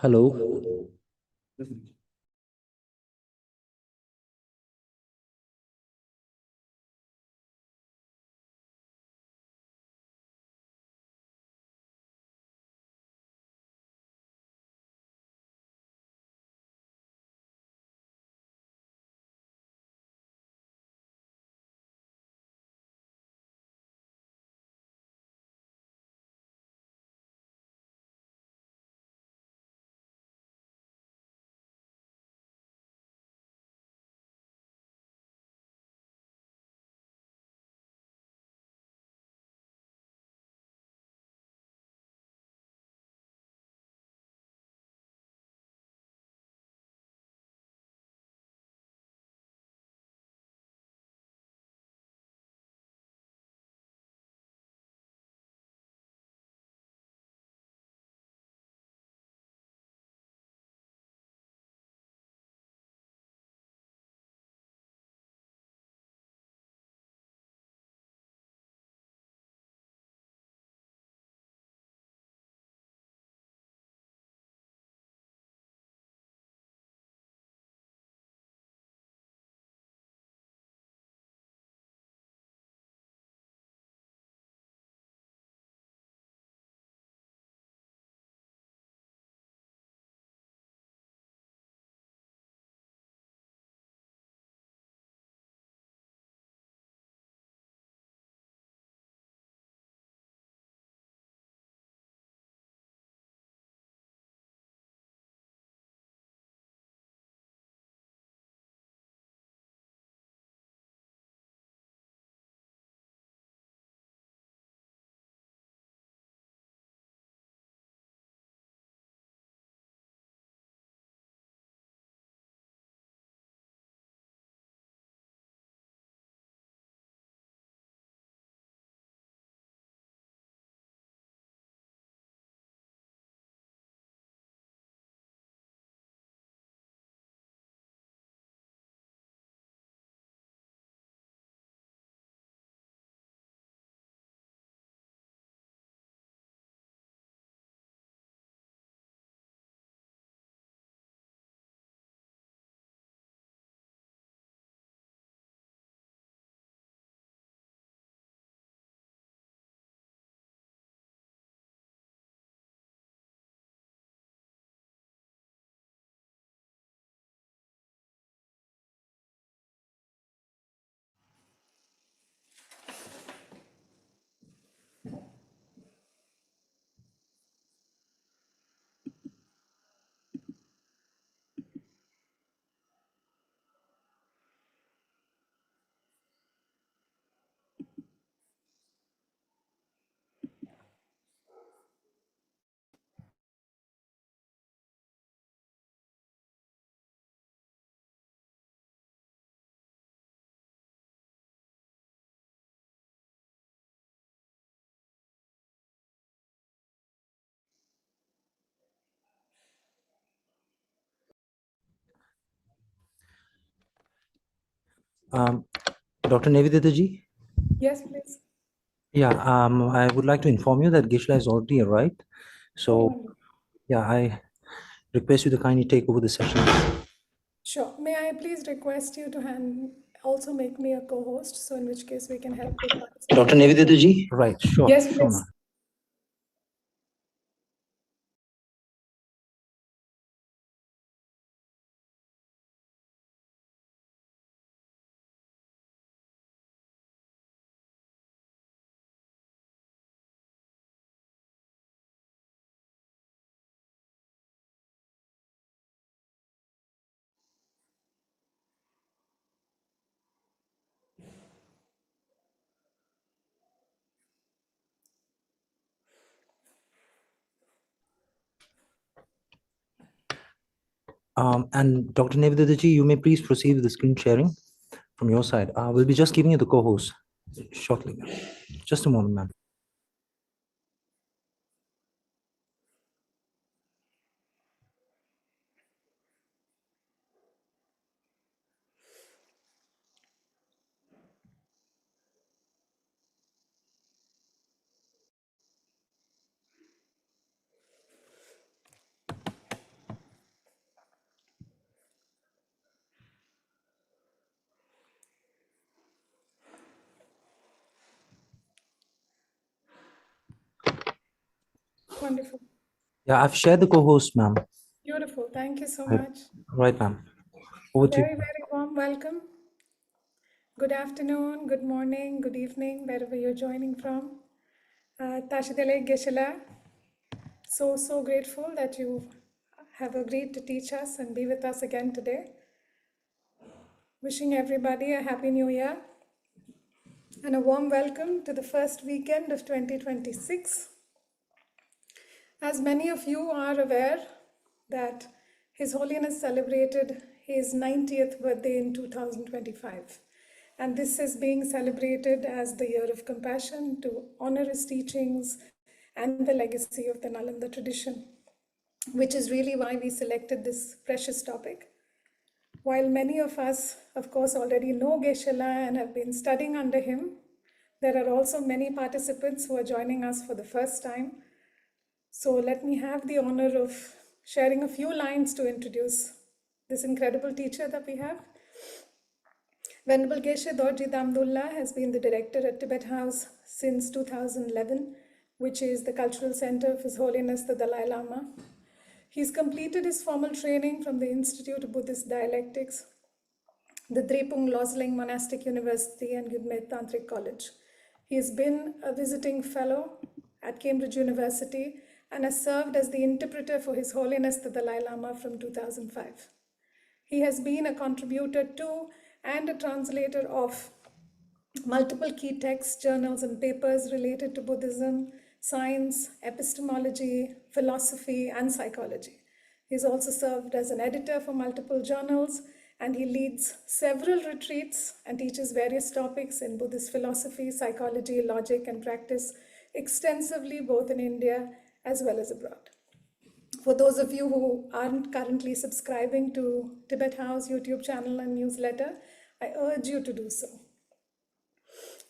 Hello. Um, Dr. Nivedita ji? Yes, please. Yeah, I would like to inform you that Geshe has already arrived. So, yeah, I request you to kindly take over the session. Sure. May I please request you to also make me a co-host, so in which case we can help with participation. Dr. Nivedita ji? Right, sure. Yes, sure, please. ma'am. And Dr. Nivedita ji, you may please proceed with the screen sharing from your side. We'll be just giving you the co-host shortly. Just a moment, ma'am. Wonderful. Yeah, I've shared the co-host, ma'am. Beautiful. Thank you so Right, much. right, ma'am. Over to you. Very, very warm welcome. Good afternoon, good morning, good evening, wherever you're joining from. Tashidele Geshe, so grateful that you have agreed to teach us and be with us again today. Wishing everybody a happy new year and a warm welcome to the first weekend of 2026. As many of you are aware that His Holiness celebrated his 90th birthday in 2025. And this is being celebrated as the year of compassion to honor his teachings and the legacy of the Nalanda tradition, which is really why we selected this precious topic. While many of us, of course, already know Geshe and have been studying under him, there are also many participants who are joining us for the first time. So let me have the honor of sharing a few lines to introduce this incredible teacher that we have. Venerable Geshe Dorji Damdul has been the director at Tibet House since 2011, which is the cultural center of His Holiness the Dalai Lama. He's completed his formal training from the Institute of Buddhist Dialectics, the Drepung Losling Monastic University, and Gudmed Tantric College. He has been a visiting fellow at Cambridge University and has served as the interpreter for His Holiness the Dalai Lama from 2005. He has been a contributor to and a translator of multiple key texts, journals, and papers related to Buddhism, science, epistemology, philosophy, and psychology. He's also served as an editor for multiple journals, and he leads several retreats and teaches various topics in Buddhist philosophy, psychology, logic, and practice extensively both in India as well as abroad. For those of you who aren't currently subscribing to Tibet House YouTube channel and newsletter, I urge you to do so.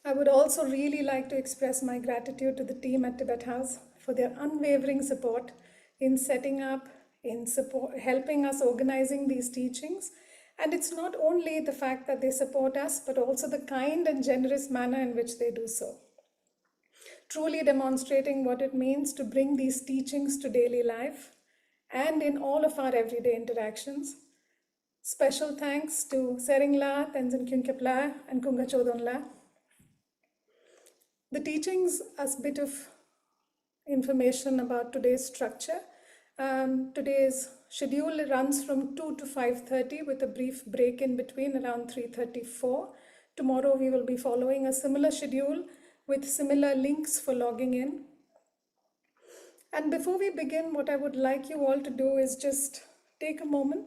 I would also really like to express my gratitude to the team at Tibet House for their unwavering support in setting up, helping us organizing these teachings. And it's not only the fact that they support us, but also the kind and generous manner in which they do so. Truly demonstrating what it means to bring these teachings to daily life and in all of our everyday interactions. Special thanks to Seringla, Tenzin Kyunkepla, and Kunga Chodonla. The teachings, as a bit of information about today's structure. Today's schedule runs from 2 to 5:30 with a brief break in between around 3:34. Tomorrow we will be following a similar schedule with similar links for logging in. And before we begin, what I would like you all to do is just take a moment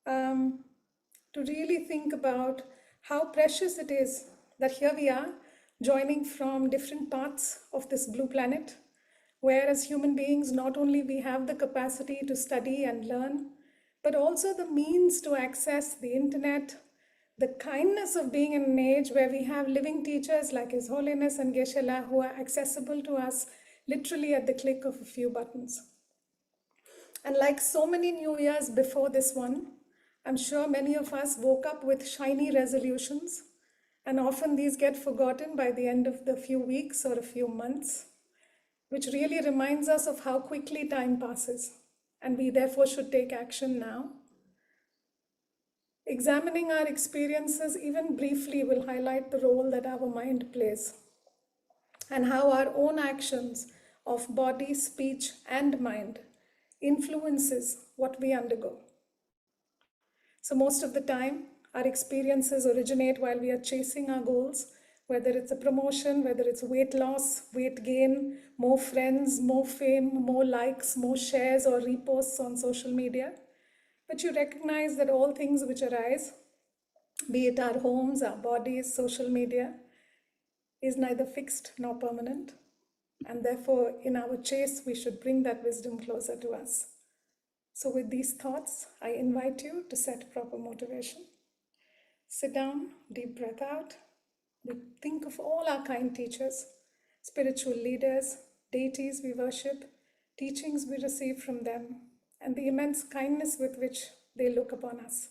to really think about how precious it is that here we are joining from different parts of this blue planet, where as human beings, not only we have the capacity to study and learn, but also the means to access the internet, the kindness of being in an age where we have living teachers like His Holiness and Geshe who are accessible to us literally at the click of a few buttons. And like so many New Years before this one, I'm sure many of us woke up with shiny resolutions, and often these get forgotten by the end of the few weeks or a few months, which really reminds us of how quickly time passes, and we therefore should take action now. Examining our experiences even briefly will highlight the role that our mind plays and how our own actions of body, speech, and mind influences what we undergo. So most of the time, our experiences originate while we are chasing our goals, whether it's a promotion, whether it's weight loss, weight gain, more friends, more fame, more likes, more shares or reposts on social media. But you recognize that all things which arise, be it our homes, our bodies, social media, is neither fixed nor permanent. And therefore, in our chase, we should bring that wisdom closer to us. So with these thoughts, I invite you to set proper motivation. Sit down, deep breath out. We think of all our kind teachers, spiritual leaders, deities we worship, teachings we receive from them, and the immense kindness with which they look upon us.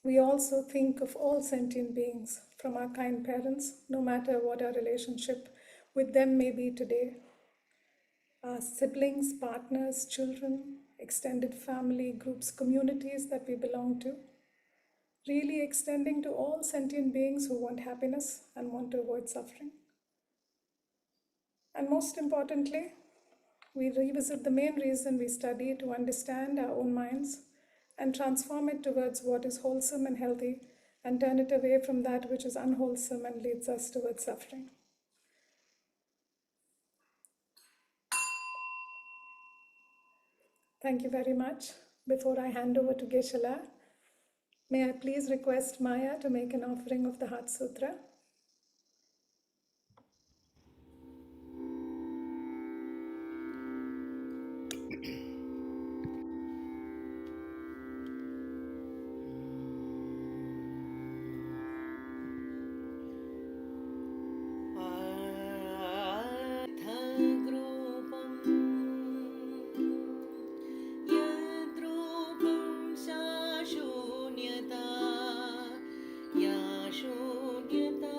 We also think of all sentient beings, from our kind parents, no matter what our relationship with them may be today our siblings, partners, children, extended family, groups, communities that we belong to. Really extending to all sentient beings who want happiness and want to avoid suffering. And most importantly, we revisit the main reason we study to understand our own minds and transform it towards what is wholesome and healthy and turn it away from that which is unwholesome and leads us towards suffering. Thank you very much. Before I hand over to Geshe, may I please request Maya to make an offering of the Heart Sutra. या शून्यता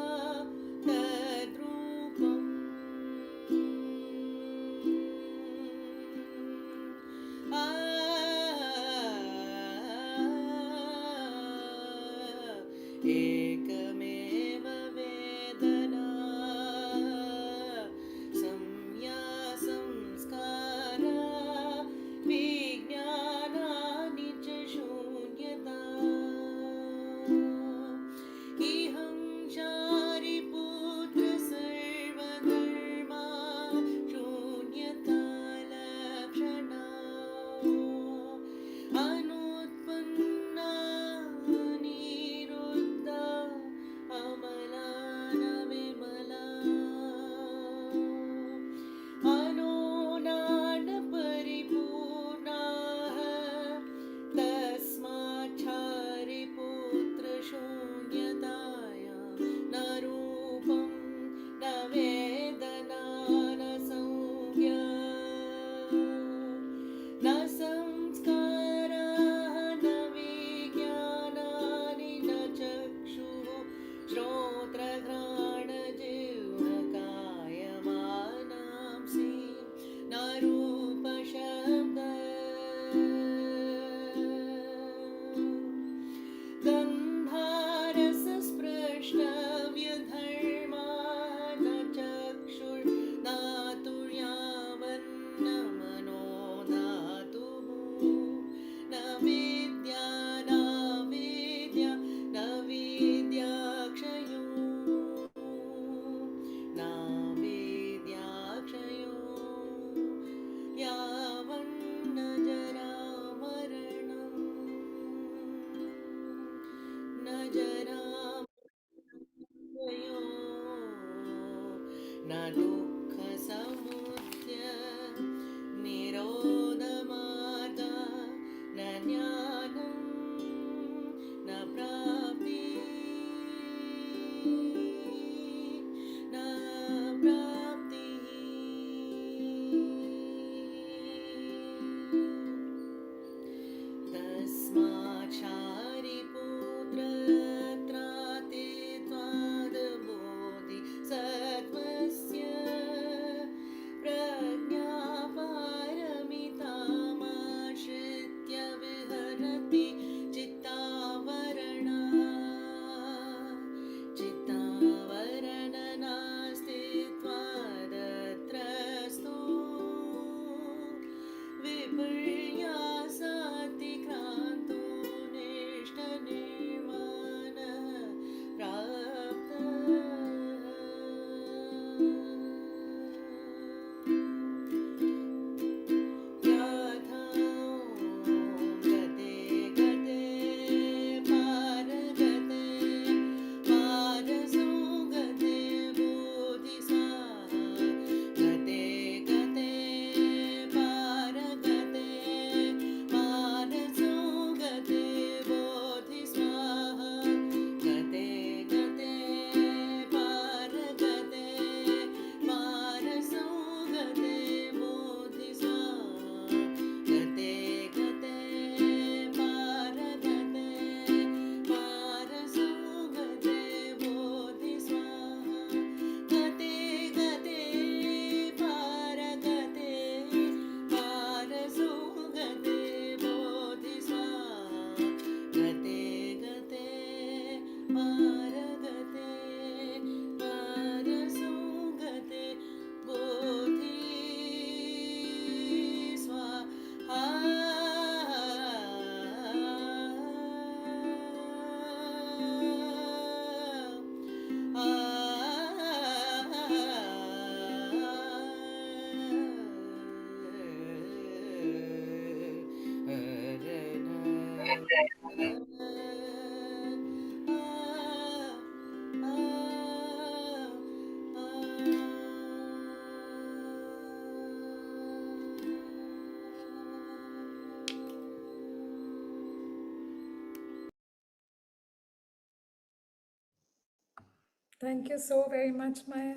Thank you so very much, Maya.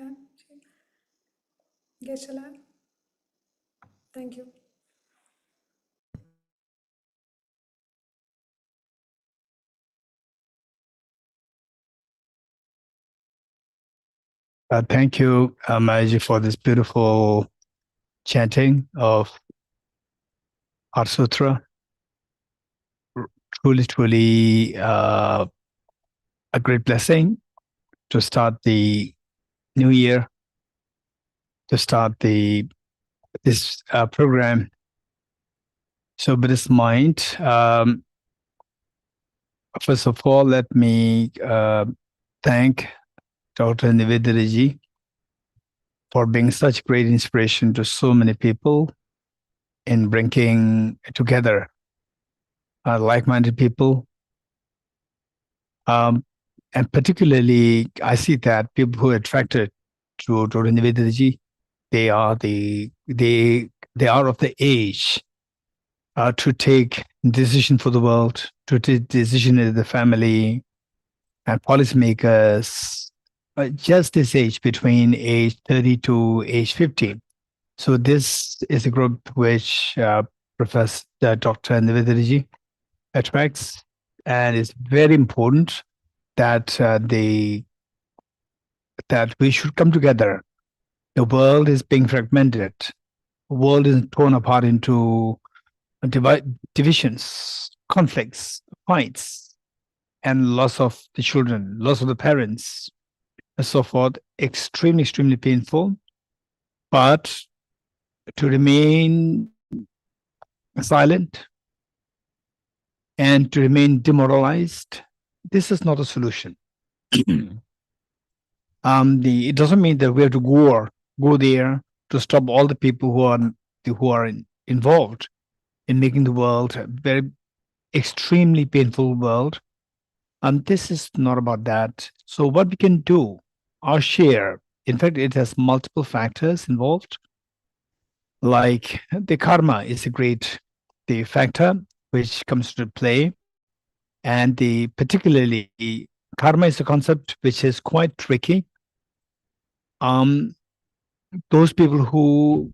Geshe. Thank you. Thank you, Maji, for this beautiful chanting of Heart Sutra. Truly, truly a great blessing to start the new year, to start this program. So, with this mind, first of all, let me thank Dr. Nivedita ji for being such great inspiration to so many people in bringing together like-minded people. And particularly, I see that people who are attracted to Nivedita ji, they are of the age to take decision for the world, to take decision in the family and policymakers. Just this age, between age 30 to age 50. So this is a group which Professor Dr. Nivedita ji attracts, and it's very important that that we should come together. The world is being fragmented. The world is torn apart into divisions, conflicts, fights, and loss of the children, loss of the parents, and so forth. Extremely, extremely painful. But to remain silent and to remain demoralized, this is not a solution. It doesn't mean that we have to go there to stop all the people who are involved in making the world a very extremely painful world. This is not about that. So what we can do, our share, in fact, it has multiple factors involved. Like the karma is the factor which comes to play, and particularly karma is a concept which is quite tricky. Those who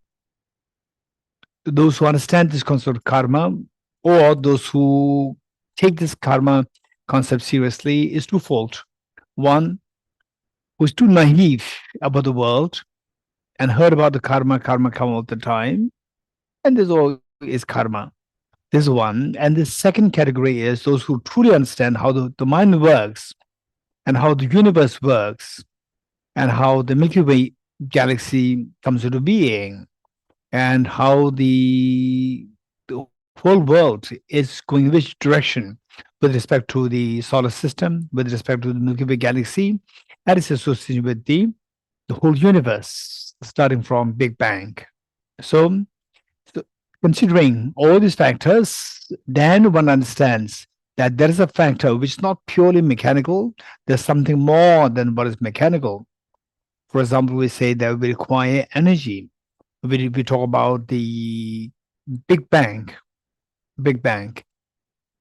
understand this concept of karma, or those who take this karma concept seriously, is twofold. One, who's too naive about the world and heard about the karma come all the time, and there's always karma. This is one. And the second category is those who truly understand how the mind works and how the universe works and how the Milky Way galaxy comes into being and how the whole world is going in which direction with respect to the solar system, with respect to the Milky Way galaxy, and its association with the whole universe, starting from Big Bang. So considering all these factors, then one understands that there is a factor which is not purely mechanical. There's something more than what is mechanical. For example, we say that we require energy. We talk about the Big Bang,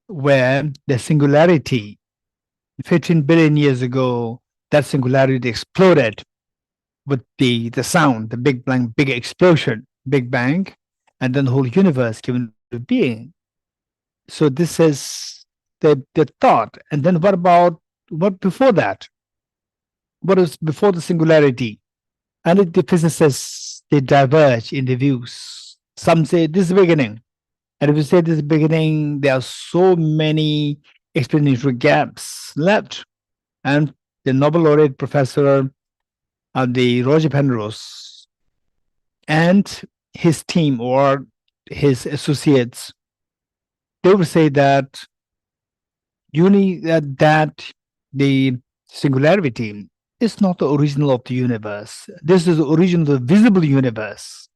where the singularity, 15 billion years ago, that singularity exploded with the sound, the Big Bang, big explosion, Big Bang, and then the whole universe given to being. So this is the thought. And then what before that? What is before the singularity? And the physicists, they diverge in the views. Some say this is the beginning. And if you say this is the beginning, there are so many explanatory gaps left. And the Nobel laureate professor of the Roger Penrose and his team or his associates, they would say that that the singularity is not the original of the universe. This is the original of the visible universe,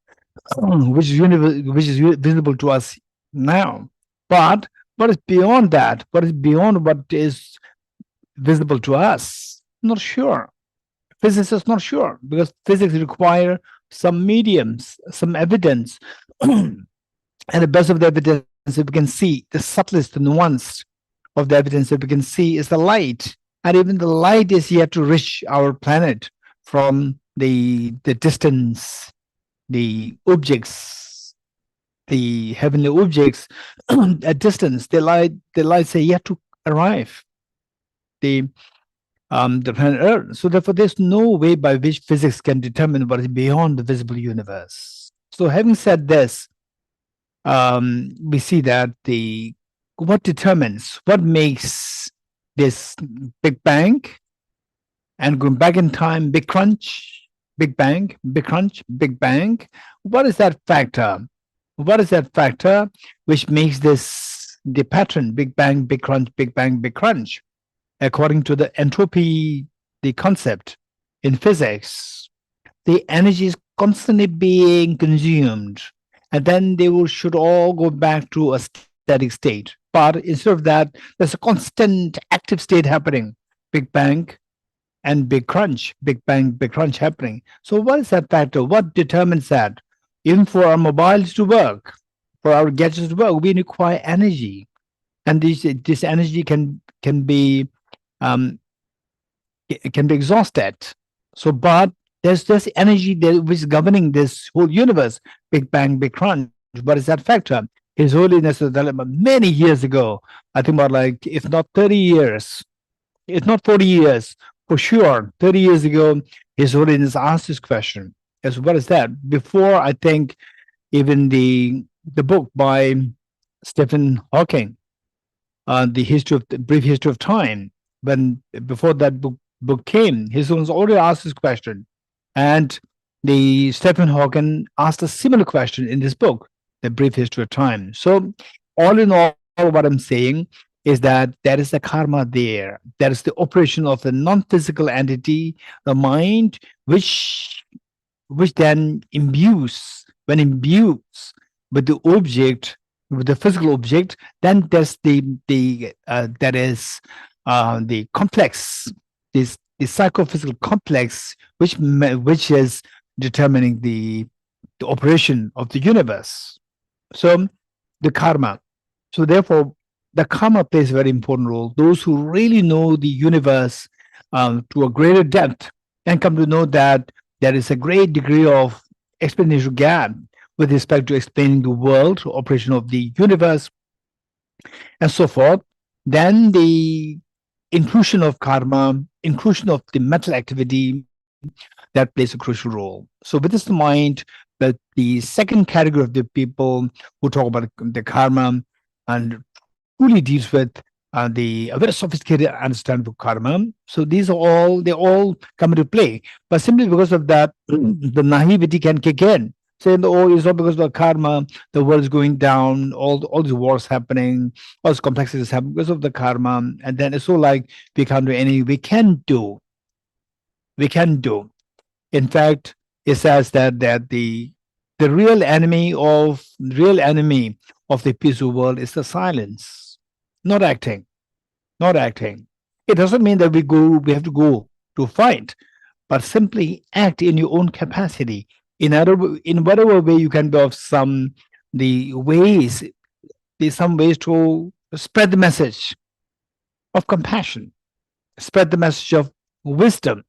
which is visible to us now. But what is beyond that? What is beyond what is visible to us? Not sure. Physics is not sure, because physics require some mediums, some evidence. And the best of the evidence that we can see, the subtlest, the nuance of the evidence that we can see is the light. and even the light is yet to reach our planet from the distance, the objects, the heavenly objects at distance. The lights are yet to arrive. The planet Earth. So therefore, there's no way by which physics can determine what is beyond the visible universe. So having said this, we see that what makes this Big Bang and going back in time, Big Crunch, Big Bang, Big Crunch, Big Bang. What is that factor? What is that factor which makes this the pattern, Big Bang, Big Crunch, Big Bang, Big Crunch? According to the entropy, the concept in physics, the energy is constantly being consumed, and then should all go back to a static state. But instead of that, there's a constant active state happening. Big Bang and Big Crunch, Big Bang, Big Crunch happening. So what is that factor? What determines that? Even for our mobiles to work, for our gadgets to work, we require energy. And this energy can be it can be exhausted. So, but there's this energy which is governing this whole universe. Big Bang, Big Crunch. What is that factor? His Holiness the Dalai Lama many years ago, I think about like, if not 30 years, if not 40 years, for sure, 30 years ago, His Holiness asked this question. As what is that? Before, I think, even the book by Stephen Hawking, the brief history of time, when before that book came, His Holiness already asked this question, and the Stephen Hawking asked a similar question in this book, The Brief History of Time. So, all in all, what I'm saying is that there is a karma there. There is the operation of the non-physical entity, the mind, which then imbues with the object, with the physical object. Then there's the complex, the psychophysical complex, which is determining the operation of the universe. So the karma. So therefore, the karma plays a very important role. Those who really know the universe to a greater depth and come to know that there is a great degree of explanation gap with respect to explaining the world, operation of the universe, and so forth, then the inclusion of karma, inclusion of the mental activity, that plays a crucial role. So with this in mind, that the second category of the people who talk about the karma and truly deals with a very sophisticated understanding of karma. So they all come into play. But simply because of that, the naivety can kick in. Saying, oh, it's not because of the karma, the world is going down, all these wars happening, all these complexities happen because of the karma. And then it's so like we can't do anything. We can do. In fact, it says that the real enemy of the peaceful world is the silence, not acting. It doesn't mean that we have to go to fight, but simply act in your own capacity. In whatever way you can be of some ways to spread the message of compassion, spread the message of wisdom,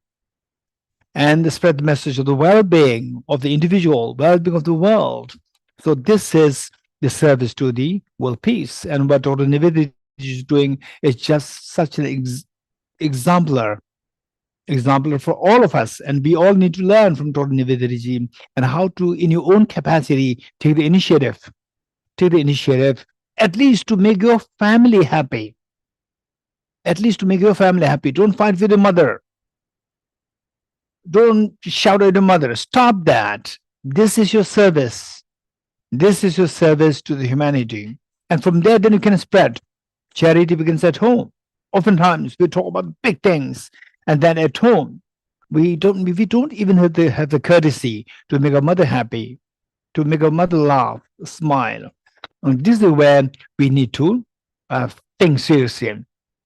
and spread the message of the well-being of the individual, well-being of the world. So this is the service to the world peace. And what Dr. Nivedita is doing is just such an exemplar for all of us. And we all need to learn from Dr. Nivedita and how to, in your own capacity, take the initiative, at least to make your family happy. Don't fight with your mother. Don't shout at your mother. Stop that. This is your service. This is your service to the humanity. And from there, then you can spread. Charity begins at home. Oftentimes, we talk about big things. And then at home, we don't even have the courtesy to make our mother happy, to make our mother laugh, smile. And this is where we need to think seriously.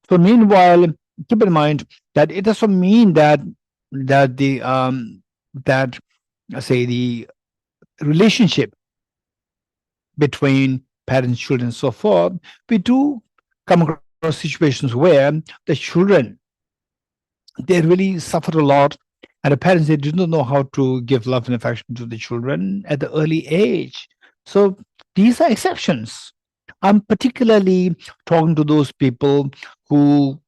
So meanwhile, keep in mind that it doesn't mean that the relationship between parents, children, and so forth, we do come across situations where the children they really suffered a lot. And the parents, they did not know how to give love and affection to the children at the early age. So these are exceptions. I'm particularly talking to those people who,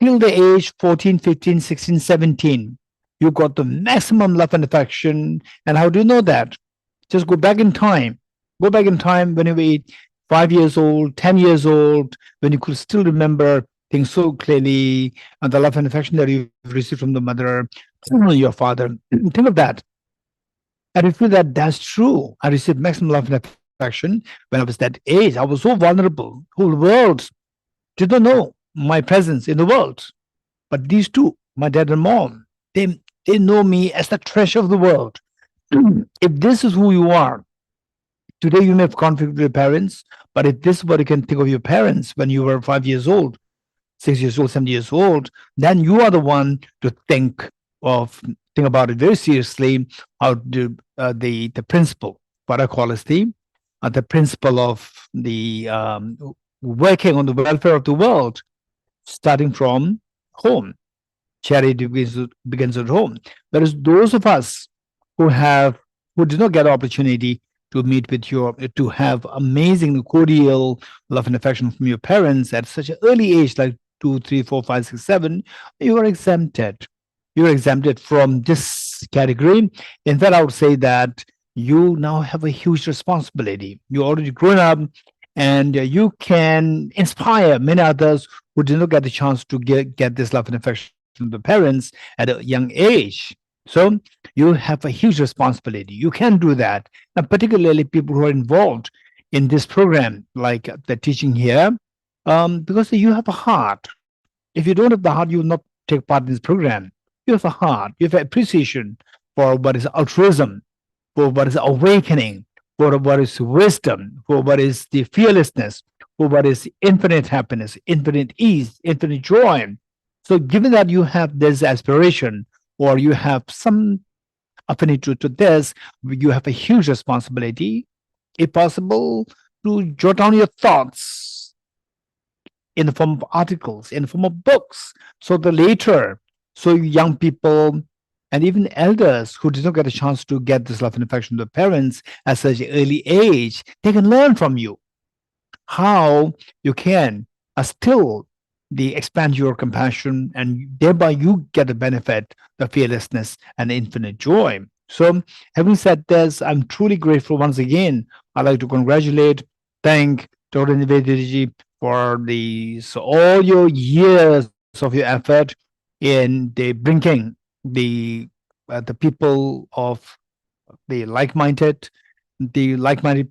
till the age 14, 15, 16, 17, you got the maximum love and affection. And how do you know that? Just go back in time. Go back in time when you were 5 years old, 10 years old, when you could still remember things so clearly, and the love and affection that you've received from the mother, your father. Think of that. And I feel that that's true. I received maximum love and affection when I was that age. I was so vulnerable. Whole world did not know my presence in the world. But these two, my dad and mom, they know me as the treasure of the world. If this is who you are, today you may have conflict with your parents, but if this is what you can think of your parents when you were 5 years old, 6 years old, 7 years old, then you are the one to think about it very seriously. How do the principle, what I call as the principle of the working on the welfare of the world, starting from home. Charity begins at home. Whereas those of us who did not get the opportunity to meet with to have amazing, cordial love and affection from your parents at such an early age, like 2, 3, 4, 5, 6, 7, you are exempted. You are exempted from this category. In fact, I would say that you now have a huge responsibility. You're already grown up, and you can inspire many others who did not get the chance to get this love and affection from the parents at a young age. So you have a huge responsibility. You can do that. And particularly people who are involved in this program, like the teaching here, because you have a heart. If you don't have the heart, you will not take part in this program. You have a heart. You have appreciation for what is altruism, for what is awakening, for what is wisdom, for what is the fearlessness, for what is infinite happiness, infinite ease, infinite joy. So given that you have this aspiration, or you have some affinity to this, you have a huge responsibility, if possible, to jot down your thoughts in the form of articles, in the form of books, so that later, so young people and even elders who did not get a chance to get this love and affection from their parents at such an early age, they can learn from you how you can still expand your compassion, and thereby you get the benefit, the fearlessness, and the infinite joy. So, having said this, I'm truly grateful once again. I'd like to congratulate, thank Dr. Nivedita for all your years of your effort in bringing the people of the like-minded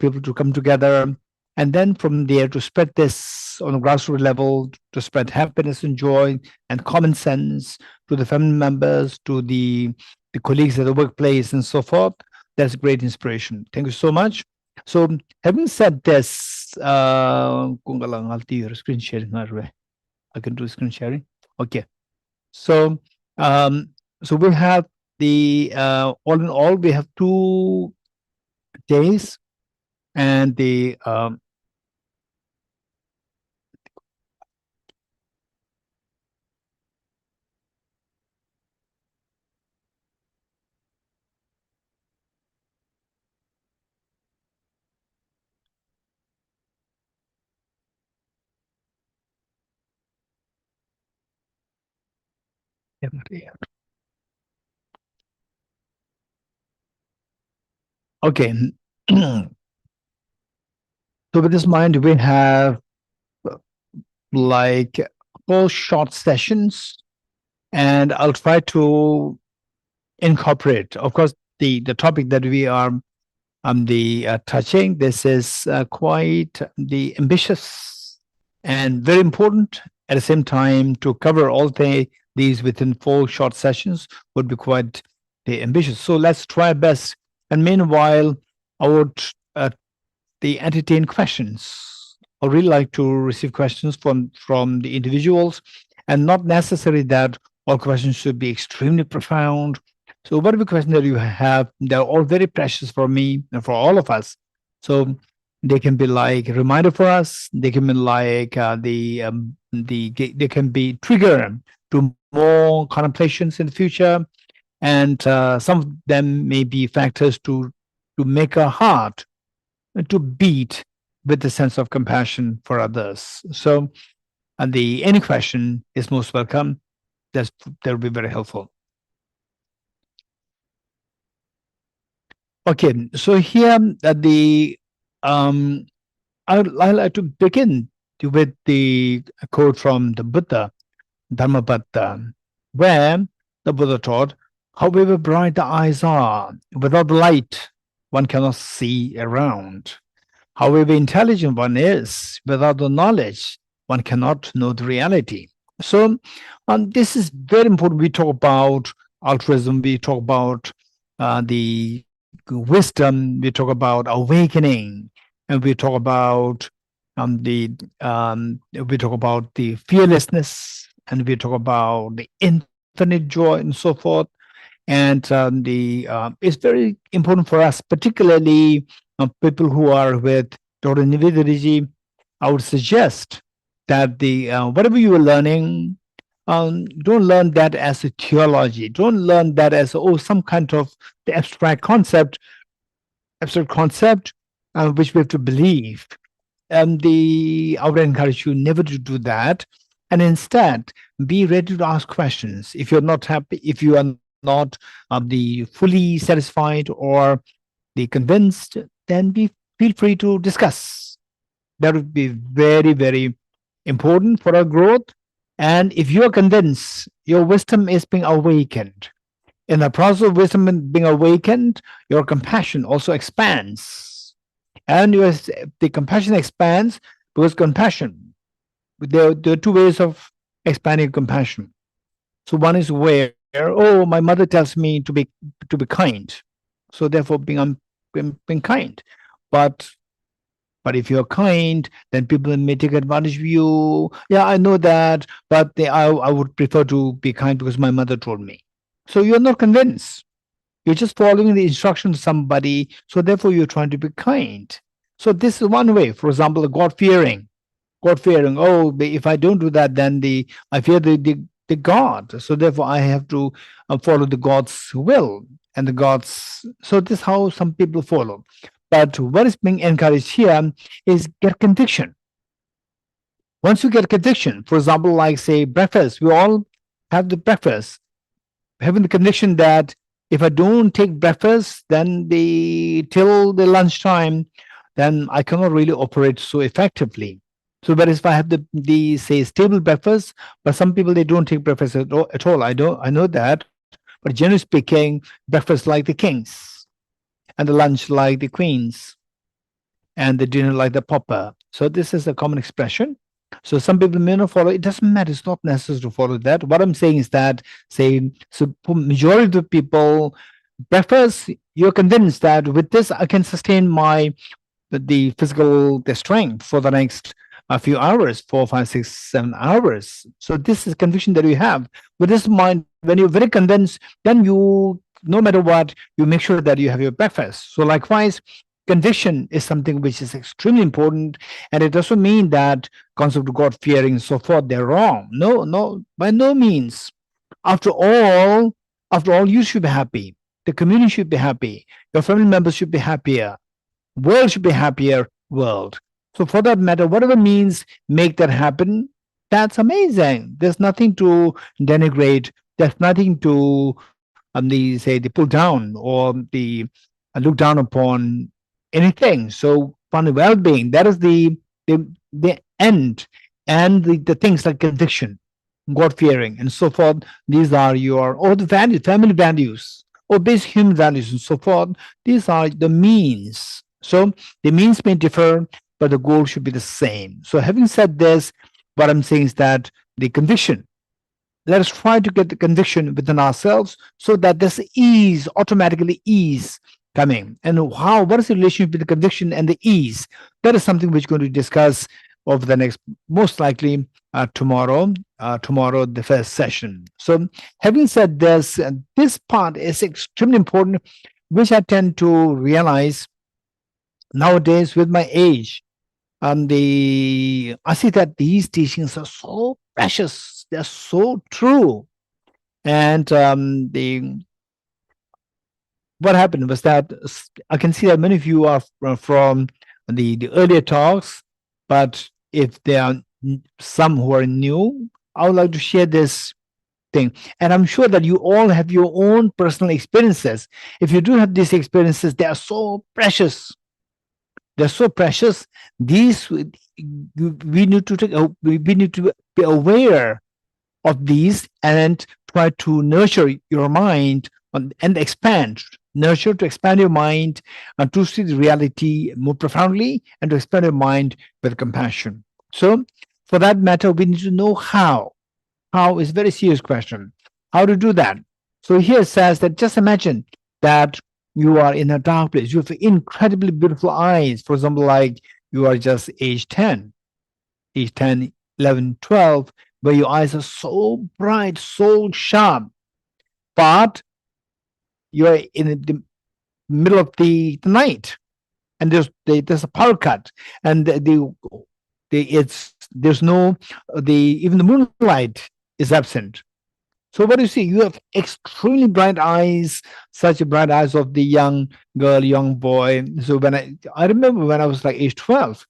people to come together, and then from there to spread this on a grassroots level, to spread happiness and joy and common sense to the family members, to the colleagues at the workplace, and so forth. That's great inspiration. Thank you so much. So, having said this, kung galang screen sharing, I can do screen sharing. Okay. So, so we have all in all, we have 2 days, and the okay. So with this mind, we have like 4 short sessions, and I'll try to incorporate, of course, the topic that we are touching. This is quite ambitious and very important. At the same time, to cover all these within 4 short sessions would be quite ambitious. So let's try our best. And meanwhile, I would entertain questions. I really like to receive questions from the individuals, and not necessary that all questions should be extremely profound. So whatever question that you have, they're all very precious for me and for all of us. So they can be like a reminder for us. They can be like they can be trigger to more contemplations in the future, and some of them may be factors to make our heart to beat with the sense of compassion for others. So, and any question is most welcome. That will be very helpful. Okay, so here I'd like to begin with the quote from the Buddha, Dhammapada, where the Buddha taught, however bright the eyes are, without light, one cannot see around. However intelligent one is, without the knowledge, one cannot know the reality. So this is very important. We talk about altruism, we talk about the wisdom, we talk about awakening, and we talk about the fearlessness, and we talk about the infinite joy and so forth. And it's very important for us, particularly people who are with Dr. Nivedita. I would suggest that the whatever you are learning, don't learn that as a theology. Don't learn that as some kind of the abstract concept, which we have to believe. And I would encourage you never to do that, and instead be ready to ask questions. If you're not happy, if you are not the fully satisfied or the convinced, then feel free to discuss. That would be very, very important for our growth. And if you are convinced, your wisdom is being awakened. In the process of wisdom being awakened, your compassion also expands. And the compassion expands because compassion, there are two ways of expanding compassion. So one is where, oh, my mother tells me to be kind, so therefore being kind. But if you're kind, then people may take advantage of you. Yeah, I know that, but I would prefer to be kind because my mother told me. So you're not convinced. You're just following the instructions of somebody, so therefore you're trying to be kind. So this is one way. For example, God-fearing. Oh, if I don't do that, then I fear the God. So therefore I have to follow the God's will and the God's. So this is how some people follow. But what is being encouraged here is get conviction. Once you get conviction, for example, like say breakfast, we all have the breakfast, having the conviction that if I don't take breakfast, then till the lunchtime, then I cannot really operate so effectively. So, whereas if I have the say stable breakfast, but some people they don't take breakfast at all. I know that, but generally speaking, breakfast like the kings, and the lunch like the queens, and the dinner like the pauper. So this is a common expression. So some people may not follow. It doesn't matter. It's not necessary to follow that. What I'm saying is that, say, so for majority of the people, breakfast, you're convinced that with this I can sustain the physical strength for the next a few hours, 4, 5, 6, 7 hours. So this is conviction that you have. With this mind, when you're very convinced, then you, no matter what, you make sure that you have your breakfast. So likewise, conviction is something which is extremely important, and it doesn't mean that concept of God fearing and so forth, they're wrong. No, by no means. After all, you should be happy. The community should be happy. Your family members should be happier. World should be happier world. So for that matter, whatever means make that happen, that's amazing. There's nothing to denigrate. There's nothing to the pull down or the look down upon anything. So for the well-being, that is the end, and the things like conviction, God fearing, and so forth. These are the values, family values, or basic human values, and so forth. These are the means. So the means may differ, but the goal should be the same. So having said this, what I'm saying is that the conviction, let us try to get the conviction within ourselves so that this automatically ease coming. And what is the relationship with the conviction and the ease? That is something which we're going to discuss over the next, most likely tomorrow, the first session. So having said this, this part is extremely important, which I tend to realize nowadays with my age. I see that these teachings are so precious they're so true. And what happened was that I can see that many of you are from the earlier talks, but if there are some who are new, I would like to share this thing. And I'm sure that you all have your own personal experiences. If you do have these experiences, they are so precious. They're so precious. These we need to be aware of these and try to nurture your mind and expand. Nurture to expand your mind and to see the reality more profoundly and to expand your mind with compassion. So, for that matter, we need to know how. How is a very serious question. How to do that? So here it says that just imagine that you are in a dark place. You have incredibly beautiful eyes. For example, like you are just age 10, 11, 12, where your eyes are so bright, so sharp, but you're in the middle of the night and there's a power cut and there's no even the moonlight is absent. So what do you see? You have extremely bright eyes, such bright eyes of the young girl, young boy. So when I remember when I was like age 12,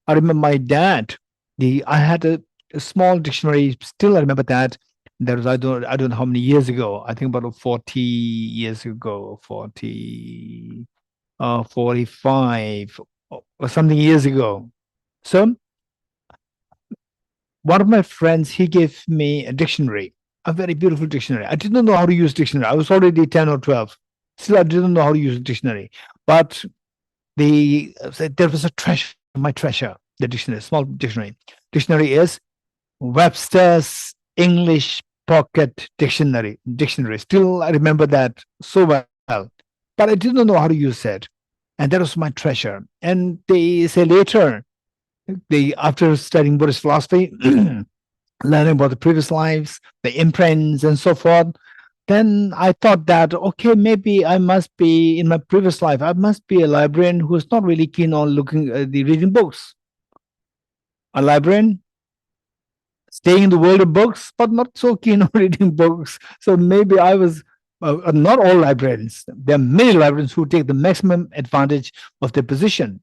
I remember my dad. I had a small dictionary. Still, I remember that. That was I don't know how many years ago. I think about 40 years ago, 45 or something years ago. So one of my friends, he gave me a dictionary, a very beautiful dictionary. I didn't know how to use dictionary. I was already 10 or 12. Still, I didn't know how to use a dictionary. But there was a treasure, my treasure, the dictionary, small dictionary. Dictionary is Webster's English Pocket Dictionary. Still, I remember that so well. But I didn't know how to use it. And that was my treasure. And they say later, after studying Buddhist philosophy, learning about the previous lives, the imprints, and so forth, then I thought that, okay, maybe I must be, in my previous life, I must be a librarian who is not really keen on reading books. A librarian staying in the world of books, but not so keen on reading books. So maybe I was, not all librarians. There are many librarians who take the maximum advantage of their position.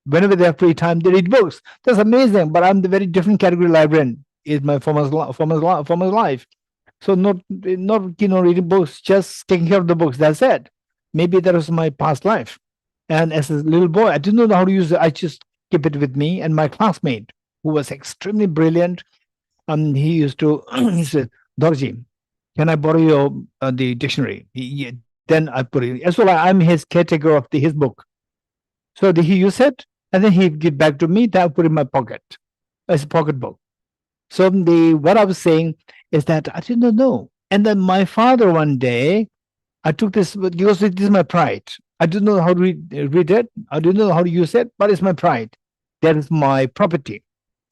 Whenever they have free time, they read books. That's amazing. But I'm the very different category librarian in my former life. So not keen on reading books, just taking care of the books. That's it. Maybe that was my past life. And as a little boy, I didn't know how to use it. I just kept it with me. And my classmate, who was extremely brilliant, he used to, he said, Dorji, can I borrow your the dictionary? Then I put it. As well, I'm his caretaker of his book. So he used it, and then he'd give back to me. That I put in my pocket as a pocket book. So what I was saying is that I didn't know. And then my father one day, I took this because it is my pride. I didn't know how to read it. I didn't know how to use it, but it's my pride. That is my property.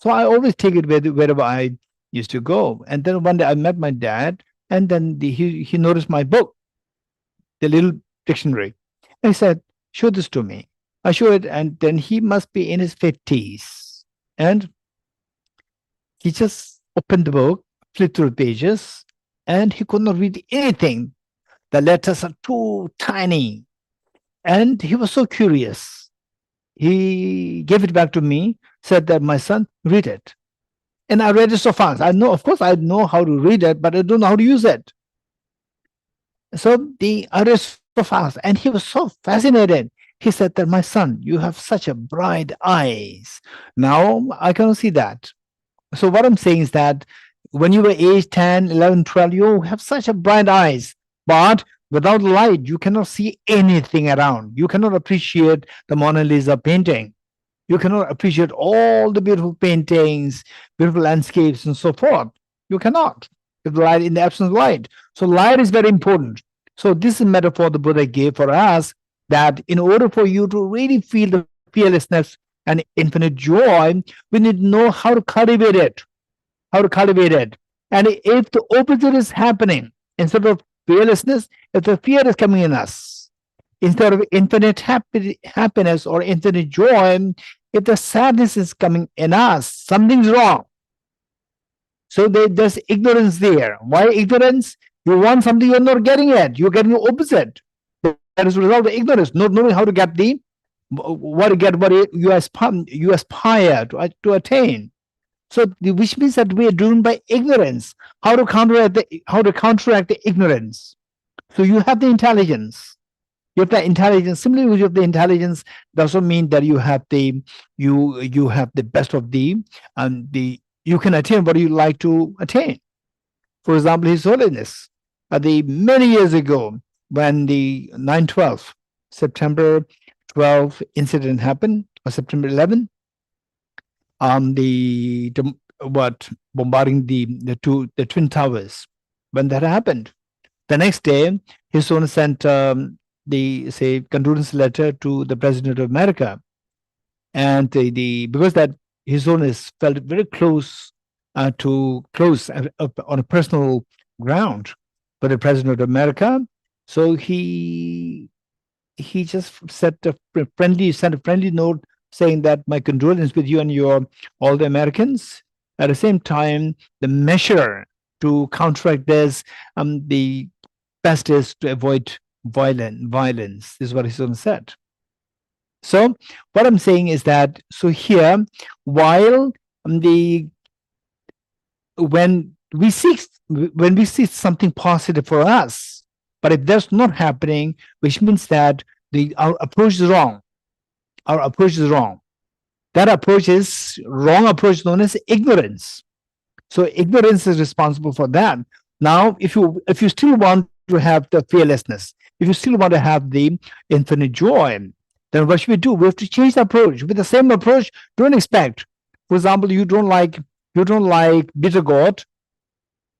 So I always take it wherever I used to go. And then one day I met my dad, and then he noticed my book, the little dictionary. And he said, show this to me. I show it, and then he must be in his 50s. And he just opened the book, flipped through the pages, and he could not read anything. The letters are too tiny. And he was so curious. He gave it back to me, said that, my son, read it. And I read it so fast. I know, of course, I know how to read it, but I don't know how to use it. So I read so fast, and he was so fascinated. He said that, my son, you have such a bright eyes. Now I cannot see that. So what I'm saying is that when you were age 10, 11, 12, you have such a bright eyes, but without light, you cannot see anything around. You cannot appreciate the Mona Lisa painting. You cannot appreciate all the beautiful paintings, beautiful landscapes, and so forth. You cannot, with light, in the absence of light. So light is very important. So this is a metaphor the Buddha gave for us, that in order for you to really feel the fearlessness and infinite joy, we need to know how to cultivate it. How to cultivate it. And if the opposite is happening, instead of fearlessness, if the fear is coming in us, instead of infinite happiness or infinite joy, if the sadness is coming in us, something's wrong. So there's ignorance there. Why ignorance? You want something you're not getting it. You're getting the opposite. That is a result of ignorance, not knowing how to get what you aspire to attain. So which means that we are driven by ignorance. How to counteract the ignorance? So you have the intelligence. You have the intelligence. Simply because you have the intelligence doesn't mean that you have the best of the you can attain what you like to attain. For example, His Holiness, the many years ago, when the 9/12 September 12 incident happened, or September 11, bombarding the twin towers. When that happened, the next day, His Holiness sent the condolence letter to the President of America, and because that His Holiness felt very close on a personal ground for the President of America, so he just sent a friendly note saying that my condolence with you and all the Americans. At the same time, the measure to counteract this, the best is to avoid violence. This is what His Holiness said. So what I'm saying is that, so here, while when we see something positive for us, but if that's not happening, which means that our approach is wrong. Our approach is wrong. That approach is wrong approach, known as ignorance. So ignorance is responsible for that. Now, if you still want to have the fearlessness, if you still want to have the infinite joy, then what should we do? We have to change the approach. With the same approach, don't expect. For example, you don't like bitter gourd.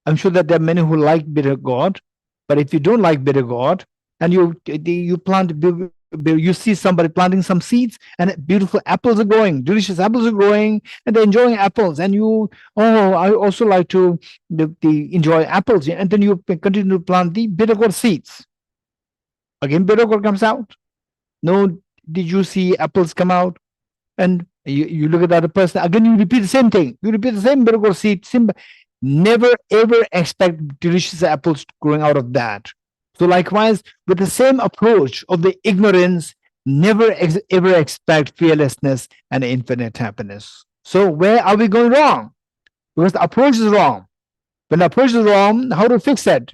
I'm sure that there are many who like bitter gourd, but if you don't like bitter gourd and you plant, you see somebody planting some seeds and beautiful apples are growing, delicious apples are growing, and they're enjoying apples, and I also like to enjoy apples, and then you continue to plant the bitter gourd seeds. Again, bitter gourd comes out. No, did you see apples come out? And you look at the other person, again you repeat the same thing. You repeat the same bitter gourd seed. Never ever expect delicious apples growing out of that. So likewise, with the same approach of the ignorance, never ever expect fearlessness and infinite happiness. So where are we going wrong? Because the approach is wrong. When the approach is wrong, how to fix it?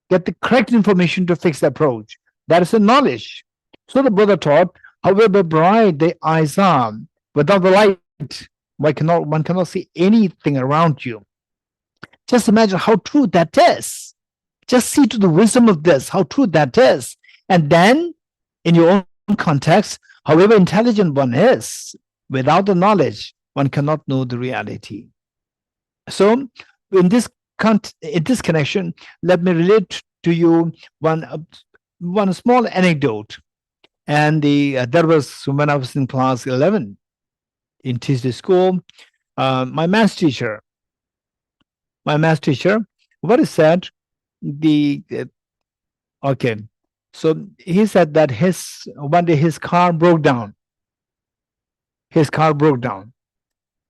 Get the correct information to fix the approach. That is the knowledge. So the Buddha taught, however bright the eyes are, without the light, one cannot see anything around you. Just imagine how true that is. Just see to the wisdom of this, how true that is. And then, in your own context, however intelligent one is, without the knowledge, one cannot know the reality. So, in this connection, let me relate to you one small anecdote. And that was when I was in class 11 in Tuesday school. My math teacher, what he said, okay, so he said that one day his car broke down.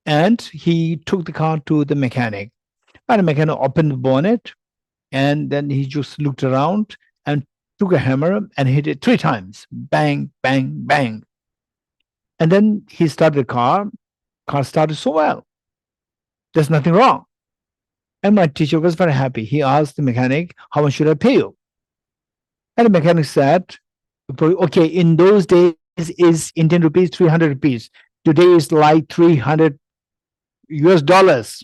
And he took the car to the mechanic. And the mechanic opened the bonnet, and then he just looked around and took a hammer and hit it 3 times. Bang, bang, bang. And then he started the car. Car started so well. There's nothing wrong. And my teacher was very happy. He asked the mechanic, how much should I pay you? And the mechanic said, okay, in those days is Indian rupees, 300 rupees. Today is like $300 US.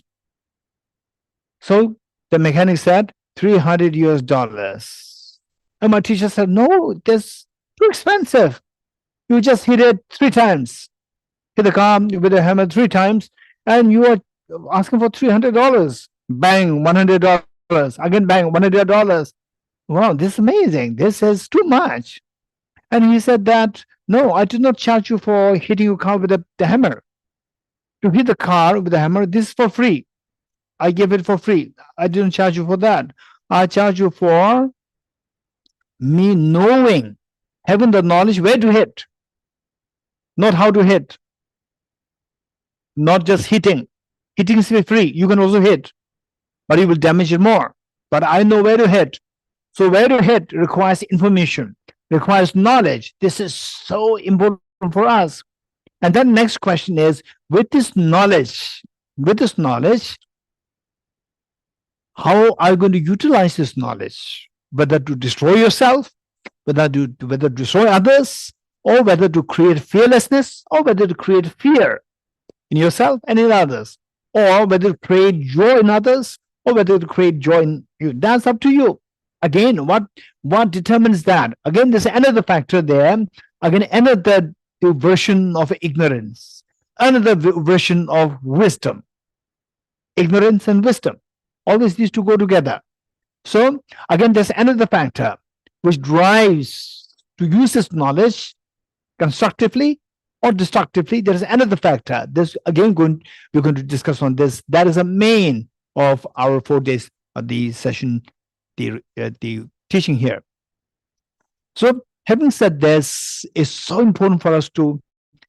So the mechanic said, $300 US. And my teacher said, no, that's too expensive. You just hit it 3 times. Hit the car with a hammer 3 times, and you are asking for $300. Bang, $100. Again, bang, $100. Wow, this is amazing. This is too much. And he said that, no, I did not charge you for hitting your car with the hammer. To hit the car with the hammer, this is for free. I gave it for free. I didn't charge you for that. I charge you for me knowing, having the knowledge where to hit, not how to hit, not just hitting. Hitting is free. You can also hit, but you will damage it more. But I know where to hit. So where to hit requires information, requires knowledge. This is so important for us. And then next question is, with this knowledge, how are you going to utilize this knowledge? Whether to destroy yourself, whether to destroy others, or whether to create fearlessness, or whether to create fear in yourself and in others, or whether to create joy in others, or whether to create joy in you. That's up to you. Again, what determines that? Again, there's another factor there. Again, another version of ignorance, another version of wisdom. Ignorance and wisdom. Always these two go together. So again, there's another factor which drives to use this knowledge constructively or destructively. There is another factor. This again we're going to discuss on this. That is a main of our 4 days of the session, the teaching here. So having said this, is so important for us to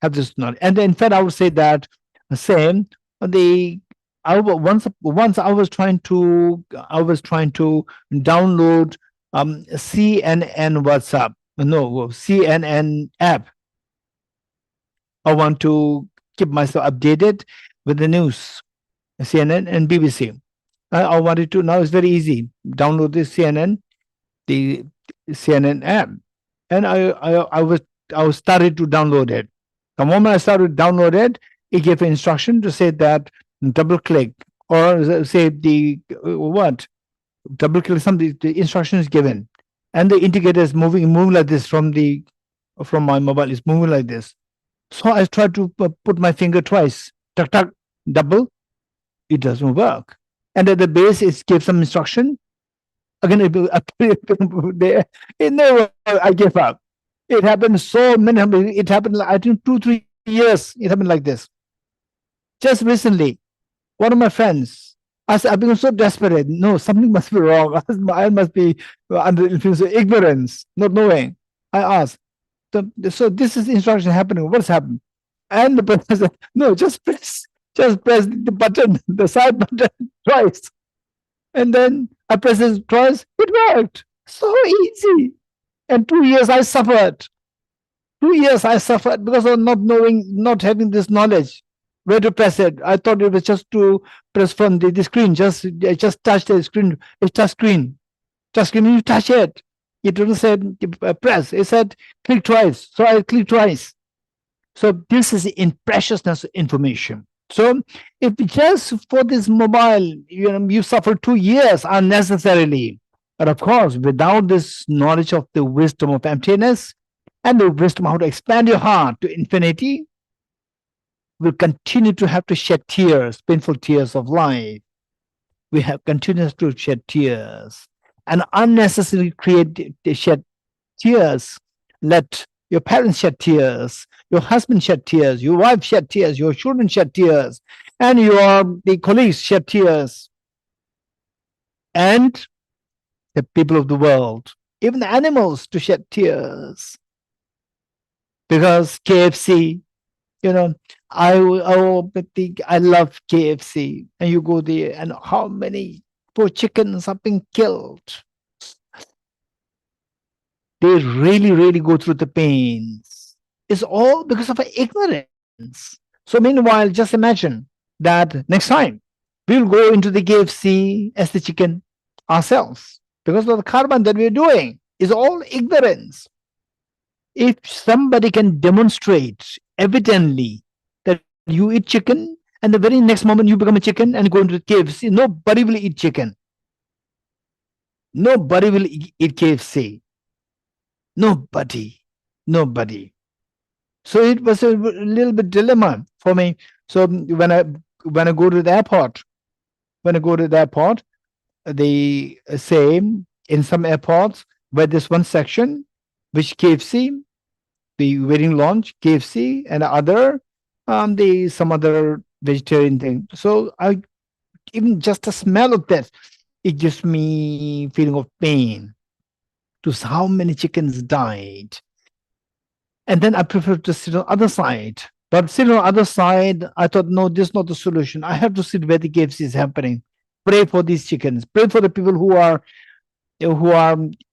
have this knowledge. And in fact, I would say that same once I was trying to download CNN WhatsApp, no CNN app. I want to keep myself updated with the news, CNN and BBC. I wanted to. Now it's very easy. Download the CNN app, and I was started to download it. The moment I started to download it, it gave an instruction to say that double click or say double click something. The instruction is given, and the indicator is moving like this from my mobile. Is moving like this. So I tried to put my finger twice, tuck tuck, double. It doesn't work. And at the base, it gives some instruction. Again, it there. It never. I gave up. It happened so many. It happened. I think 2-3 years. It happened like this. Just recently, one of my friends. I've become so desperate. No, something must be wrong. I must be under the influence of ignorance, not knowing. I asked. So this is instruction happening. What's happened? And the person said, "No, just press the button, the side button twice." And then I pressed it twice. It worked. So easy. And 2 years I suffered. 2 years I suffered because of not knowing, not having this knowledge where to press it. I thought it was just to press from the screen. Just touch the screen. It's touch screen. Touch screen. You touch it. It didn't say press. It said click twice. So I clicked twice. So this is in preciousness information. So if just for this mobile, you suffer 2 years unnecessarily. But of course, without this knowledge of the wisdom of emptiness and the wisdom how to expand your heart to infinity, we'll continue to have to shed tears, painful tears of life. We have continued to shed tears and unnecessarily shed tears. Let your parents shed tears, your husband shed tears, your wife shed tears, your children shed tears, and the colleagues shed tears, and the people of the world, even the animals, to shed tears. Because KFC, I love KFC, and you go there, and how many poor chickens have been killed. They really, really go through the pains. It's all because of ignorance. So meanwhile, just imagine that next time we'll go into the KFC as the chicken ourselves because of the karma that we're doing. Is all ignorance. If somebody can demonstrate evidently that you eat chicken and the very next moment you become a chicken and go into the KFC, nobody will eat chicken. Nobody will eat KFC. Nobody. So it was a little bit dilemma for me. So when I go to the airport, they say in some airports where there's one section which KFC, the waiting lounge, KFC, and other some other vegetarian thing. So even just the smell of that, it gives me feeling of pain. To how many chickens died. And then I prefer to sit on the other side But still on the other side, I thought, no, this is not the solution. I have to sit where the KFC is happening. Pray for these chickens. Pray for the people who are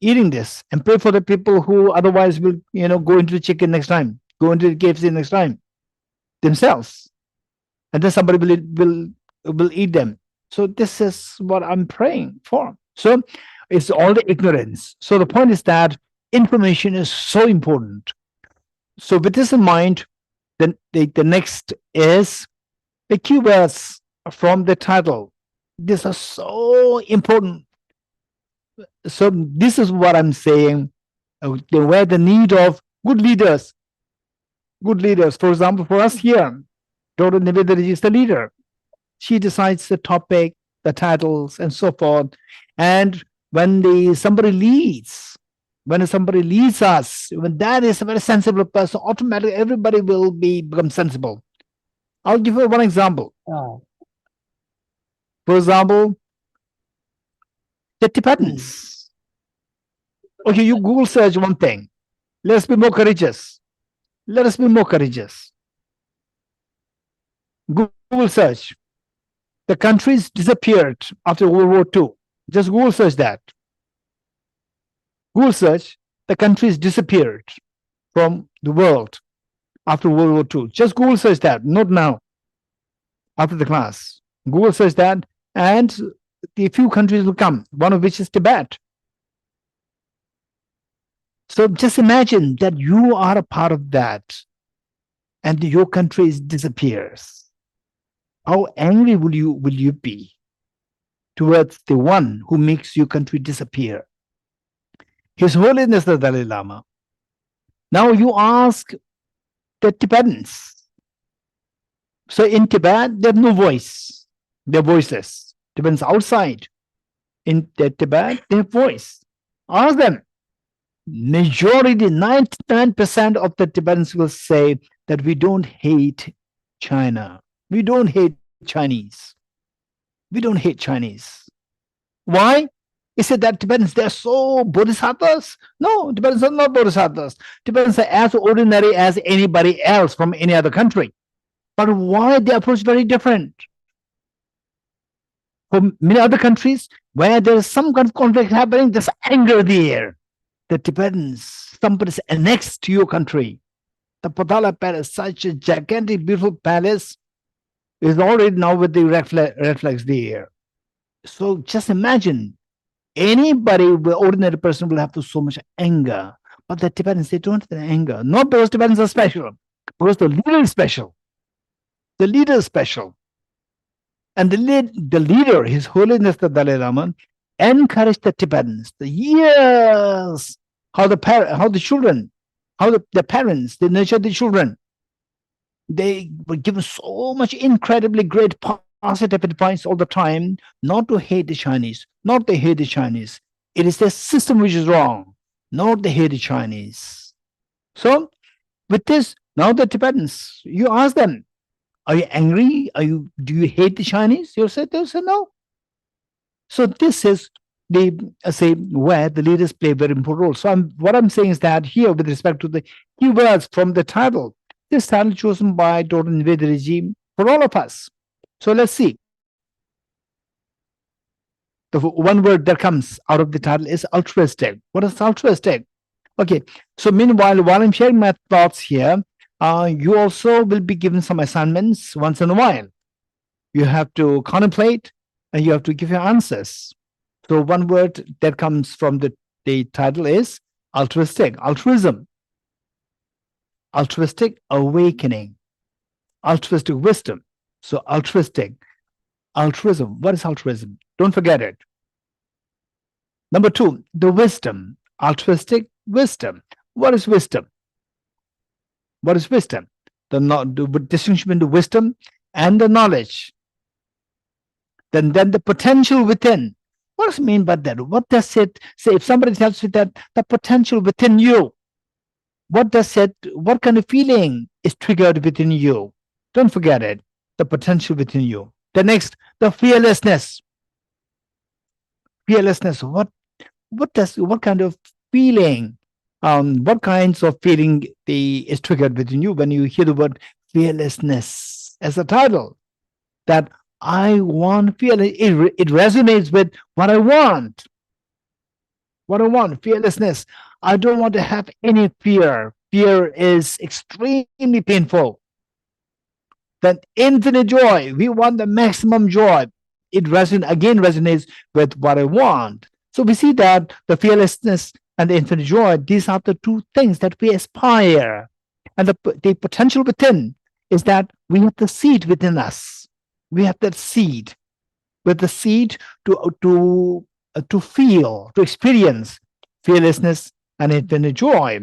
eating this, and pray for the people who otherwise will, go into the chicken next time, go into the KFC next time themselves, and then somebody will eat them. So this is what I'm praying for. So it's all the ignorance. So the point is that information is so important. So with this in mind, then the next is the keywords from the title. These are so important. So this is what I'm saying, where the need of good leaders. Good leaders. For example, for us here, Dr. Nivedita is the leader. She decides the topic, the titles, and so forth. And when somebody leads us, when that is a very sensible person, automatically everybody will become sensible. I'll give you one example. For example, the Tibetans. Okay, you Google search one thing. Let us be more courageous. Let us be more courageous. Google search. The countries disappeared after World War II. Just Google search that. Google search, the countries disappeared from the world after World War II. Just Google search that, not now, after the class. Google search that, and the few countries will come, one of which is Tibet. So just imagine that you are a part of that, and your country disappears. How angry will you be towards the one who makes your country disappear? His Holiness the Dalai Lama. Now you ask the Tibetans. So in Tibet, they have no voice. They're voiceless. Tibetans outside. In Tibet, they have voice. Ask them. Majority, 99% of the Tibetans will say that we don't hate China. We don't hate Chinese. We don't hate Chinese. Why? Is it that Tibetans, they're so bodhisattvas? No, Tibetans are not bodhisattvas. Tibetans are as ordinary as anybody else from any other country. But why the approach very different? For many other countries, where there is some kind of conflict happening, there's anger there. The Tibetans, somebody's annexed to your country. The Potala Palace, such a gigantic, beautiful palace, is already now with the red flags there. So just imagine, anybody, ordinary person will have so much anger. But the Tibetans, they don't have anger. Not because Tibetans are special, because the leader is special. The leader is special. And the leader, His Holiness the Dalai Lama, encouraged the Tibetans, the years, how the parents, they nurture the children. They were given so much incredibly great positive advice all the time, not to hate the Chinese, not to hate the Chinese. It is the system which is wrong, not to hate the Chinese. So with this, now the Tibetans, you ask them, are you angry? Do you hate the Chinese? They'll say no. So this is where the leaders play a very important role. So what I'm saying is that here, with respect to the keywords from the title, this title chosen by Dr. Nivedita for all of us. So let's see. The one word that comes out of the title is altruistic. What is altruistic? Okay. So meanwhile, while I'm sharing my thoughts here, you also will be given some assignments once in a while. You have to contemplate and you have to give your answers. So one word that comes from the title is altruistic, altruism, altruistic awakening, altruistic wisdom. So altruistic, altruism. What is altruism? Don't forget it. Number two, the wisdom, altruistic wisdom. What is wisdom? What is wisdom? The distinction between the wisdom and the knowledge. Then the potential within. What does it mean by that? What does it say? If somebody tells you that the potential within you, what kind of feeling is triggered within you? Don't forget it. The potential within you. The next, the fearlessness. Fearlessness. What kind of feeling? What kinds of feeling is triggered within you when you hear the word fearlessness as a title. That I want fearless. It resonates with what I want. What I want, fearlessness. I don't want to have any fear. Fear is extremely painful. That infinite joy, we want the maximum joy. It resonates with what I want. So we see that the fearlessness and the infinite joy, these are the two things that we aspire. And the potential within is that we have the seed within us. We have that seed, with the seed to feel, to experience fearlessness and infinite joy.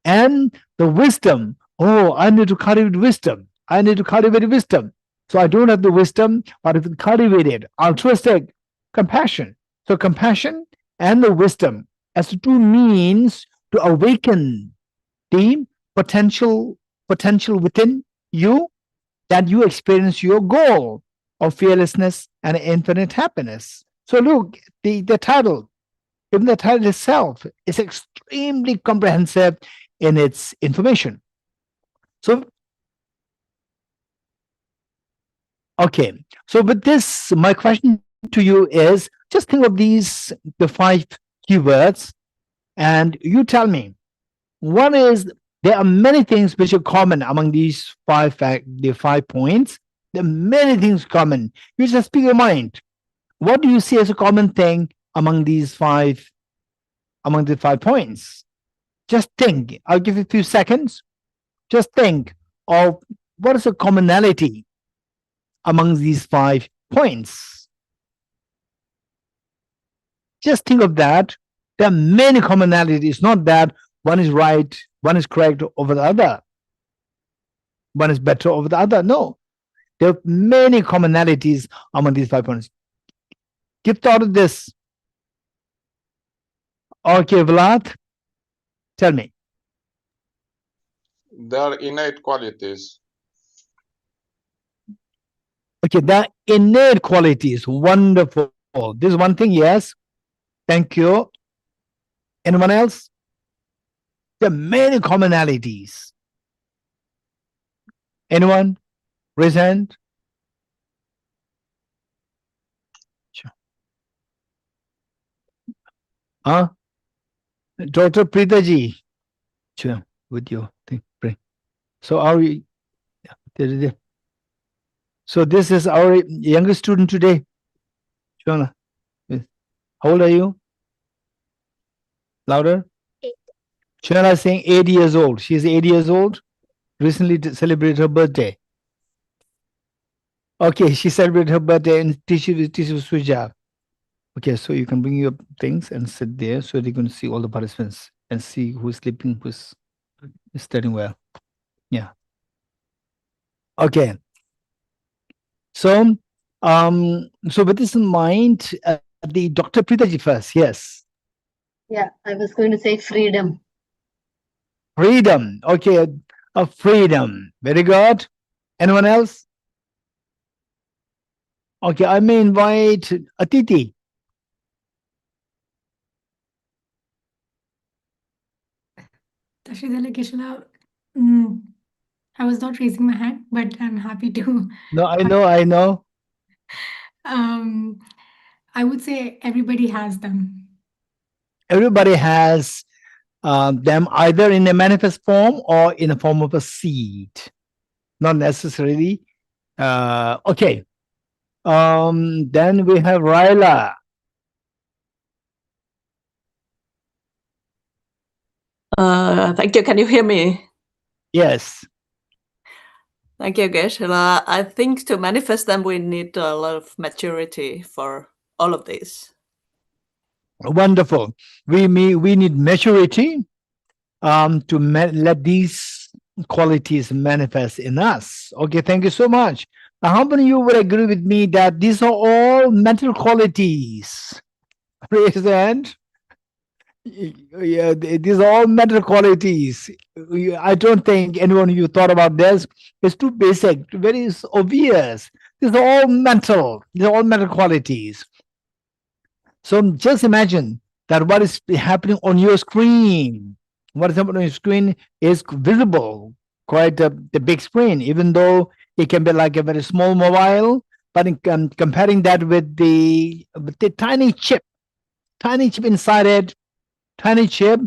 And the wisdom. Oh, I need to cultivate wisdom. I need to cultivate wisdom. So I don't have the wisdom, but if it cultivated, altruistic, compassion. So compassion and the wisdom as the two means to awaken the potential within you, that you experience your goal of fearlessness and infinite happiness. So look, the title, even the title itself, is extremely comprehensive in its information. So, okay. So with this, my question to you is, just think of the 5 keywords, and you tell me, there are many things which are common among these 5 points. There are many things common. You just speak your mind. What do you see as a common thing among the 5 points? Just think. I'll give you a few seconds. Just think of what is the commonality among these 5 points. Just think of that. There are many commonalities, not that one is right, one is correct over the other, one is better over the other. No, there are many commonalities among these 5 points. Give thought of this. Okay, Vlad, tell me. They are innate qualities. Okay, the innate qualities. Wonderful. This is one thing, yes. Thank you. Anyone else? There are many commonalities. Anyone? Raise hand. Sure. Huh? Dr. Preeta ji. Sure, with your thing. Pray. So are we? Yeah. So this is our youngest student today. Shona. How old are you? Louder. 8. Shona is saying 8 years old. She is 8 years old. Recently celebrated her birthday. Okay, she celebrated her birthday in Tishu Suja. Okay, so you can bring your things and sit there so they can see all the participants and see who's sleeping, who's studying well. Yeah. Okay. So, so with this in mind, the Dr. Preetaji first, yes. Yeah, I was going to say freedom. Freedom. Okay, freedom. Very good. Anyone else? Okay, I may invite Atiti. Tashidala Kishla, I was not raising my hand, but I'm happy to. No, I know. I would say everybody has them. Everybody has them either in a manifest form or in the form of a seed. Not necessarily. Okay. Then we have Raila. Thank you. Can you hear me? Yes. Thank you, Geshe. I think to manifest them, we need a lot of maturity for all of these. Wonderful. We need maturity to let these qualities manifest in us. Okay, thank you so much. Now, how many of you would agree with me that these are all mental qualities? Raise the hand. Yeah, these are all mental qualities. I don't think anyone of you thought about this. It's too basic, very obvious. These are all mental. These are all mental qualities. So just imagine that what is happening on your screen. What is happening on your screen is visible. quite a big screen, even though it can be like a very small mobile. But in comparing that with the tiny chip inside it, tiny chip,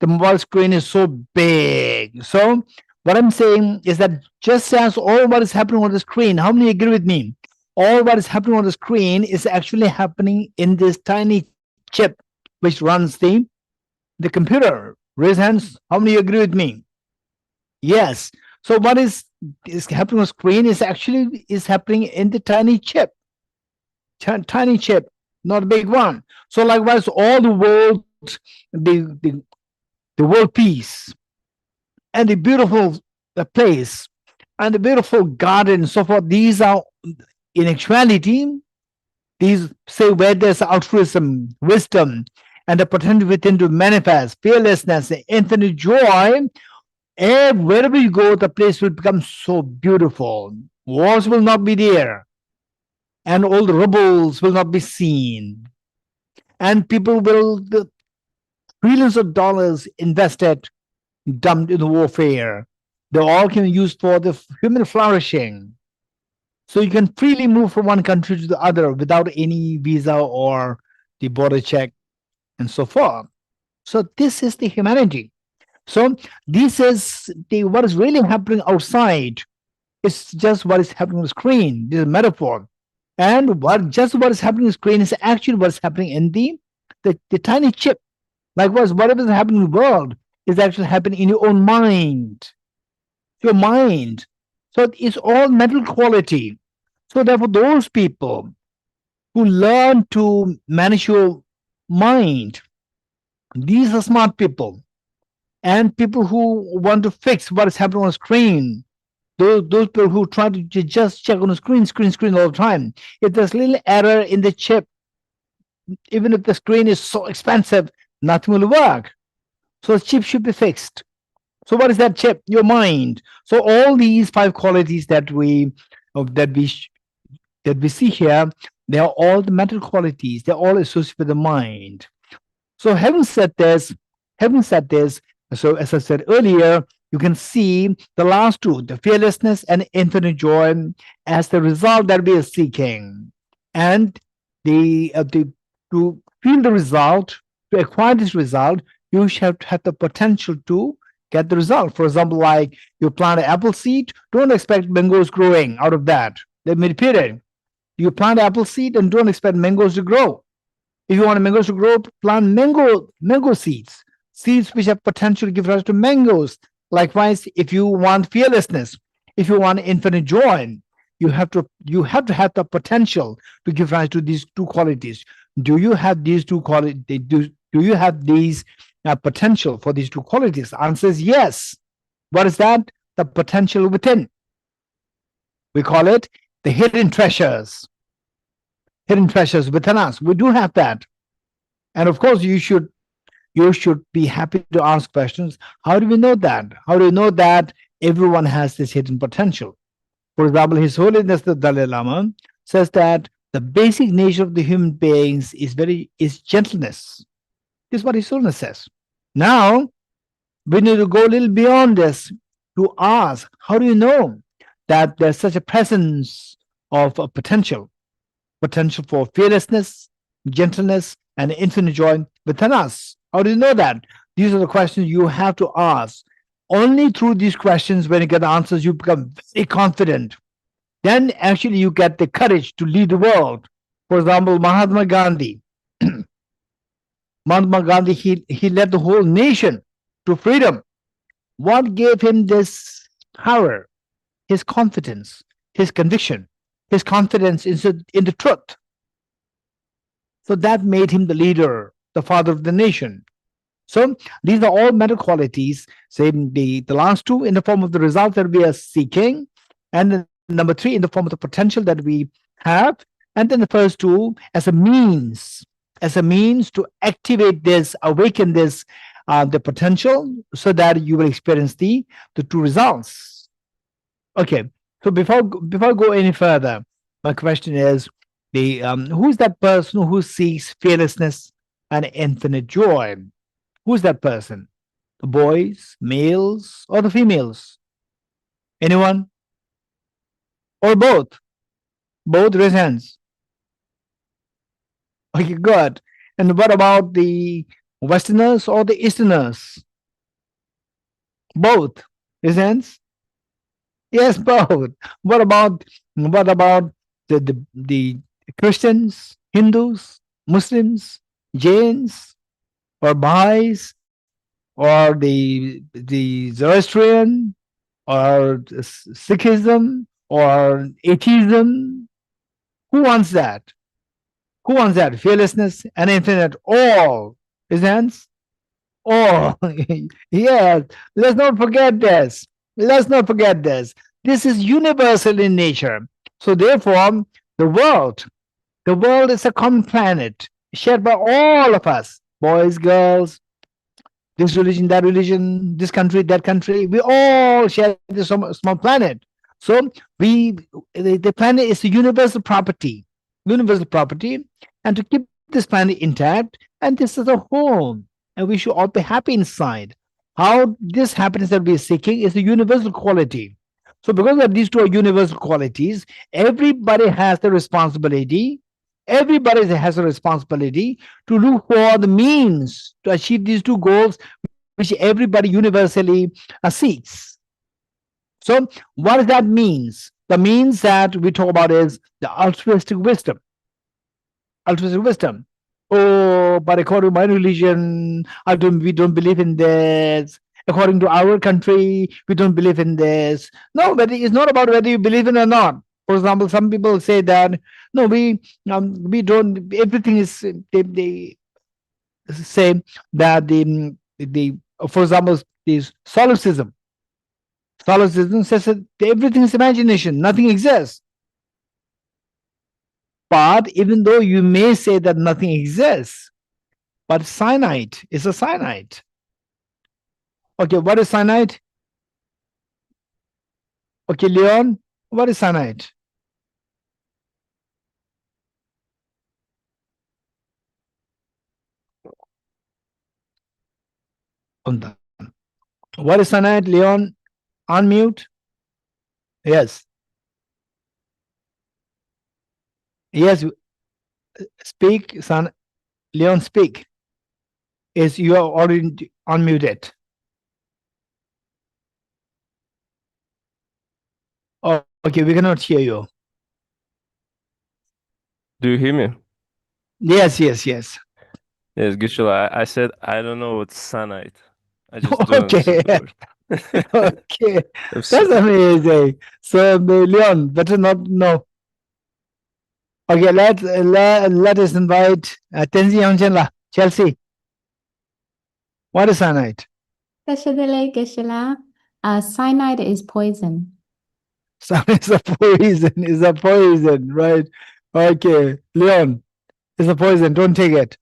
the mobile screen is so big. So what I'm saying is that just as all what is happening on the screen, how many agree with me? All what is happening on the screen is actually happening in this tiny chip which runs the computer. Raise hands. How many agree with me? Yes. So what is happening on the screen is actually happening in the tiny chip. Tiny chip, not a big one. So likewise, all the world, the world peace and the beautiful place and the beautiful garden and so forth, these are in actuality, these say where there's altruism, wisdom, and the potential within to manifest, fearlessness, infinite joy. Wherever you go, the place will become so beautiful. Wars will not be there, and all the rebels will not be seen, and people will trillions of dollars invested, dumped in the warfare. They all can be used for the human flourishing. So you can freely move from one country to the other without any visa or the border check and so forth. So this is the humanity. So this is what is really happening outside. It's just what is happening on the screen. This is a metaphor. And what is happening on the screen is actually what is happening in the tiny chip. Likewise, whatever is happening in the world is actually happening in your own mind. Your mind. So it's all mental quality. So therefore, those people who learn to manage your mind, these are smart people. And people who want to fix what is happening on the screen, those people who try to just check on the screen all the time. If there's a little error in the chip, even if the screen is so expensive, nothing will work. So the chip should be fixed. So what is that chip? Your mind. So all these 5 qualities that we see here, they are all the mental qualities. They're all associated with the mind. So having said this, so as I said earlier, you can see the last 2, the fearlessness and infinite joy, as the result that we are seeking. And to feel the result, to acquire this result, you should have the potential to get the result. For example, like you plant an apple seed, don't expect mangoes growing out of that. Let me repeat it. You plant apple seed and don't expect mangoes to grow. If you want mangoes to grow, plant mango seeds which have potential to give rise to mangoes. Likewise, if you want fearlessness, if you want infinite joy, you have to have the potential to give rise to these 2 qualities. Do you have these 2 qualities? Do you have these potential for these 2 qualities? The answer is yes. What is that? The potential within. We call it the hidden treasures. Hidden treasures within us. We do have that. And of course, you should be happy to ask questions. How do we know that? How do we know that everyone has this hidden potential? For example, His Holiness the Dalai Lama says that the basic nature of the human beings is gentleness. This is what His Holiness says. Now, we need to go a little beyond this to ask, how do you know that there's such a presence of a potential for fearlessness, gentleness, and infinite joy within us? How do you know that? These are the questions you have to ask. Only through these questions, when you get the answers, you become very confident. Then actually you get the courage to lead the world. For example, Mahatma Gandhi. He led the whole nation to freedom. What gave him this power? His confidence, his conviction, his confidence in the truth. So that made him the leader, the father of the nation. So these are all mental qualities, say the last 2 in the form of the result that we are seeking, and then number 3 in the form of the potential that we have, and then the first 2 as a means to activate this, awaken this, the potential, so that you will experience the 2 results. Okay, so before I go any further, my question is, who's that person who seeks fearlessness and infinite joy? Who's that person? The boys, males, or the females? Anyone? Or both? Both, raise hands. Okay, good. And what about the Westerners or the Easterners? Both. Raise hands. Yes, both. What about the Christians, Hindus, Muslims, Jains, or Baha'is, or the Zoroastrian, or Sikhism, or atheism? Who wants that? Who wants that? Fearlessness and infinite. All. His hands. All. Yes. Let's not forget this. Let's not forget this. This is universal in nature. So therefore, the world is a common planet shared by all of us, boys, girls, this religion, that religion, this country, that country. We all share this small planet. So the planet is a universal property, and to keep this planet intact, and this is a home, and we should all be happy inside. How this happiness that we are seeking is a universal quality. So because of these two are universal qualities, everybody has the responsibility. Everybody has a responsibility to look for the means to achieve these two goals, which everybody universally seeks. So what does that means? The means that we talk about is the altruistic wisdom. Altruistic wisdom. Oh, but according to my religion, we don't believe in this. According to our country, we don't believe in this. No, but it's not about whether you believe in it or not. For example, some people say that no, we don't. Everything is they say that the for example, this solipsism. Solipsism says that everything is imagination, nothing exists. But even though you may say that nothing exists, but cyanide is a cyanide. Okay, what is cyanide? Okay, Leon, what is cyanide? What is cyanide, Leon? Unmute. Yes. Yes. Speak, son. Leon, speak. Yes, you are already unmuted. Oh, okay, we cannot hear you. Do you hear me? Yes. Yes, Geshe, I said I don't know what's cyanide. I just don't Okay. understand the word. Okay, I'm that's sorry. amazing. So, Leon, better not know. Okay, let us invite Tenzi Yangchenla, Chelsea. What is cyanide? Geshe, cyanide is poison. Cyanide is a poison, right? Okay, Leon, it's a poison. Don't take it.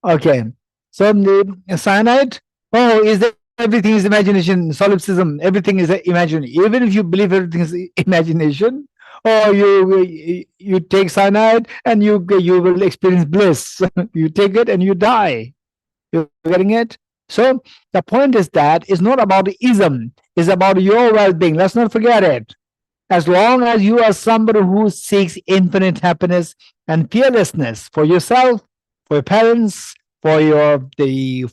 Okay, so the cyanide. Oh, is that everything is imagination? Solipsism. Everything is imagination. Even if you believe everything is imagination, or you take cyanide and you will experience bliss. You take it and you die. You're getting it? So the point is that it's not about the ism, it's about your well-being. Let's not forget it. As long as you are somebody who seeks infinite happiness and fearlessness for yourself, for your parents, for all the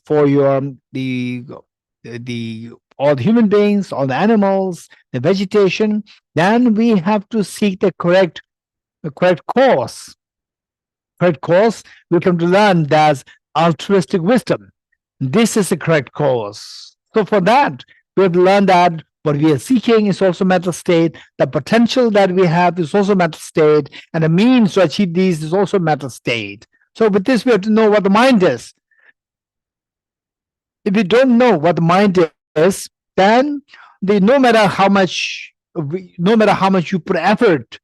human beings, all the animals, the vegetation, then we have to seek the correct course. Correct course, we come to learn that's altruistic wisdom. This is the correct course. So for that, we have to learn that what we are seeking is also mental state. The potential that we have is also mental state, and the means to achieve these is also mental state. So with this, we have to know what the mind is. If you don't know what the mind is, then no matter how much you put effort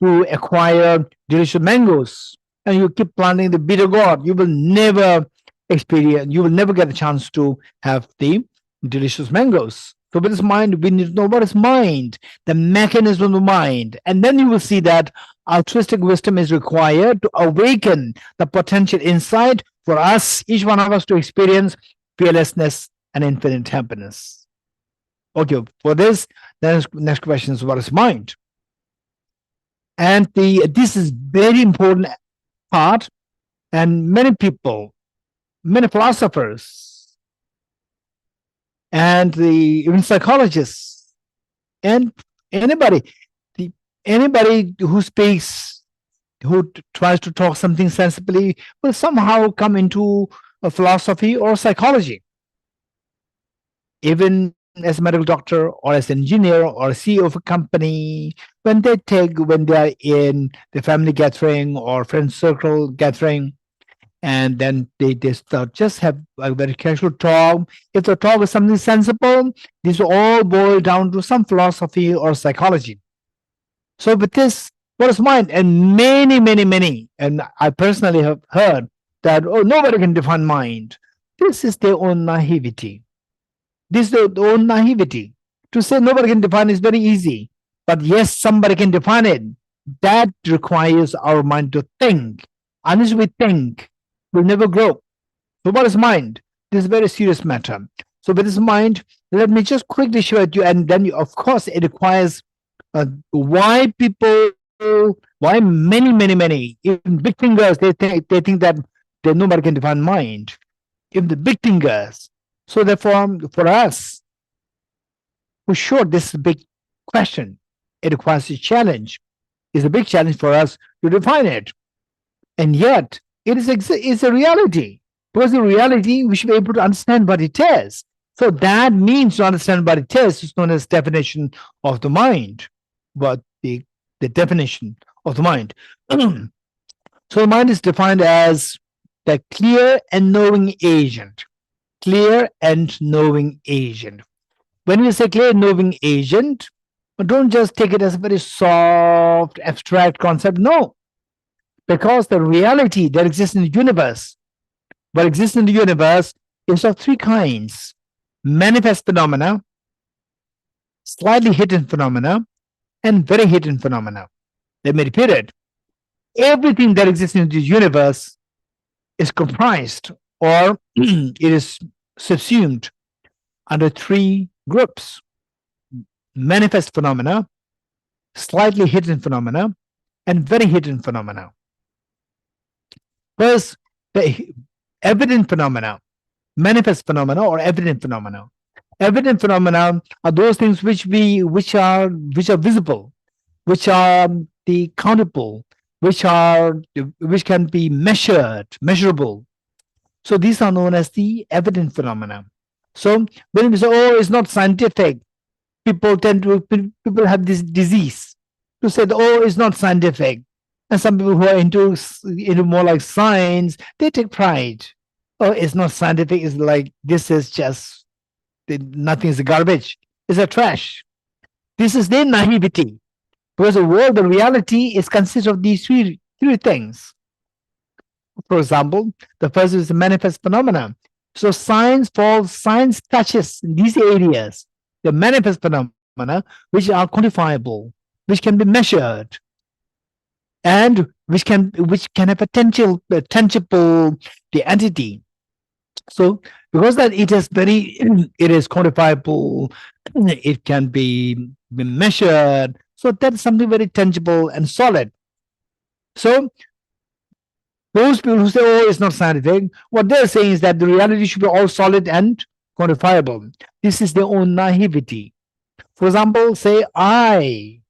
to acquire delicious mangoes, and you keep planting the bitter gourd, you will never get a chance to have the delicious mangoes. So with this mind, we need to know what is mind, the mechanism of the mind, and then you will see that altruistic wisdom is required to awaken the potential inside for us, each one of us, to experience fearlessness and infinite happiness. Okay, for this, then next question is what is mind? And this is very important part, and many people, many philosophers, and even psychologists, and anybody, anybody who speaks, who tries to talk something sensibly, will somehow come into a philosophy or psychology. Even as a medical doctor or as an engineer or a CEO of a company, when they are in the family gathering or friend circle gathering, and then they just have a very casual talk. If the talk is something sensible, this all boil down to some philosophy or psychology. So with this, what is mind? And many, and I personally have heard that, oh, nobody can define mind. This is their own naivety. This is their own naivety. To say nobody can define is very easy. But yes, somebody can define it. That requires our mind to think. Unless we think, we'll never grow. So what is mind? This is a very serious matter. So with this mind, let me just quickly show it to you. And then, of course, it requires why people, why many, even big thinkers, they think that nobody can define mind. Even the big thinkers. So therefore, for us, for sure, this is a big question. It requires a challenge. It's a big challenge for us to define it. And yet, it is a reality. Because the reality, we should be able to understand what it is. So that means to understand what it is known as definition of the mind. But the definition of the mind. So the mind is defined as the clear and knowing agent. Clear and knowing agent. When we say clear and knowing agent, don't just take it as a very soft, abstract concept. No. Because the reality that exists in the universe, what exists in the universe is of three kinds: manifest phenomena, slightly hidden phenomena, and very hidden phenomena. Let me repeat it. Everything that exists in the universe is comprised or it is subsumed under three groups: manifest phenomena, slightly hidden phenomena, and very hidden phenomena. First, the evident phenomena, manifest phenomena or evident phenomena. Evident phenomena are those things which are visible, which are the countable, which can be measurable. So these are known as the evident phenomena. So when we say, oh, it's not scientific, people have this disease to say, oh, it's not scientific. And some people who are into more like science, they take pride. Oh, it's not scientific. It's like, this is just, nothing is garbage. It's a trash. This is their naivety. Because the world, the reality is consists of these three things. For example, the first is the manifest phenomena. So science touches these areas, the manifest phenomena, which are quantifiable, which can be measured, and which can have a tangible the entity. So because that it is quantifiable, it can be measured. So that's something very tangible and solid. So those people who say, oh, it's not scientific, what they're saying is that the reality should be all solid and quantifiable. This is their own naivety. For example, say I.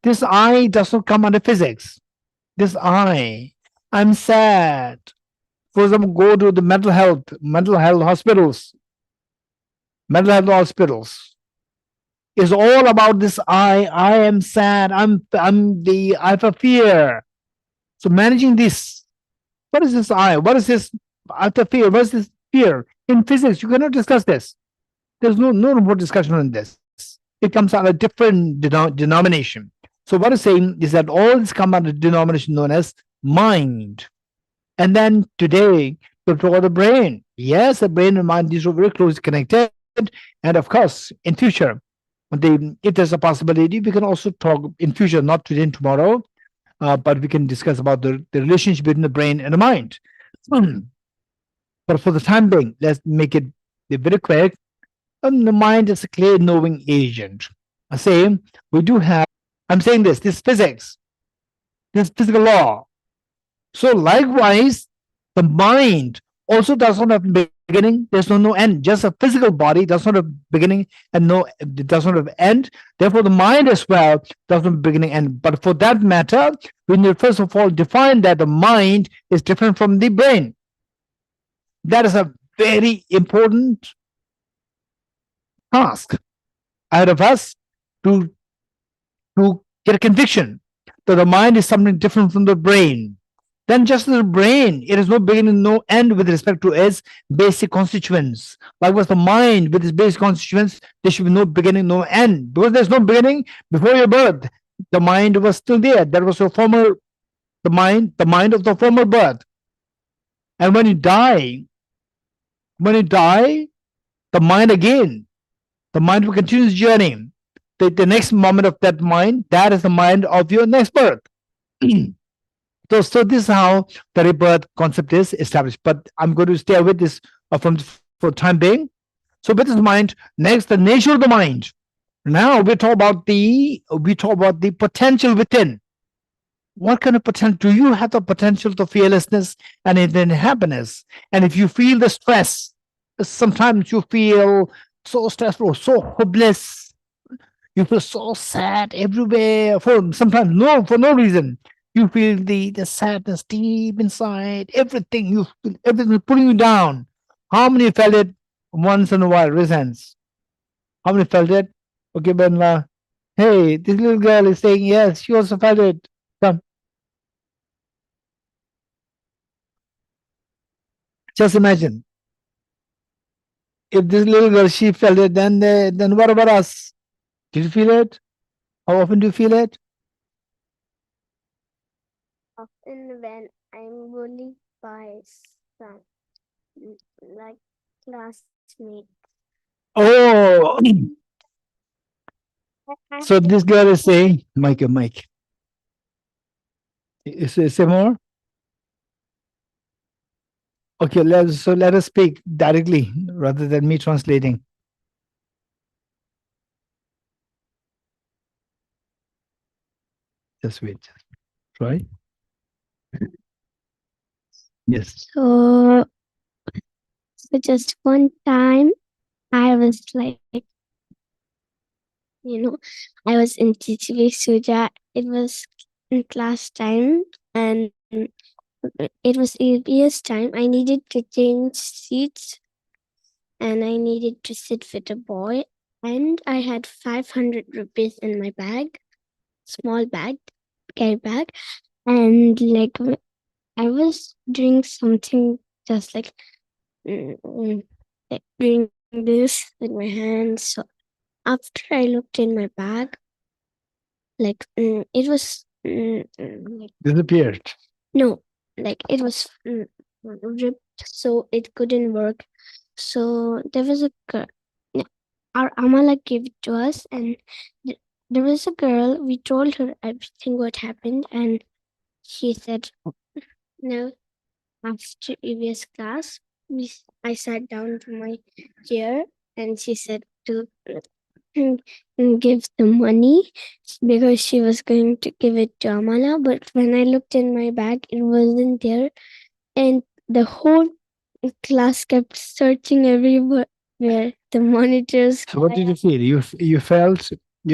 This I does not come under physics. This I'm sad. For example, go to the mental health hospitals. Mental health hospitals is all about this I am sad. I have a fear. So managing this, what is this I? What is this after fear? What is this fear? In physics, you cannot discuss this. There's no room for discussion on this. It comes out a different denomination. So what I'm saying is that all this come out of a denomination known as mind. And then today, we talk about the brain. Yes, the brain and mind, these are very closely connected. And of course, in future, if there's a possibility, we can also talk in future, not today and tomorrow, but we can discuss about the relationship between the brain and the mind. But for the time being, let's make it very quick. The mind is a clear knowing agent. I say we do have, I'm saying this physics, this physical law. So likewise, the mind also does not have beginning, there's no end. Just a physical body does not have beginning and it does not have end. Therefore, the mind as well does not have beginning and end. But for that matter, we need first of all define that the mind is different from the brain. That is a very important task ahead of us to get a conviction that the mind is something different from the brain. Then just as the brain, it has no beginning, no end with respect to its basic constituents. Likewise, the mind with its basic constituents, there should be no beginning, no end. Because there's no beginning before your birth, the mind was still there. That was your former, the mind of the former birth. And when you die, the mind again, the mind will continue its journey. The next moment of that mind, that is the mind of your next birth. So this is how the rebirth concept is established. But I'm going to stay with this for time being. So with this mind, next the nature of the mind. Now we talk about the potential within. What kind of potential do you have? The potential to fearlessness and then happiness. And if you feel the stress, sometimes you feel so stressful, so hopeless. You feel so sad everywhere for no reason. You feel the sadness deep inside. Everything is pulling you down. How many felt it once in a while? Raise hands. How many felt it? Okay, Benla. Hey, this little girl is saying yes. She also felt it. Come. Just imagine. If this little girl, she felt it, then what about us? Did you feel it? How often do you feel it? Often when I'm bullied by some like classmates. Oh, so this girl is saying, Mike. Say more. Okay, let us speak directly rather than me translating. Just wait. Right? Yes. So just one time I was like, I was in TTV Suja. It was in class time and it was EBS time. I needed to change seats and I needed to sit with a boy. And I had 500 rupees in my bag, small bag, carry bag. And like I was doing something just like doing this with my hands. So after I looked in my bag, like it was like Disappeared. no, like it was ripped, so it couldn't work. So there was a girl. Our Amala gave it to us, and there was a girl. We told her everything what happened, and she said, "No." After EVS class, I sat down to my chair, and she said to give the money because she was going to give it to Amala. But when I looked in my bag, it wasn't there, and the whole class kept searching everywhere. The monitors. So what did you feel? You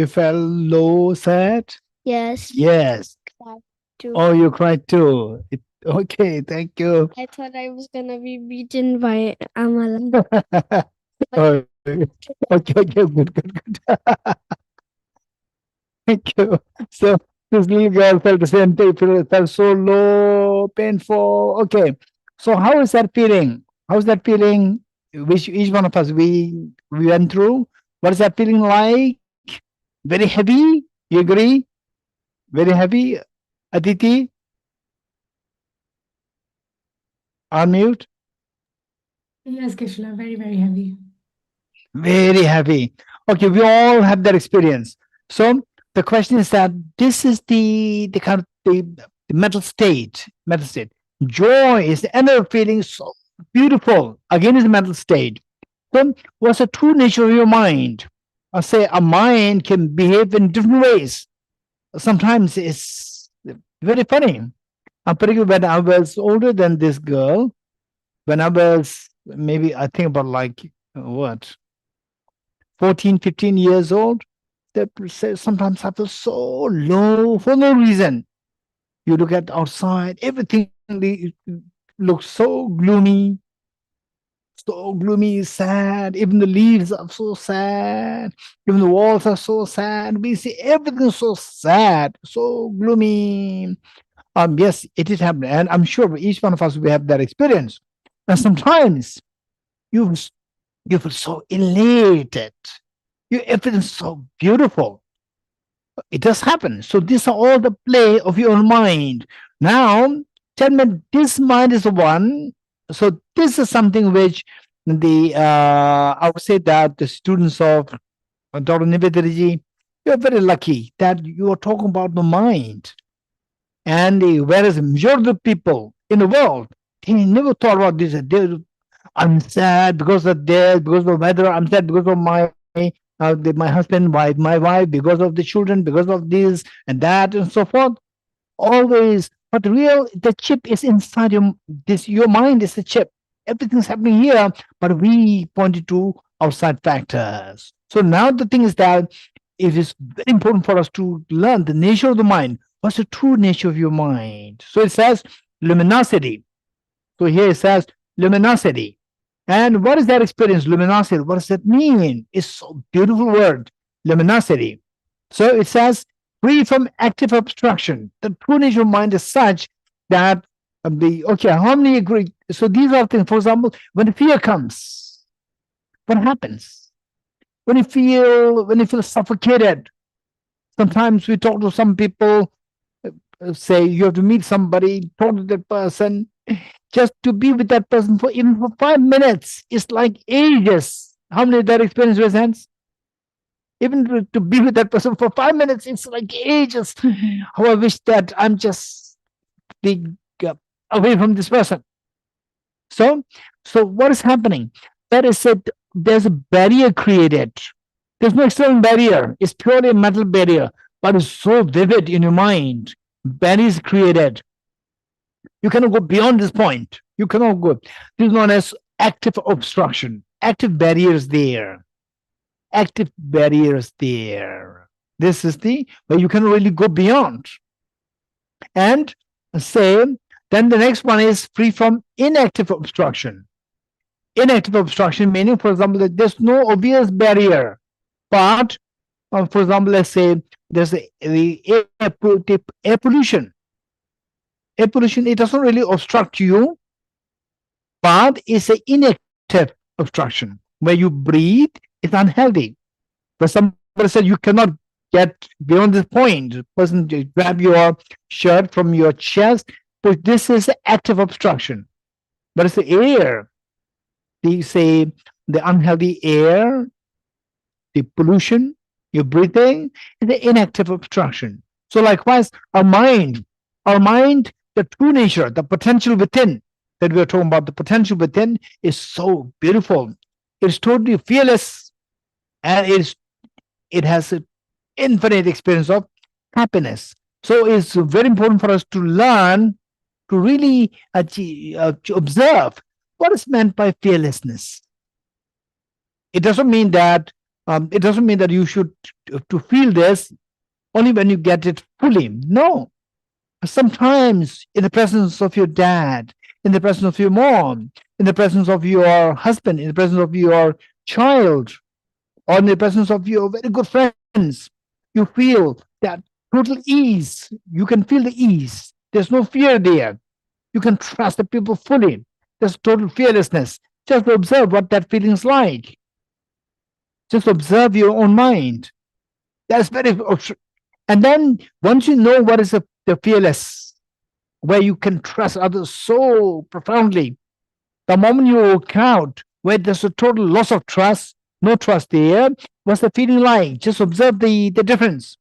felt low, sad? Yes. Yes. Cried too. Oh, you cried too. Okay, thank you. I thought I was gonna be beaten by Amala. Oh, okay, good. Thank you. So this little girl felt the same thing, felt so low, painful. Okay. So how is that feeling? How's that feeling? Which each one of us we went through? What is that feeling like? Very heavy? You agree? Very heavy? Aditi? Unmute? Yes, Kishla, very, very heavy. Very heavy. Okay, we all have that experience. So the question is that this is the kind of the mental state. Joy is the inner feeling, so beautiful. Again, is the mental state. So what's the true nature of your mind? I say a mind can behave in different ways. Sometimes it's very funny. I'm particularly when I was older than this girl, when I was maybe I think about like what 14, 15 years old, that sometimes I feel so low for no reason. You look at outside, everything looks so gloomy, sad. Even the leaves are so sad. Even the walls are so sad. We see everything so sad, so gloomy. Yes, it is happening, and I'm sure each one of us will have that experience. And sometimes you feel so elated. Everything's so beautiful. It does happen. So these are all the play of your own mind. Now, tell me, this mind is the one. So this is something which I would say that the students of Dr. Nivedita, you're very lucky that you are talking about the mind. And whereas the majority of the people in the world, they never thought about this. I'm sad because of this, because of the weather. I'm sad because of my husband, my wife, because of the children, because of this and that, and so forth. Always, but the chip is inside your mind is a chip. Everything's happening here, but we pointed to outside factors. So now the thing is that it is very important for us to learn the nature of the mind. What's the true nature of your mind? So it says luminosity. So here it says luminosity. And what is that experience, luminosity? What does that mean? It's so beautiful word, luminosity. So it says free from active obstruction. The true nature of mind is such that how many agree? So these are things, for example, when fear comes, what happens? When you feel suffocated, sometimes we talk to some people, say you have to meet somebody, talk to that person, just to be with that person for 5 minutes is like ages. How many of that experience raise hands? Even to be with that person for 5 minutes, it's like ages. How I wish that I'm just away from this person. So what is happening? That is it. There's a barrier created. There's no external barrier. It's purely a mental barrier, but it's so vivid in your mind. Barriers created. You cannot go beyond this point. You cannot go. This is known as active obstruction. Active barriers there. Active barriers there. This is where you can really go beyond. And then the next one is free from inactive obstruction. Inactive obstruction meaning, for example, that there's no obvious barrier, but for example, let's say there's the air pollution. Air pollution, it doesn't really obstruct you, but it's an inactive obstruction. Where you breathe, it's unhealthy. But somebody said you cannot get beyond this point. The person just grab your shirt from your chest, but this is active obstruction. But it's the air. They say the unhealthy air, the pollution, you're breathing, is the inactive obstruction. So likewise, our mind, the true nature, the potential within that we are talking about, the potential within is so beautiful. It's totally fearless, and it has an infinite experience of happiness. So it's very important for us to learn to really to observe what is meant by fearlessness. It doesn't mean that you should to feel this only when you get it fully. No. Sometimes in the presence of your dad, in the presence of your mom, in the presence of your husband, in the presence of your child, or in the presence of your very good friends, you feel that total ease. You can feel the ease. There's no fear there. You can trust the people fully. There's total fearlessnness. Just observe what that feeling is like. Just observe your own mind. That's very. And then once you know what is the fearless, where you can trust others so profoundly, the moment you walk out where there's a total loss of trust, no trust there, what's the feeling like? Just observe the difference.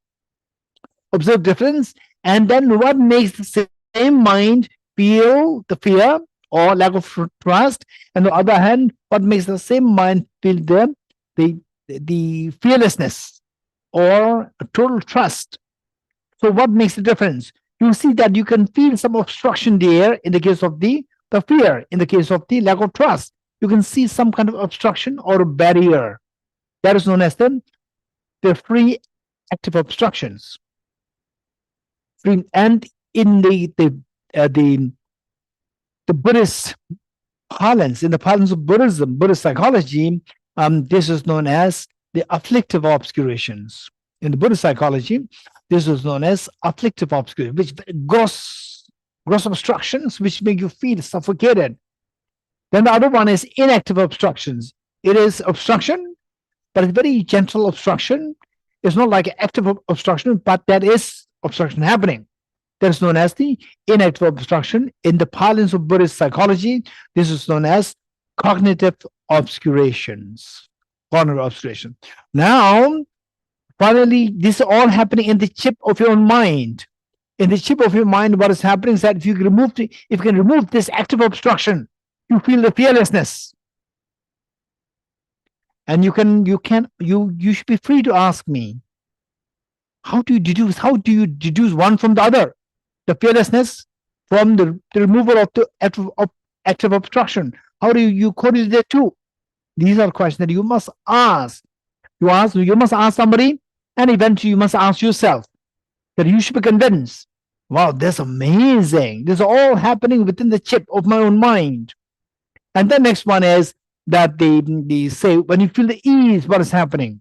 Observe difference, and then what makes the same mind feel the fear or lack of trust. And on the other hand, what makes the same mind feel the fearlessness or total trust? So what makes the difference? You see that you can feel some obstruction there in the case of the fear, in the case of the lack of trust. You can see some kind of obstruction or barrier. That is known as the free active obstructions. And in the Buddhist parlance, in the parlance of Buddhism, Buddhist psychology, this is known as the afflictive obscurations. In the Buddhist psychology, this is known as afflictive obscurations, which gross obstructions which make you feel suffocated. Then the other one is inactive obstructions. It is obstruction, but it's very gentle obstruction. It's not like active obstruction, but that is obstruction happening. That is known as the inactive obstruction. In the parlance of Buddhist psychology, this is known as cognitive obscurations. Cognitive obscuration. Now, finally, this is all happening in the chip of your own mind. In the chip of your mind, what is happening is that if you can remove this active obstruction, you feel the fearlessness. And you should be free to ask me, how do you deduce one from the other? The fearlessness from the removal of the active obstruction. How do you correlate the two? These are questions that you must ask. You must ask somebody, and eventually you must ask yourself, that you should be convinced. Wow, that's amazing. This is all happening within the chip of my own mind. And the next one is that they say, when you feel the ease, what is happening?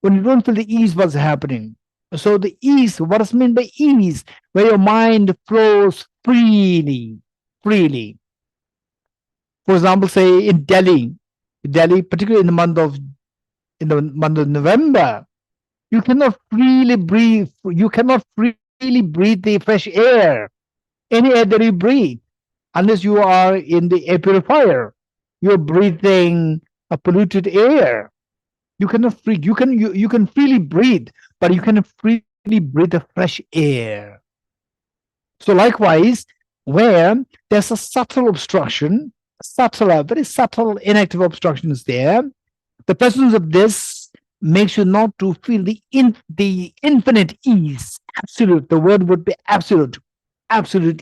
When you don't feel the ease, what's happening? So the ease, what is meant by ease? Where your mind flows freely. For example, say in Delhi, particularly in the month of November, you cannot freely breathe. You cannot freely breathe the fresh air, any air that you breathe, unless you are in the air purifier. You're breathing a polluted air. You cannot free. You can freely breathe, but you cannot freely breathe the fresh air. So likewise, where there's a subtle obstruction, very subtle inactive obstruction is there, the presence of this makes you not to feel the infinite ease. Absolute. The word would be absolute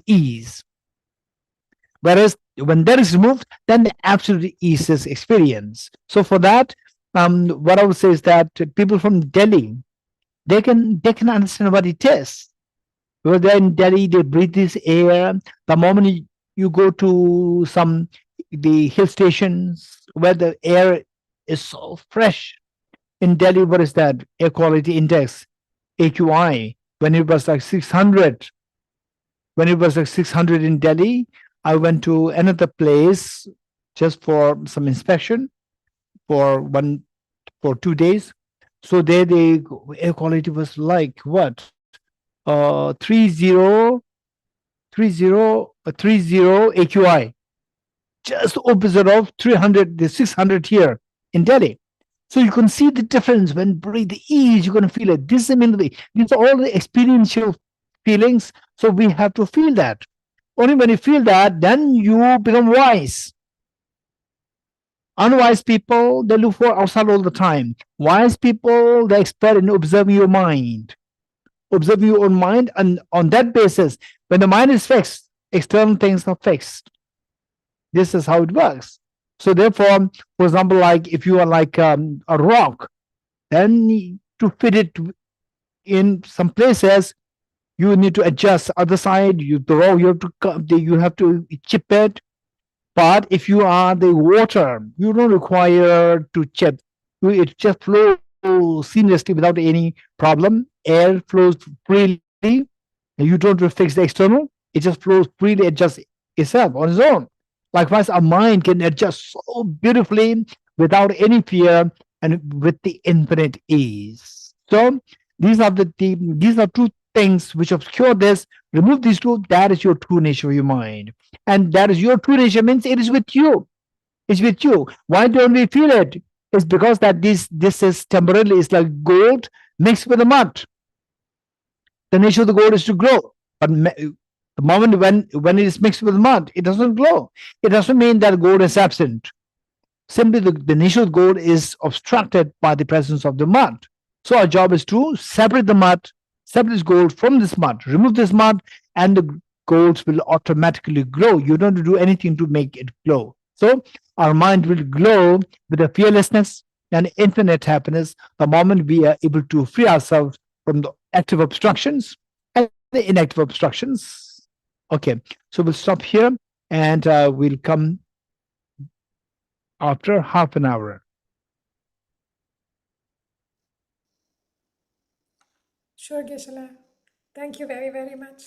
ease. Whereas when that is removed, then the absolute ease is experienced. So for that, what I would say is that people from Delhi, they can understand what it is. Because they're in Delhi, they breathe this air. The moment you go to the hill stations where the air is so fresh. In Delhi, what is that? Air quality index, AQI, when it was like 600. When it was like 600 in Delhi, I went to another place just for some inspection for 2 days. So there the air quality was like what? 30 AQI. Just opposite of 300, the 600 here in Delhi. So you can see the difference when breathe the ease, you're going to feel it. These are all the experiential feelings. So we have to feel that. Only when you feel that, then you become wise. Unwise people, they look for outside all the time. Wise people, they expert in observing your mind. Observing your own mind, and on that basis, when the mind is fixed, external things are fixed. This is how it works. So therefore, for example, like if you are like a rock, then to fit it in some places, you need to adjust other side. You have to chip it. But if you are the water, you don't require to chip. It just flows seamlessly without any problem. Air flows freely. You don't have to fix the external. It just flows freely, adjusts itself on its own. Likewise, our mind can adjust so beautifully without any fear and with the infinite ease. So these are two things which obscure this. Remove these two. That is your true nature of your mind, and that is your true nature means it is with you. It's with you. Why don't we feel it? It's because that this is temporarily. It's like gold mixed with the mud. The nature of the gold is to grow, but The moment when it is mixed with mud, it doesn't glow. It doesn't mean that gold is absent. Simply the initial gold is obstructed by the presence of the mud. So our job is to separate the mud, separate this gold from this mud, remove this mud, and the golds will automatically glow. You don't do anything to make it glow. So our mind will glow with a fearlessness and infinite happiness the moment we are able to free ourselves from the active obstructions and the inactive obstructions. Okay, so we'll stop here and we'll come after half an hour. Sure, Geshe. Thank you very, very much.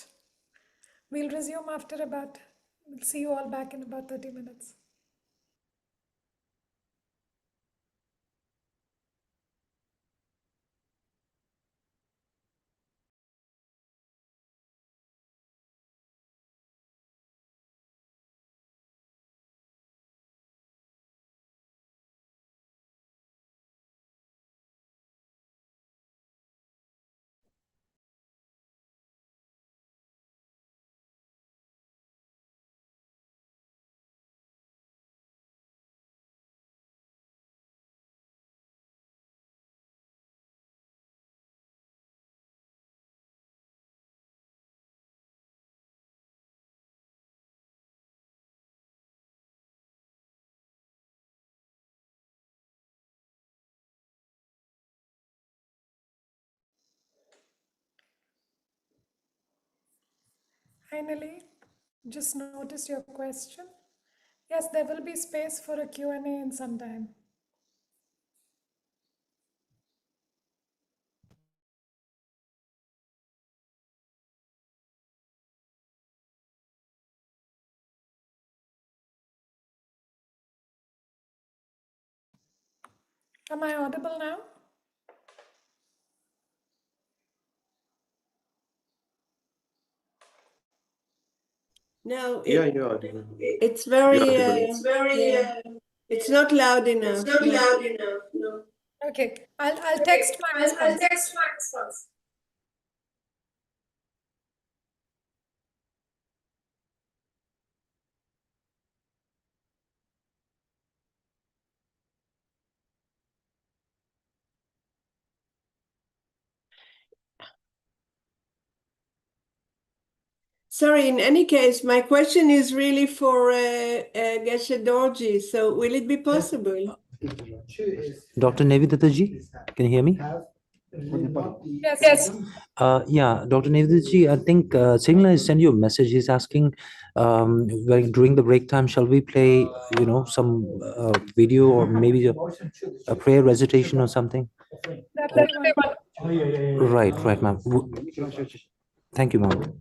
We'll resume we'll see you all back in about 30 minutes. Finally, just noticed your question. Yes, there will be space for a Q&A in some time. Am I audible now? No, Yeah, you're audible. it's very, You're audible. it's not loud enough. It's not No. loud enough. No. Okay, I'll text my I'll response. text my response. Sorry, in any case, my question is really for Geshe Dorji. So will it be possible? Dr. Nivedita ji, can you hear me? Yes. Yes. Yeah, Dr. Nivedita ji, I think Singla has sent you a message. He's asking, during the break time, shall we play, some video or maybe a prayer recitation or something? That will be wonderful. Right, ma'am. Thank you, ma'am.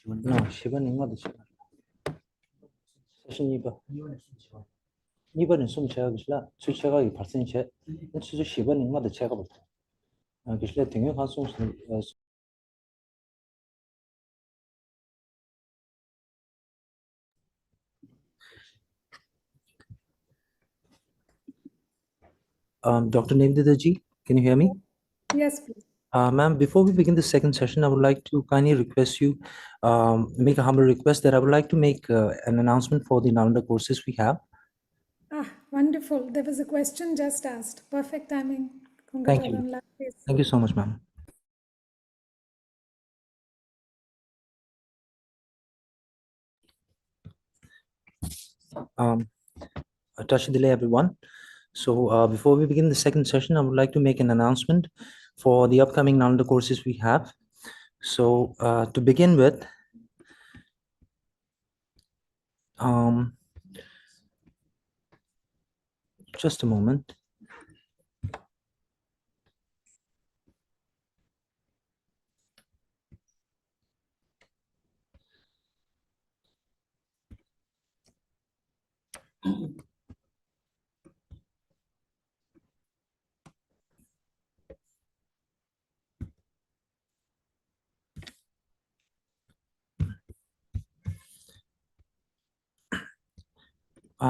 No, Shivan ingada Shivan. Session Niba. Niban is some chagla, Suchaga percentage. That's a Shivan ingada chagable. Gislet thing, has Dr. Nivedita ji, can you hear me? Yes, please. Ma'am, before we begin the second session, I would like to kindly request you, make a humble request that I would like to make an announcement for the Nalanda courses we have. Ah, wonderful. There was a question just asked. Perfect timing. Thank you. Congratulations. Please. Thank you so much, ma'am. Touch delay, everyone. So before we begin the second session, I would like to make an announcement for the upcoming Nalanda courses we have. So to begin with, just a moment.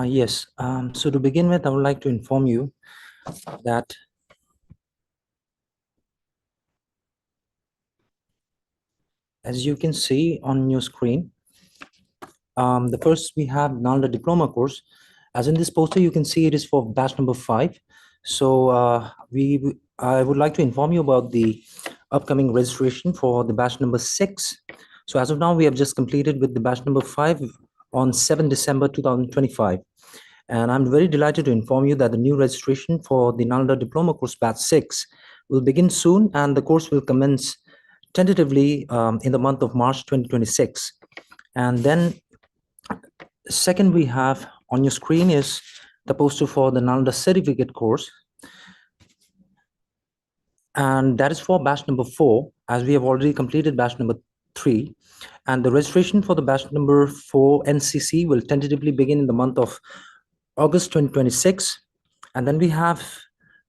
Yes, so to begin with, I would like to inform you that as you can see on your screen, the first we have Nalanda diploma course. As in this poster, you can see it is for batch number 5. So I would like to inform you about the upcoming registration for the batch number 6. So as of now, we have just completed with the batch number 5 on 7 December 2025. And I'm very delighted to inform you that the new registration for the Nalanda diploma course batch 6 will begin soon, and the course will commence tentatively in the month of March 2026. And then second we have on your screen is the poster for the Nalanda certificate course. And that is for batch number 4, as we have already completed batch number 3. And the registration for the batch number 4 NCC will tentatively begin in the month of August 2026. And then we have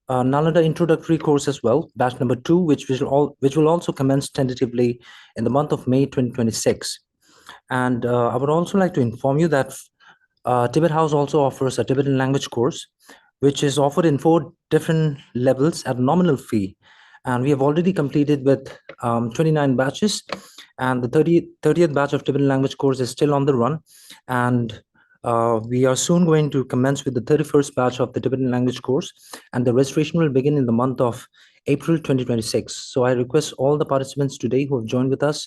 Nalanda introductory course as well, batch number 2, which will also commence tentatively in the month of May 2026. And I would also like to inform you that Tibet House also offers a Tibetan language course, which is offered in 4 different levels at nominal fee. And we have already completed with 29 batches, and the 30th batch of Tibetan language course is still on the run. And we are soon going to commence with the 31st batch of the Tibetan language course, and the registration will begin in the month of April 2026. So I request all the participants today who have joined with us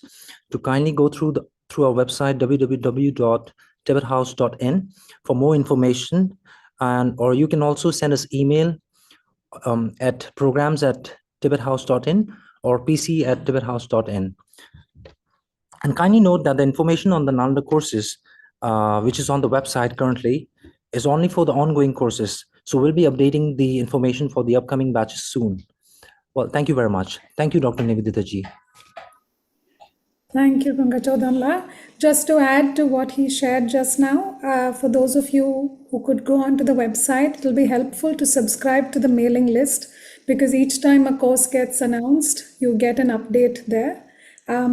to kindly go through our website www.tibethouse.in for more information, or you can also send us email at programs@tibethouse.in or pc@tibethouse.in. And kindly note that the information on the Nalanda courses, which is on the website currently, is only for the ongoing courses. So we'll be updating the information for the upcoming batches soon. Well, thank you very much. Thank you, Dr. Nivedita ji. Thank you, Pankachodhanla. Just to add to what he shared just now, for those of you who could go onto the website, it will be helpful to subscribe to the mailing list, because each time a course gets announced, you get an update there.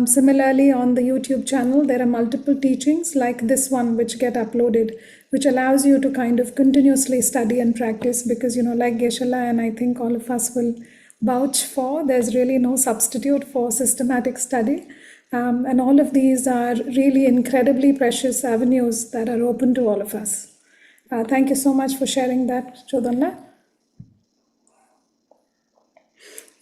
Similarly, on the YouTube channel, there are multiple teachings like this one which get uploaded, which allows you to kind of continuously study and practice, because, like Geshe and I think all of us will vouch for, there's really no substitute for systematic study. And all of these are really incredibly precious avenues that are open to all of us. Thank you so much for sharing that, Chodhanla.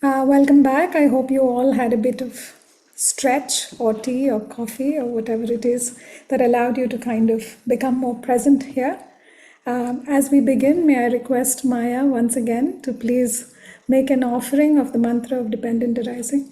Welcome back. I hope you all had a bit of stretch or tea or coffee or whatever it is that allowed you to kind of become more present here. As we begin, may I request Maya once again to please make an offering of the mantra of dependent arising.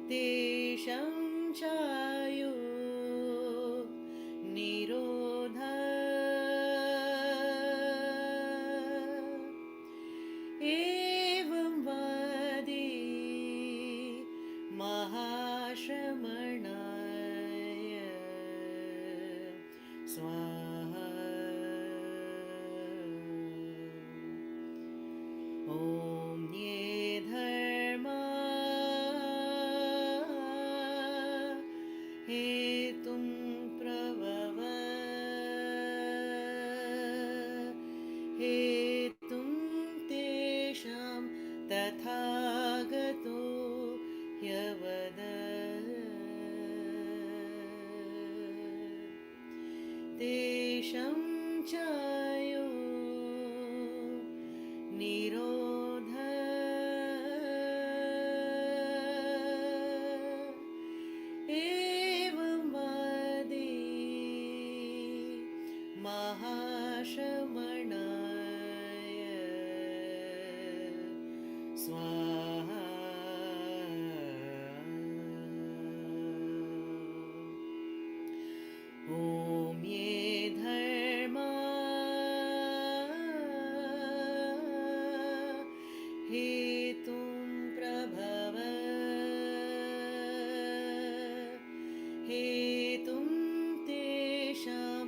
तेषं चायु निरोधा एवं वादी महाश्रमणाय स्वाहा ॐ ये धर्मा हेतुं प्रभव हेतुं तेषां तथागतो ह्यवद तेषां चायो निरोध एवं वादी महाश्रमणाय स्वाहा ॐ ये धर्मा हेतुं प्रभव हेतुं तेषां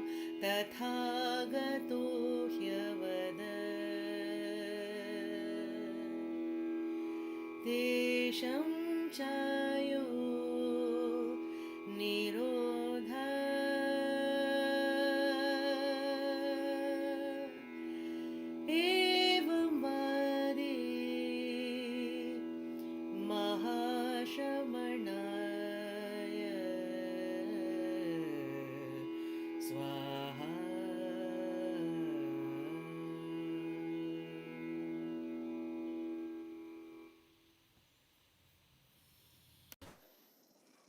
तथागतो ह्यवद तेषां चायो निरोधा एवं वादी महाश्रमणाय स्वाहा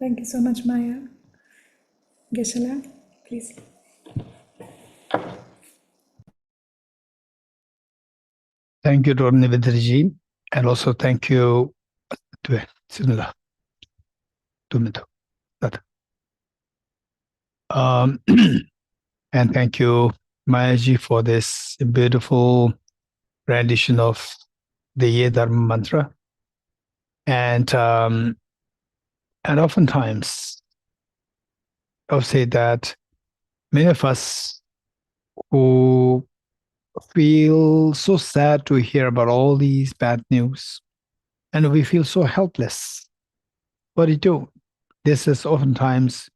Thank you so much, Maya. Geshe, please. Thank you, Dr. Nivedita, and also thank you to Sinula. And thank you, Mayaji, for this beautiful rendition of the Ye Dharma mantra. And oftentimes, I'll say that many of us who feel so sad to hear about all these bad news, and we feel so helpless. What do you do? This is oftentimes,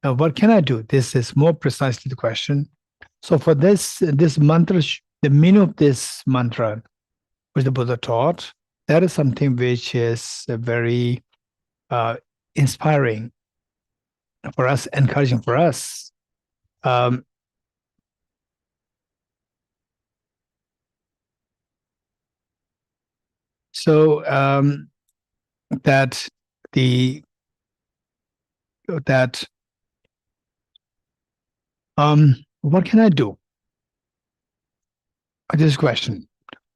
what can I do? This is more precisely the question. So for this mantra, the meaning of this mantra, which the Buddha taught, that is something which is very inspiring for us, encouraging for us. What can I do? This question.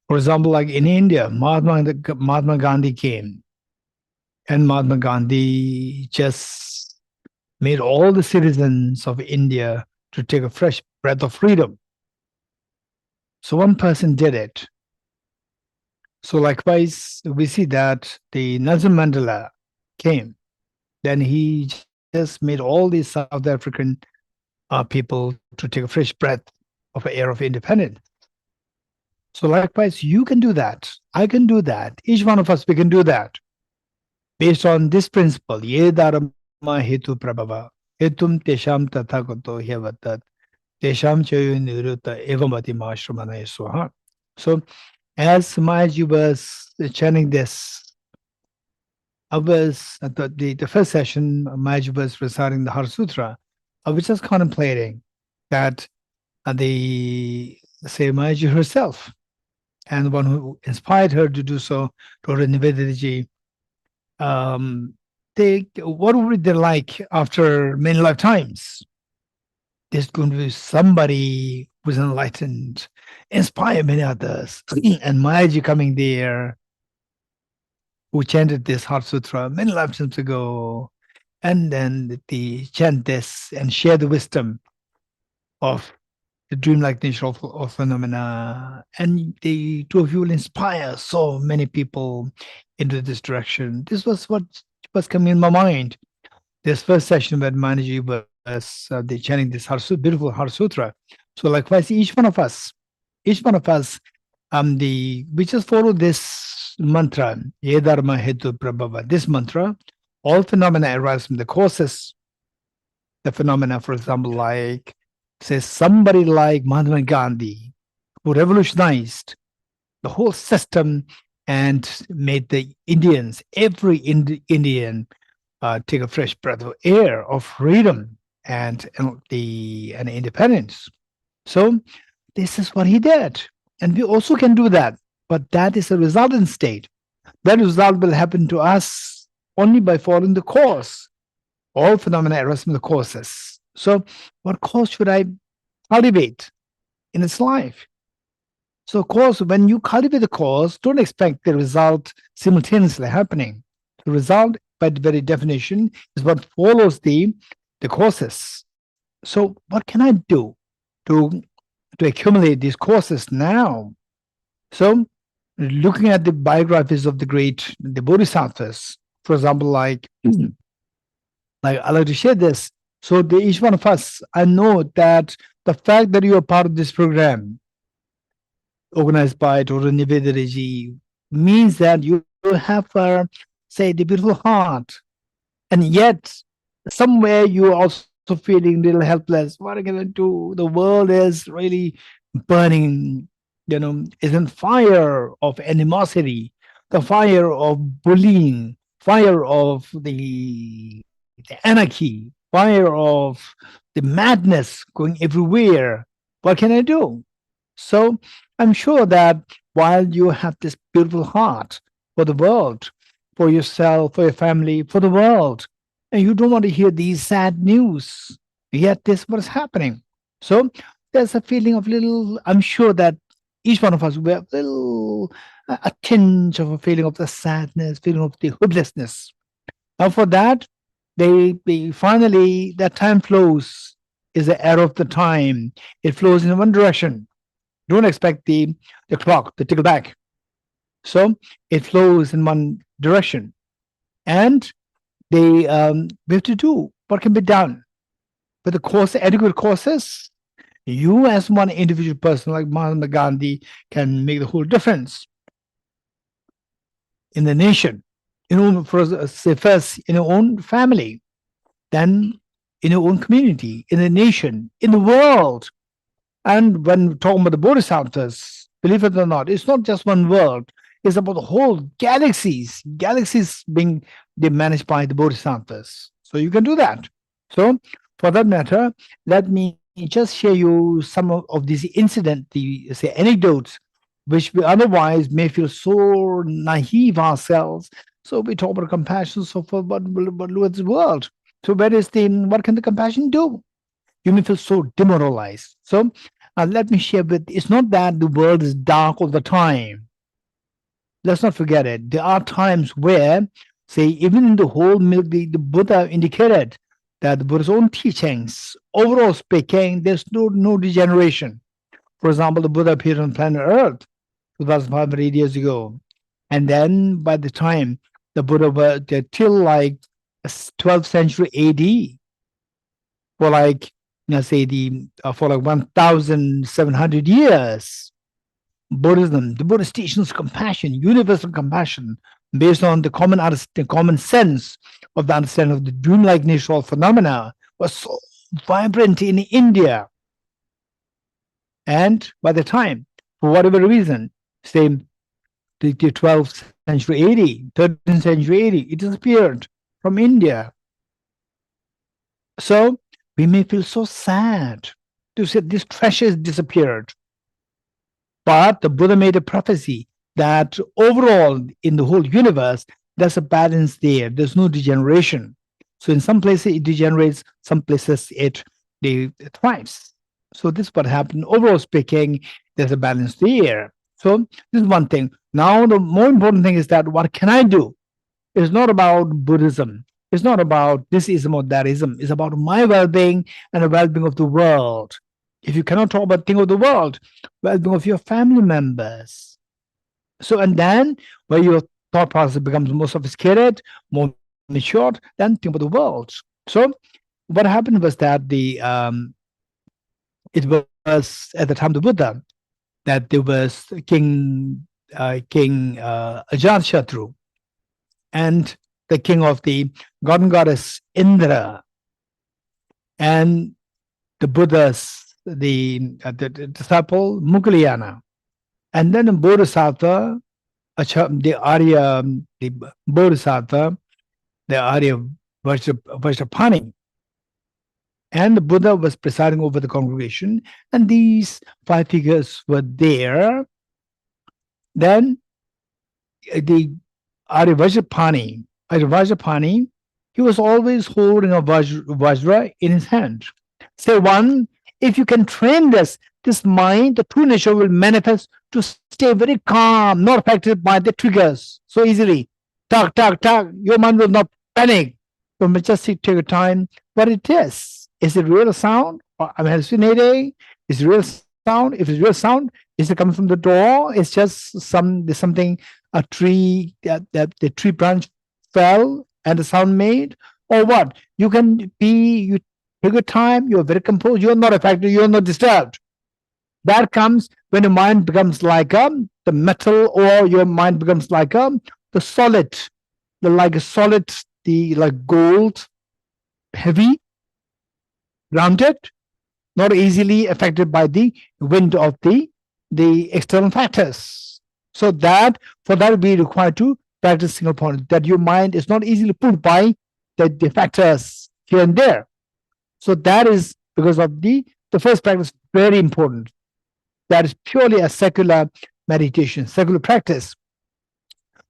For example, like in India, Mahatma Gandhi came, and Mahatma Gandhi just made all the citizens of India to take a fresh breath of freedom. So one person did it. So likewise, we see that the Nelson Mandela came. Then he just made all these South African people to take a fresh breath of air of independence. So likewise, you can do that. I can do that. Each one of us, we can do that. Based on this principle, Ye Dharma Hetu Prabhava, Hetum Tesham Tathagoto Hyevatat, Tesham Chayu Niruta Evamati Mahashramana Swaha. So as Mayaji was chanting this, I was at the first session, Mayaji was reciting the Har Sutra. I was just contemplating that Mayaji herself, and the one who inspired her to do so, Dr. Nivedita, what would they like after many lifetimes? There's going to be somebody who's enlightened, inspire many others, and Mayaji coming there who chanted this Heart Sutra many lifetimes ago, and then they chant this and share the wisdom of the dreamlike nature of phenomena. And the two of you will inspire so many people into this direction. This was what was coming in my mind. This first session when Maniji was they chanting this beautiful Heart Sutra. So likewise, each one of us, we just follow this mantra, Ye Dharma Hetu Prabhava. This mantra, all phenomena arise from the causes. The phenomena, for example, like, say, somebody like Mahatma Gandhi, who revolutionized the whole system and made the Indians, every Indian, take a fresh breath of air, of freedom and independence. So this is what he did. And we also can do that. But that is a resultant state. That result will happen to us only by following the course. All phenomena arise from the causes. So what cause should I cultivate in its life? So of course, when you cultivate the cause, don't expect the result simultaneously happening. The result, by the very definition, is what follows the causes. So what can I do to accumulate these causes now? So looking at the biographies of the Bodhisattvas, for example, like I like to share this. So each one of us, I know that the fact that you are part of this program, organized by Dr. Nivedita, means that you have, say, the beautiful heart, and yet somewhere you are also feeling a little helpless. What are you going to do? The world is really burning, is in fire of animosity, the fire of bullying, fire of the anarchy, fire of the madness going everywhere. What can I do? So I'm sure that while you have this beautiful heart for the world, for yourself, for your family, for the world, and you don't want to hear these sad news, yet this is what is happening. So there's a feeling of I'm sure that each one of us will have a tinge of a feeling of the sadness, feeling of the hopelessness. Now for that, they finally, that time flows is the arrow of the time. It flows in one direction. Don't expect the clock to tick back. So it flows in one direction. And we have to do what can be done. But the adequate courses, you as one individual person like Mahatma Gandhi can make the whole difference in the nation. First in your own family, then in your own community, in the nation, in the world. And when talking about the Bodhisattvas, believe it or not, it's not just one world. It's about the whole galaxies being managed by the Bodhisattvas. So you can do that. So for that matter, let me just share you some of these anecdotes, which we otherwise may feel so naive ourselves. So we talk about compassion, so forth, but look at the world. So what can the compassion do? You may feel so demoralized. So let me share it's not that the world is dark all the time. Let's not forget it. There are times where, say, even in the whole milk, the Buddha indicated that the Buddha's own teachings, overall speaking, there's no degeneration. For example, the Buddha appeared on planet Earth 2,500 years ago. And then by the time the Buddha was till 12th century AD, for for 1,700 years, Buddhism, the Buddhist teachings, compassion, universal compassion, based on the common sense of the understanding of the dreamlike nature of phenomena, was so vibrant in India. And by the time, for whatever reason, say the 12th century AD, 13th century AD, it disappeared from India. So we may feel so sad to say this treasure has disappeared. But the Buddha made a prophecy that overall in the whole universe, there's a balance there. There's no degeneration. So in some places it degenerates, some places it thrives. So this is what happened. Overall speaking, there's a balance there. So this is one thing. Now the more important thing is that what can I do It's not about Buddhism. It's not about this ism or that ism. It's about my well-being and the well-being of the world. If you cannot talk about things of the world, well-being of your family members. So, and then where your thought process becomes more sophisticated, more matured, then think about the world. So what happened was that it was at the time of the Buddha that there was King Ajatashatru and the king of the god and goddess Indra, and the Buddha's the disciple Mukulayana, and then the Bodhisattva, the Arya, the Bodhisattva, the Arya Vajrapani, and the Buddha was presiding over the congregation, and these 5 figures were there. Then the Arya Vajrapani, he was always holding a vajra in his hand. Say one, if you can train this mind, the true nature will manifest to stay very calm, not affected by the triggers so easily. Talk, your mind will not panic. So just take your time. What it is it real sound? Or I'm hallucinating? Is it real sound? If it's real sound, is it coming from the door? It's just there's something, a tree, the tree branch fell and the sound made, or what? You take your time, you're very composed, you're not affected, you're not disturbed. That comes when your mind becomes like the metal, or your mind becomes like the solid, like gold, heavy, grounded, not easily affected by the wind of the external factors. So that for that we require to practice single point, that your mind is not easily pulled by the factors here and there. So that is because of the first practice, very important. That is purely a secular meditation, secular practice.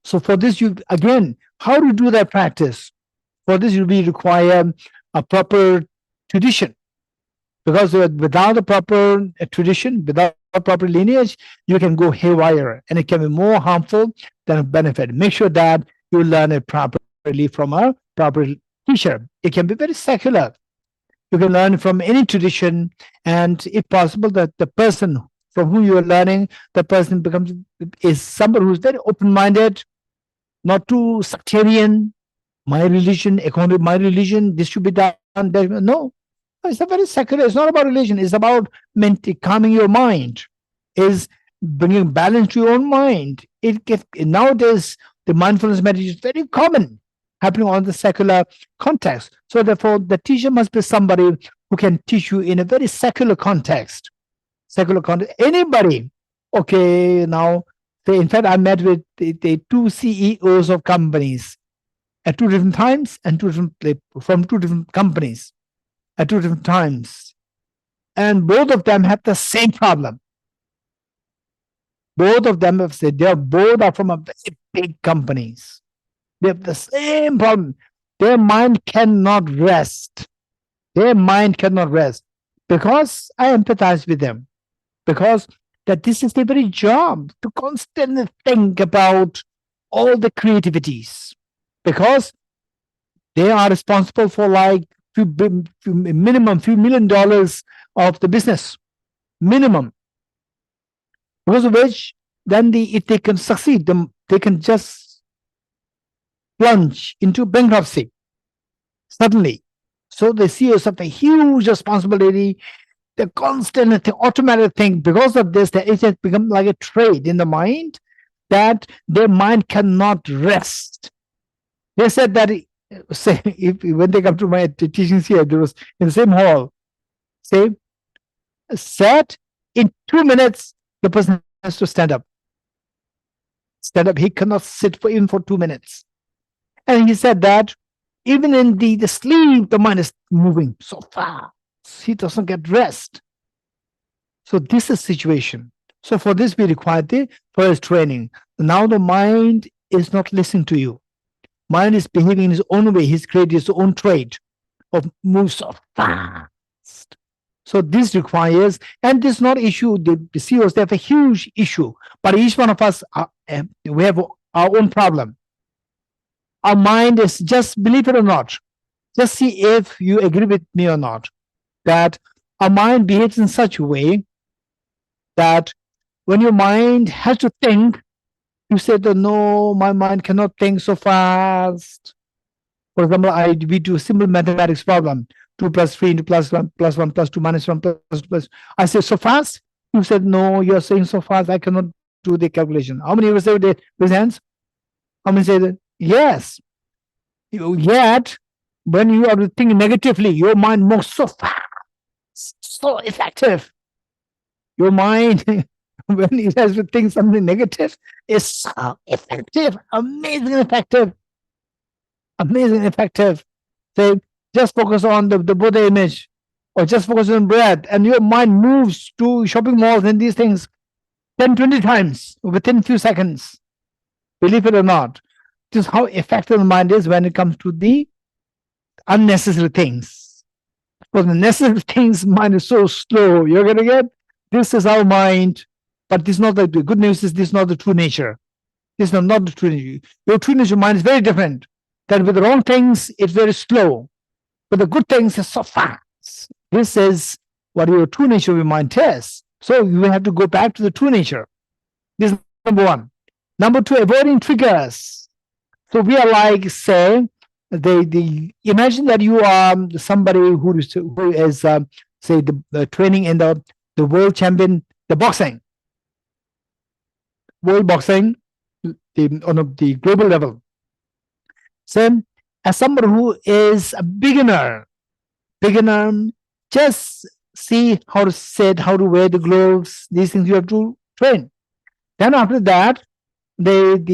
So for this, you again, how to do that practice? For this, you will require a proper tradition, because without a proper tradition, without a proper lineage, you can go haywire, and it can be more harmful than a benefit. Make sure that you learn it properly from a proper teacher. It can be very secular. You can learn from any tradition, and if possible, that the person from whom you are learning, the person is somebody who's very open-minded, not too sectarian. My religion, according to my religion, this should be done. No, it's a very secular. It's not about religion. It's about calming your mind. Is bringing balance to your own mind. Nowadays the mindfulness meditation is very common, happening on the secular context. So therefore, the teacher must be somebody who can teach you in a very secular context. Anybody. Okay, now, in fact, I met with the 2 CEOs of companies at 2 different times, and from 2 different companies at 2 different times. And both of them had the same problem. Both of them have said both are from a very big companies. They have the same problem. Their mind cannot rest. Because I empathize with them. Because that this is their very job, to constantly think about all the creativities. Because they are responsible for like few $1 million of the business. Minimum. Because of which, then if they can succeed, they can just plunge into bankruptcy suddenly. So they see as a huge responsibility. The constant automatic thing, because of this, that it has become like a trade in the mind, that their mind cannot rest. They said that when they come to my teachings here, there was in the same hall, said in 2 minutes, the person has to stand up. He cannot sit even for 2 minutes. And he said that even in the sleep, the mind is moving so fast. He doesn't get rest. So this is situation. So for this, we require the first training. Now the mind is not listening to you. Mind is behaving in his own way. He's created his own trait of move so fast. So this requires, and this is not issue, the CEOs, they have a huge issue. But each one of us, we have our own problem. our mind is, just believe it or not, just see if you agree with me or not, that our mind behaves in such a way that when your mind has to think, you say that no, my mind cannot think so fast. For example, we do a simple mathematics problem: 2 plus 3 into plus 1 plus 1 plus 2 minus 1 plus 2 plus. I say so fast. You said no, you're saying so fast, I cannot do the calculation. How many of you say that? Raise hands. How many say that? Yes. Yet, when you are thinking negatively, your mind moves so fast, so effective. Your mind, when it has to think something negative, is so effective, amazing effective. Amazing effective. Say, just focus on the Buddha image, or just focus on breath, and your mind moves to shopping malls and these things 10, 20 times within few seconds. Believe it or not, just how effective the mind is when it comes to the unnecessary things. For the necessary things, mind is so slow. You're gonna get, this is our mind, but this is not the good news. Is this is not the true nature? This is not the true nature. Your true nature mind is very different. That with the wrong things, it's very slow. But the good things is so fast. This is what your true nature of your mind is. So you have to go back to the true nature. This is number one. Number two, avoiding triggers. So we are like, say, imagine that you are somebody who is say the training in the world champion, the boxing, world boxing, on the global level. So as somebody who is a beginner, just see how to sit, how to wear the gloves, these things you have to train. Then after that, that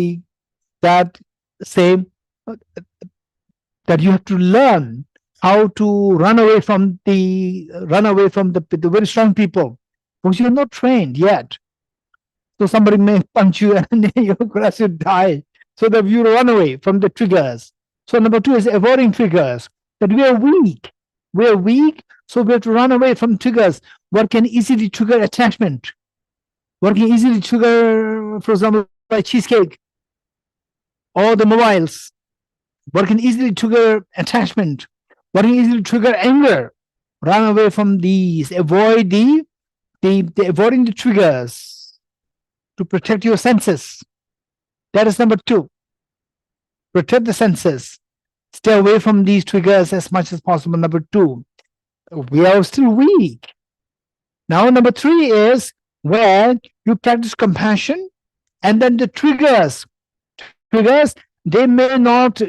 you have to learn how to run away from the very strong people, because you're not trained yet. So somebody may punch you and you could die. So that you run away from the triggers. So number two is avoiding triggers. That we are weak. We are weak, so we have to run away from triggers. What can easily trigger attachment? What can easily trigger, for example, like cheesecake or the mobiles? What can easily trigger attachment? What can easily trigger anger? Run away from these. Avoid avoiding the triggers to protect your senses. That is number two. Protect the senses. Stay away from these triggers as much as possible. Number two, we are still weak. Now, number three is where you practice compassion, and then the triggers, they may not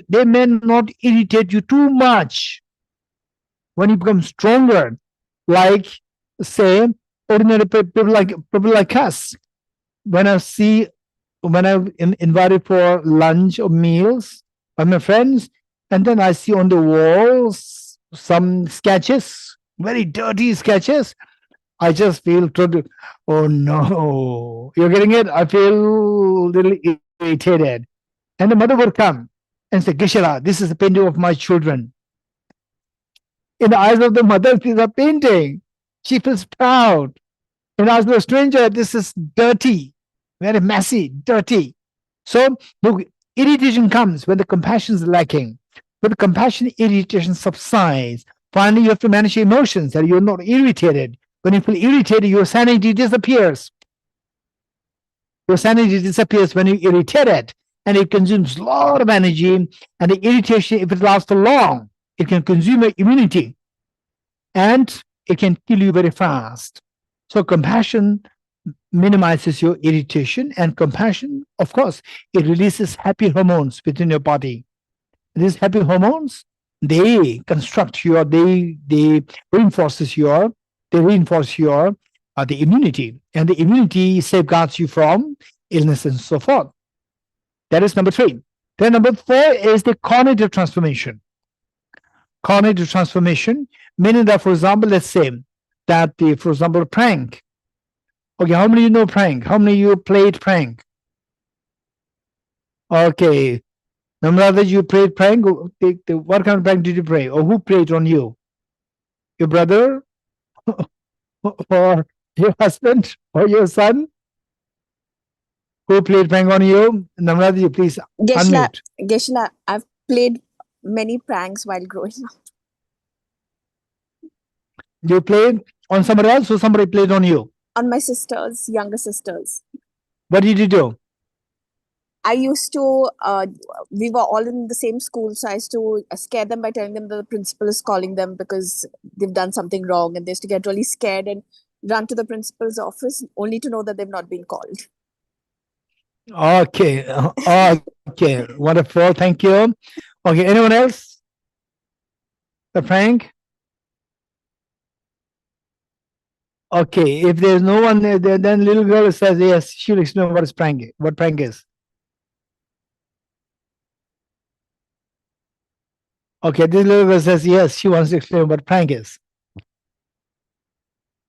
irritate you too much. When you become stronger, like say ordinary people like us, when I'm invited for lunch or meals by my friends, and then I see on the walls some sketches, very dirty sketches, I just feel oh no, you're getting it? I feel a little irritated. And the mother would come and say, Geshe, this is a painting of my children. In the eyes of the mother, this is a painting. She feels proud. In the eyes of a stranger, this is dirty, very messy, dirty. So the irritation comes when the compassion is lacking. When the compassion, irritation subsides. Finally, you have to manage your emotions, that you're not irritated. When you feel irritated, your sanity disappears. Your sanity disappears when you're irritated, and it consumes a lot of energy. And the irritation, if it lasts for long, it can consume your immunity, and it can kill you very fast. So compassion minimizes your irritation, and compassion, of course, it releases happy hormones within your body. These happy hormones, they construct they reinforce your the immunity, and the immunity safeguards you from illness and so forth. That is number three. Then number four is the cognitive transformation. Cognitive transformation, meaning that, for example, let's say that for example, prank. Okay, how many of you know prank? How many of you played prank? Okay, Namrata, you played prank. What kind of prank did you play, or who played on you? Your brother, or your husband, or your son? Who played prank on you? Namrata, you please unmute. Geshe, I've played many pranks while growing up. You played on somebody else, or somebody played on you? On my sisters, younger sisters. What did you do? I used to, we were all in the same school, so I used to scare them by telling them that the principal is calling them because they've done something wrong, and they used to get really scared and run to the principal's office only to know that they've not been called. Okay. Okay. Wonderful. Thank you. Okay. Anyone else? The prank? Okay. If there's no one, then little girl says yes. She'll explain what is prank. What prank is. Okay. This little girl says yes. She wants to explain what prank is.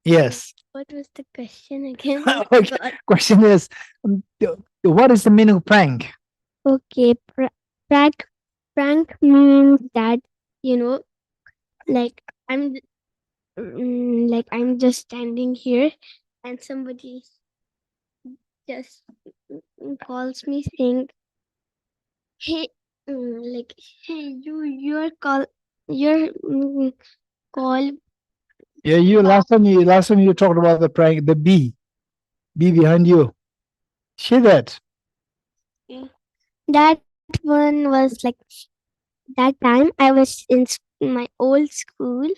Yes. What was the question again? Okay. Question is, what is the meaning of prank? Okay, prank means that, you know, like I'm just standing here and somebody just calls me saying, hey, like, hey, your call. Yeah, you last time you talked about the prank, the bee behind you. See that? That one was like, that time I was in my old school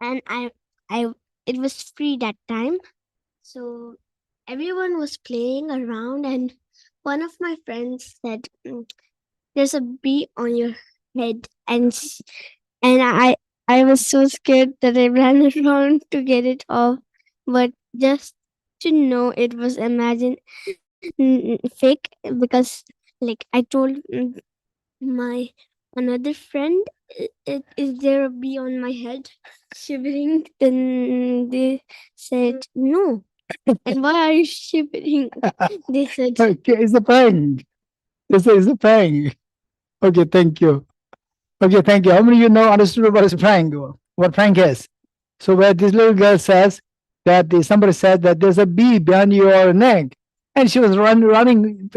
and it was free that time. So everyone was playing around and one of my friends said, there's a bee on your head, and I was so scared that I ran around to get it off, but just to know it was fake, because like I told my another friend, is there a bee on my head shivering? Then they said no. And why are you shivering? They said, Okay, it's a prank. This is a prank. Okay, thank you. Okay, thank you. How many of you know understood what is a prank? What prank is? So where this little girl says that somebody said that there's a bee behind your neck, and she was running,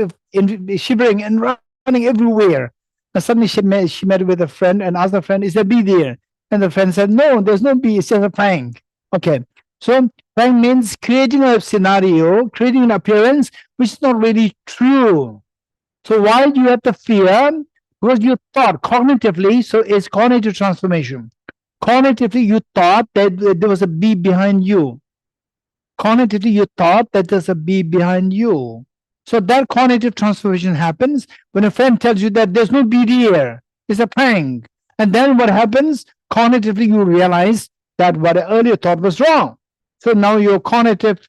shivering and running everywhere. And suddenly she met with a friend and asked the friend, "Is there a bee there?" And the friend said, "No, there's no bee. It's just a prank." Okay, so prank means creating a scenario, creating an appearance which is not really true. So why do you have the fear? Because you thought cognitively, so it's cognitive transformation. Cognitively, you thought that there was a bee behind you. Cognitively, you thought that there's a bee behind you. So that cognitive transformation happens when a friend tells you that there's no bee here. It's a prank. And then what happens? Cognitively, you realize that what I earlier thought was wrong. So now your cognitive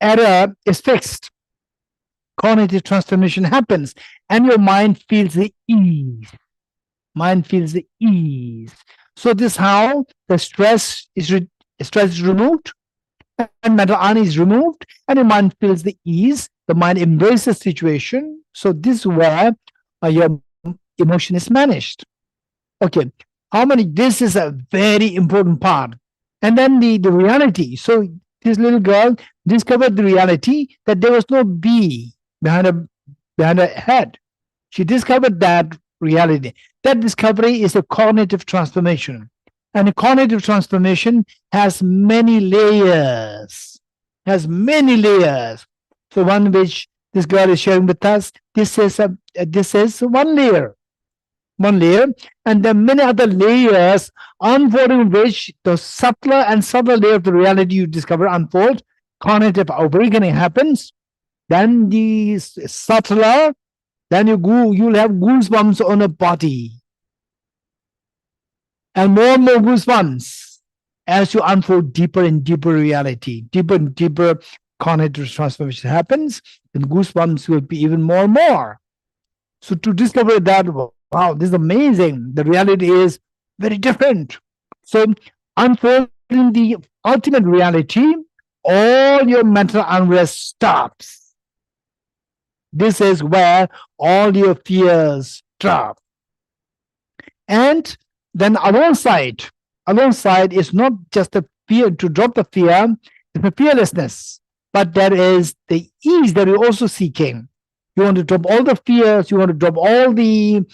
error is fixed. Cognitive transformation happens and your mind feels the ease. Mind feels the ease. So this is how the stress is removed and mental unease is removed and your mind feels the ease. The mind embraces the situation. So this is where your emotion is managed. Okay, this is a very important part. And then the reality. So this little girl discovered the reality that there was no bee behind her head. She discovered that reality. That discovery is a cognitive transformation. And a cognitive transformation has many layers. So one which this girl is sharing with us, this is one layer. And there are many other layers unfolding which the subtler and subtler layer of the reality you discover unfold. Cognitive awakening happens. Then the subtler, then you'll have goosebumps on a body. And more goosebumps as you unfold deeper and deeper reality. Deeper and deeper cognitive transformation happens, and goosebumps will be even more and more. So to discover that, wow, this is amazing. The reality is very different. So unfolding the ultimate reality, all your mental unrest stops. This is where all your fears drop. And then alongside is not just the fear, to drop the fear, it's the fearlessness, but there is the ease that you're also seeking. You want to drop all the fears. You want to drop all the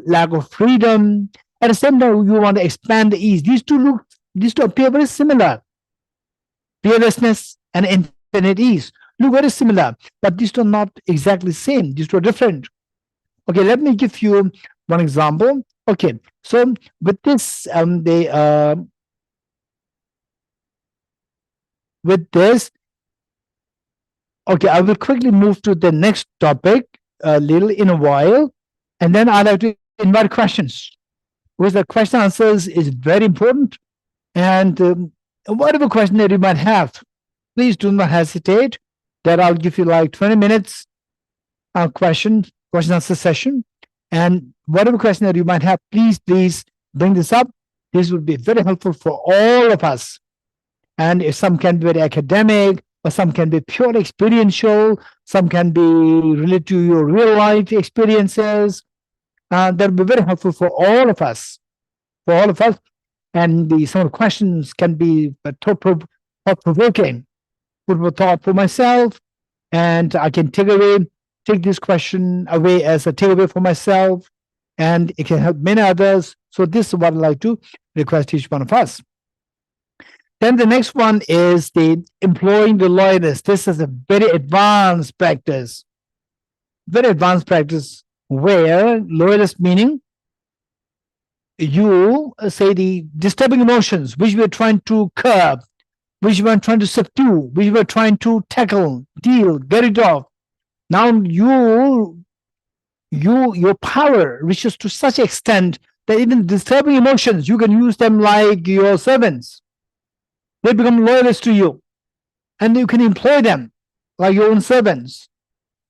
lack of freedom. At the same time, you want to expand the ease. These two appear very similar. Fearlessness and infinite ease look very similar, but these two are not exactly the same. These two are different. Okay, let me give you one example. Okay, so with this, with this, okay, I will quickly move to the next topic a little in a while, and then I'd like to invite questions, because the question answers is very important. And whatever question that you might have, please do not hesitate. That I'll give you like 20 minutes question answer session. And whatever question that you might have, please bring this up. This would be very helpful for all of us. And if some can be very academic, or some can be pure experiential, some can be related to your real life experiences, that will be very helpful for all of us. And some of the questions can be thought-provoking, food for thought for myself, and I can take this question away as a takeaway for myself, and it can help many others. So this is what I'd like to request each one of us. Then the next one is the employing the loyalist. This is a very advanced practice. Where loyalist meaning you say the disturbing emotions which we're trying to curb, which we're trying to subdue, which we're trying to tackle, deal, get rid of. Now your power reaches to such extent that even disturbing emotions, you can use them like your servants. They become loyalists to you, and you can employ them like your own servants.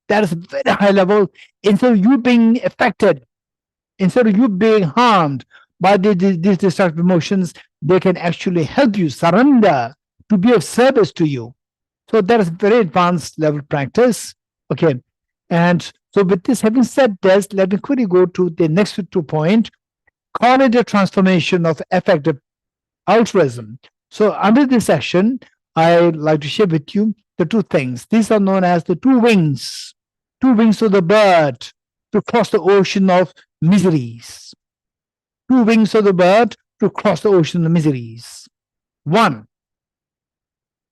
That is very high level. Instead of you being affected, instead of you being harmed by these destructive emotions, they can actually help you surrender to be of service to you. So that is very advanced level practice. Okay, and so with this, having said this, let me quickly go to the next 2 points. Cognitive transformation of effective altruism. So under this section, I'd like to share with you the 2 things. These are known as the 2 wings of the bird to cross the ocean of miseries. 2 wings of the bird to cross the ocean of miseries. 1,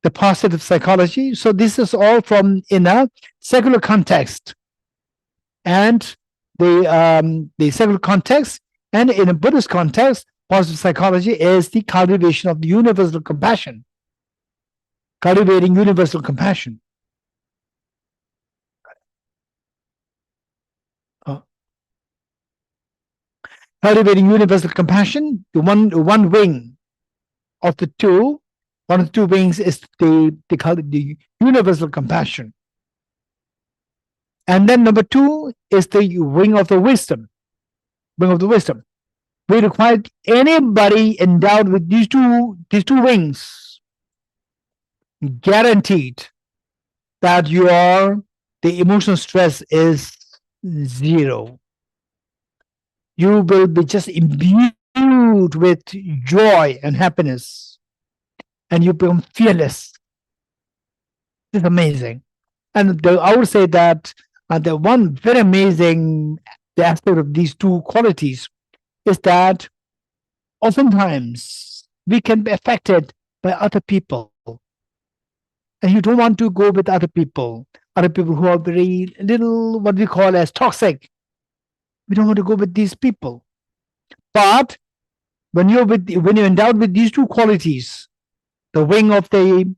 the positive psychology. So this is all from in a secular context, and the secular context, and in a Buddhist context, positive psychology is the cultivation of the universal compassion. Cultivating universal compassion. Cultivating universal compassion. The one wing of the 2. One of the 2 wings is the universal compassion. And then number 2 is the wing of the wisdom. We require anybody endowed with these two wings, guaranteed that the emotional stress is 0. You will be just imbued with joy and happiness, and you become fearless. It's amazing. And I would say that the one very amazing aspect of these 2 qualities is that oftentimes we can be affected by other people, and you don't want to go with other people who are very little, what we call as toxic. We don't want to go with these people. But when you're endowed with these 2 qualities, the wing of the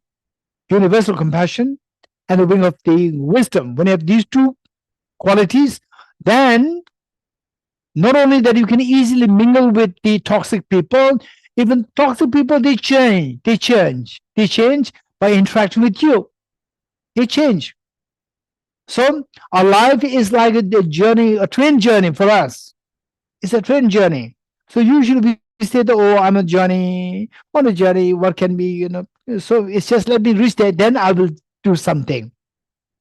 universal compassion and the wing of the wisdom, when you have these 2 qualities, then not only that you can easily mingle with the toxic people, even toxic people, they change by interacting with you. They change. So our life is like a train journey for us. It's a train journey. So usually we say, oh, I'm on a journey, what can be, so it's just let me reach there, then I will do something.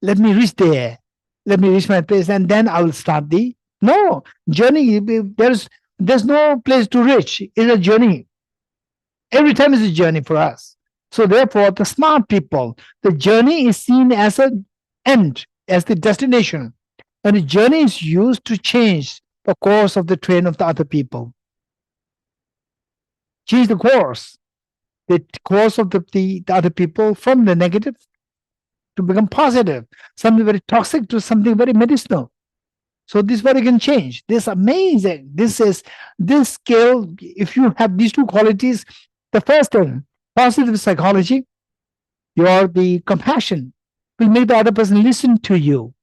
Let me reach there. Let me reach my place, and then I will start the journey. There's no place to reach. It's a journey. Every time is a journey for us. So therefore, the smart people, the journey is seen as an end. as the destination, and the journey is used to change the course of the train of the other people. Change the course of the other people from the negative to become positive, something very toxic to something very medicinal. So this very can change. This is amazing. This skill, if you have these two qualities, the first thing, positive psychology, the compassion will make the other person listen to you.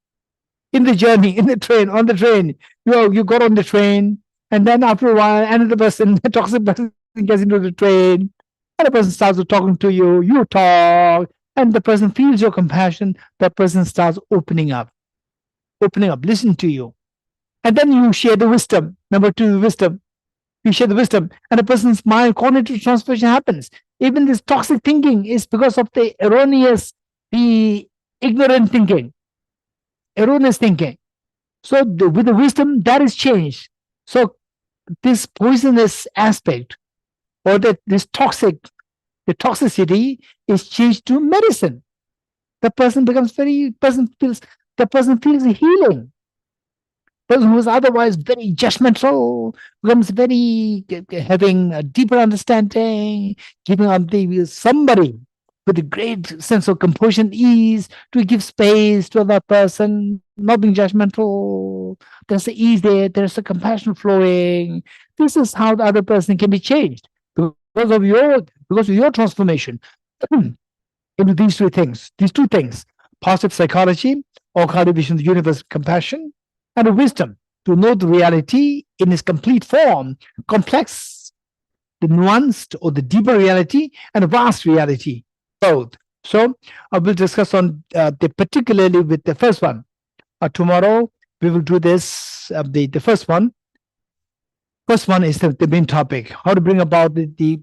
In the journey, in the train, on the train, you got on the train, and then after a while, another person, the toxic person gets into the train, and the person starts talking to you, you talk, and the person feels your compassion, that person starts opening up, listen to you. And then you share the wisdom. Number two, wisdom. You share the wisdom, and a person's mind, cognitive transformation happens. Even this toxic thinking is because of the erroneous, the ignorant thinking, erroneous thinking. So with the wisdom, that is changed. So this poisonous aspect, or this toxicity is changed to medicine. The person feels healing. Person who is otherwise very judgmental becomes very having a deeper understanding, giving up somebody with a great sense of composure and ease to give space to another person, not being judgmental. There's the ease there's the compassion flowing. This is how the other person can be changed because of your transformation into these two things, positive psychology, or cultivation of the universe, compassion, and a wisdom to know the reality in its complete form, complex, the nuanced or the deeper reality, and a vast reality, both. So I will discuss on particularly with the first one. Tomorrow we will do this. The first one. First one is the main topic: how to bring about the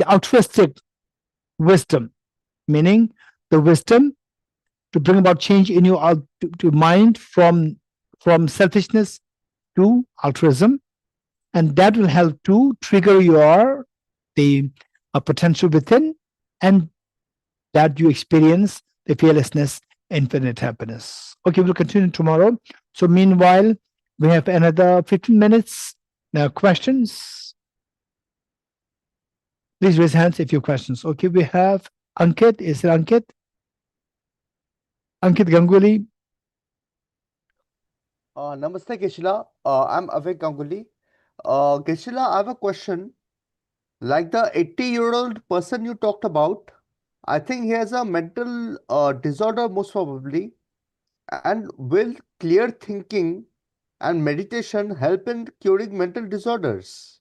altruistic wisdom, meaning the wisdom to bring about change in your to mind from selfishness to altruism, and that will help to trigger the potential within, and that you experience the fearlessness, infinite happiness. Okay, we'll continue tomorrow. So meanwhile, we have another 15 minutes. Now, questions? Please raise hands if you have questions. Okay, we have Ankit. Is it Ankit? Ankit Ganguly. Namaste, Geshila. I'm Avik Ganguly. Geshila, I have a question. Like the 80-year-old person you talked about, I think he has a mental disorder most probably. And will clear thinking and meditation help in curing mental disorders?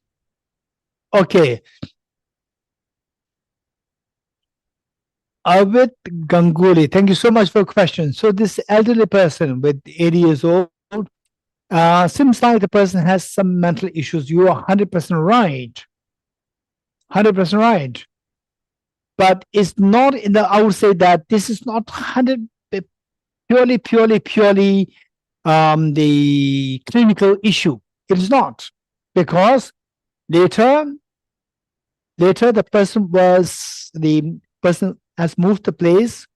Okay. Avik Ganguly, thank you so much for your question. So this elderly person with 80 years old, seems like the person has some mental issues. You are 100% right. 100% right. But it's not I would say that this is not 100 purely the clinical issue. It is not, because later the person has moved the place,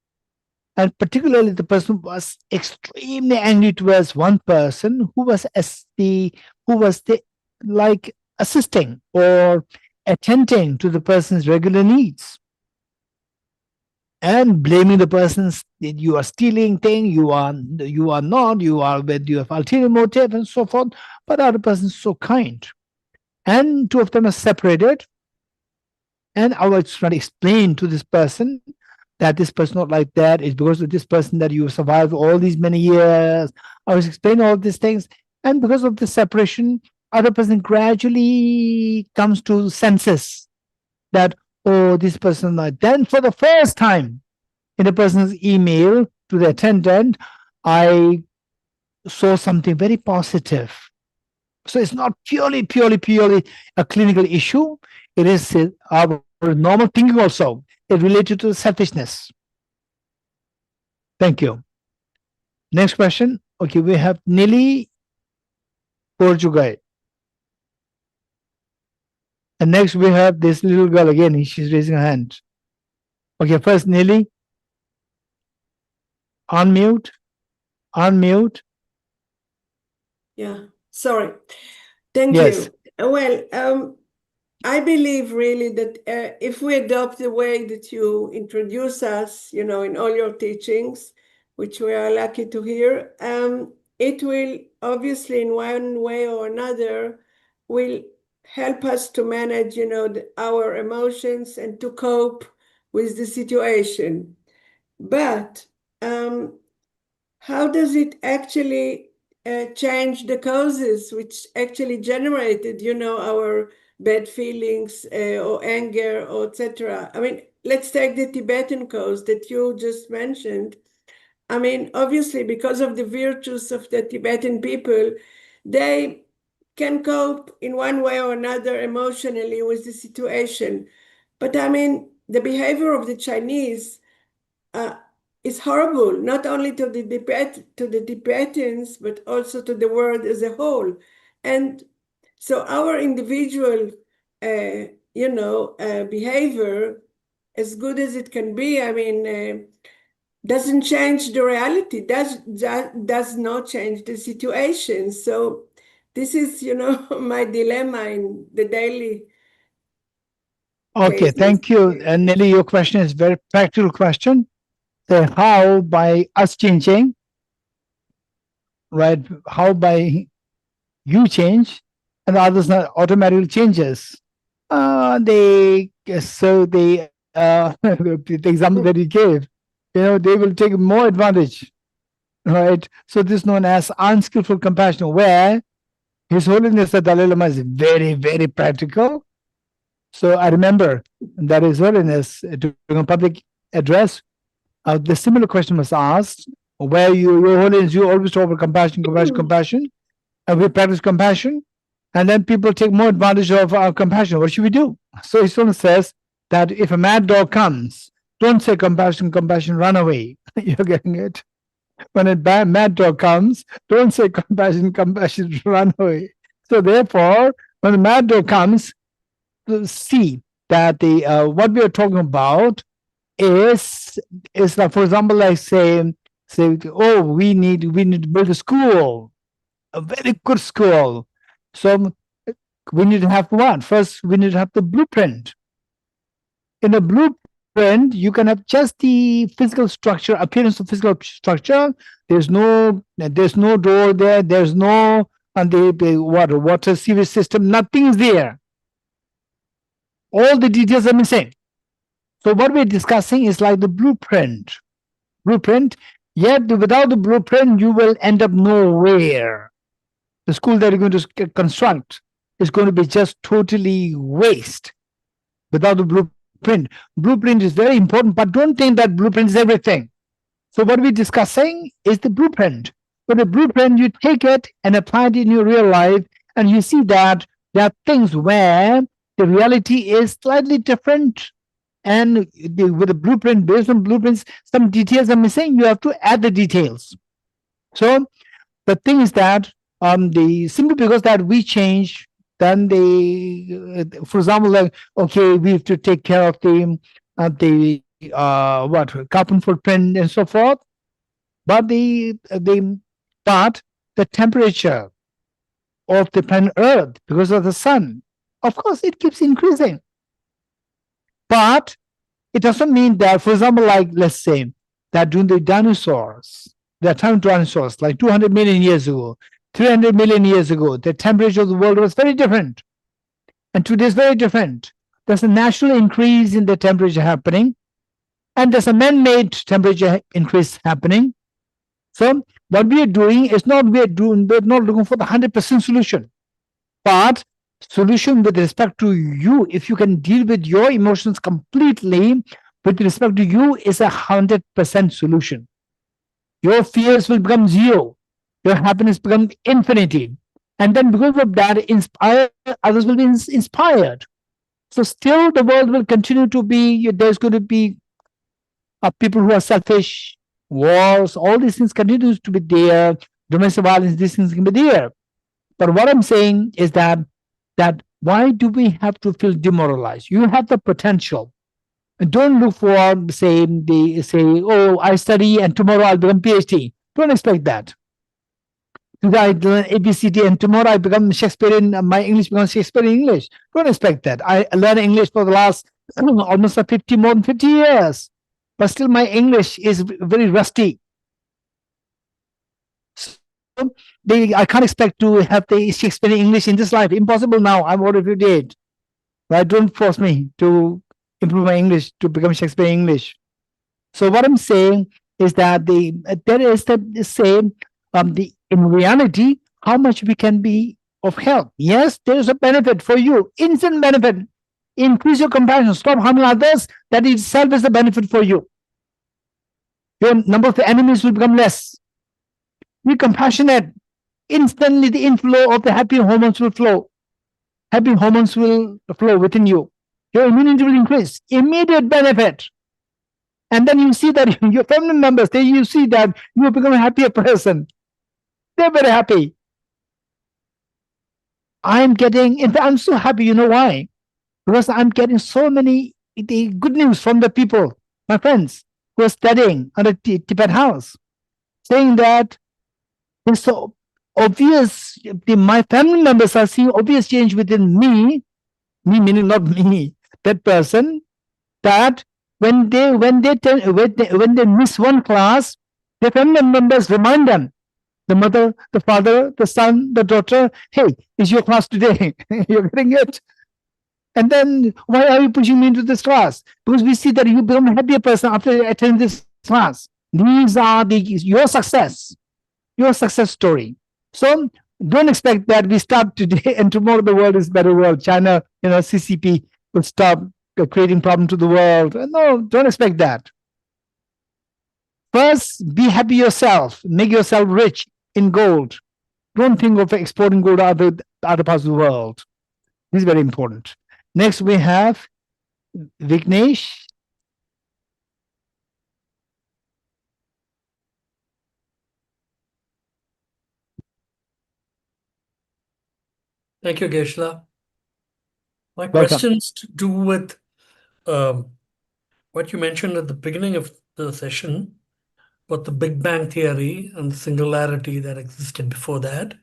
and particularly the person was extremely angry towards one person who was like assisting or attending to the person's regular needs, and blaming the person's that you are stealing thing, you are not, you have ulterior motive and so forth. But the other person is so kind, and two of them are separated, and I was trying to explain to this person that this person not like that. It's because of this person that you survived all these many years. I was explaining all these things, and because of the separation, other person gradually comes to senses that, oh, this person like. Then for the first time in the person's email to the attendant, I saw something very positive. So it's not purely a clinical issue. It is our normal thinking also. It related to selfishness. Thank you. Next question. Okay, we have Nili Portugal. And next we have this little girl again. She's raising her hand. Okay, first Nili. Unmute. Unmute. Yeah, sorry. Thank Yes. you. Well, I believe really that if we adopt the way that you introduce us, in all your teachings, which we are lucky to hear, it will obviously in one way or another will help us to manage, our emotions and to cope with the situation. But how does it actually change the causes which actually generated, our bad feelings or anger or etc.? I mean, let's take the Tibetan cause that you just mentioned. I mean, obviously, because of the virtues of the Tibetan people, they can cope in one way or another emotionally with the situation. But I mean, the behavior of the Chinese is horrible, not only to the Tibetans, but also to the world as a whole. And so our individual, behavior, as good as it can be, I mean, doesn't change the reality, does not change the situation. So this is, my dilemma in the daily Okay, cases. thank you. And Nelly, your question is very practical question. So how by us changing, right? How by you change and others not automatically changes? The example that you gave, they will take more advantage, right? So this is known as unskillful compassion, where His Holiness the Dalai Lama is very, very practical. So I remember that His Holiness during a public address, the similar question was asked, where Your Holiness, you always talk about compassion, compassion, compassion, and we practice compassion, and then people take more advantage of our compassion. What should we do? So His Holiness says that if a mad dog comes, don't say compassion, compassion, run away. You're getting it? When a mad dog comes, don't say compassion, compassion, run away. So therefore, when the mad dog comes, see that the what we are talking about is like, for example, like say, oh, we need to build a school, a very good school. So we need to have what? First, we need to have the blueprint. In a blueprint, you can have just the physical structure, appearance of physical structure. There's no door there. There's no the water sewage system. Nothing is there. All the details are missing. So what we're discussing is like the blueprint. Yet without the blueprint, you will end up nowhere. The school that you're going to construct is going to be just totally waste without the blueprint. Blueprint is very important, but don't think that blueprint is everything. So what we're discussing is the blueprint. But the blueprint, you take it and apply it in your real life, and you see that there are things where the reality is slightly different. And with the blueprint, based on blueprints, some details are missing. You have to add the details. So the thing is that simply because that we change, then for example, like, okay, we have to take care of the carbon footprint and so forth. But the temperature of the planet Earth, because of the sun, of course, it keeps increasing. But it doesn't mean that, for example, like, let's say that during the dinosaurs, the time of dinosaurs, like 200 million years ago, 300 million years ago, the temperature of the world was very different. And today is very different. There's a natural increase in the temperature happening, and there's a man-made temperature increase happening. So what we are doing is we're not looking for the 100% solution, but solution with respect to you. If you can deal with your emotions completely with respect to you, is 100% solution. Your fears will become zero. Your happiness becomes infinity. And then because of that, others will be inspired. So still the world will continue to be, there's going to be people who are selfish, wars, all these things continues to be there, domestic violence, these things can be there. But what I'm saying is that why do we have to feel demoralized? You have the potential. Don't look for oh, I study and tomorrow I'll become PhD. Don't expect that. Today I learn ABCD and tomorrow I become Shakespearean, my English becomes Shakespearean English. Don't expect that. I learn English for the last almost more than 50 years, but still my English is very rusty. So I can't expect to have the Shakespearean English in this life. Impossible now. I'm over 58. Right? Don't force me to improve my English to become Shakespearean English. So what I'm saying is that there is the same in reality how much we can be of help. Yes, there is a benefit for you, instant benefit. Increase your compassion, stop harming others. That itself is a benefit for you. Your number of enemies will become less. Be compassionate. Instantly, the inflow of the happy hormones will flow. Happy hormones will flow within you. Your immunity will increase. Immediate benefit. And then you see that your family members, you see that you become a happier person. They're very happy. I'm so happy. You know why? Because I'm getting so many good news from the people, my friends, who are studying at the Tibet house, saying that it's so obvious. My family members are seeing obvious change within me meaning not me, that person, that when they miss one class, their family members remind them, the mother, the father, the son, the daughter, hey, it's your class today. You're getting it. And then why are you pushing me into this class? Because we see that you become a happier person after attending this class. These are your success story. So don't expect that we start today and tomorrow the world is a better world. China, CCP will stop creating problem to the world. No, don't expect that. First, be happy yourself. Make yourself rich in gold. Don't think of exporting gold to other parts of the world. This is very important. Next, we have Vignesh. Thank you, Geshe. My Welcome. question is to do with what you mentioned at the beginning of the session, about the Big Bang Theory and the singularity that existed before that,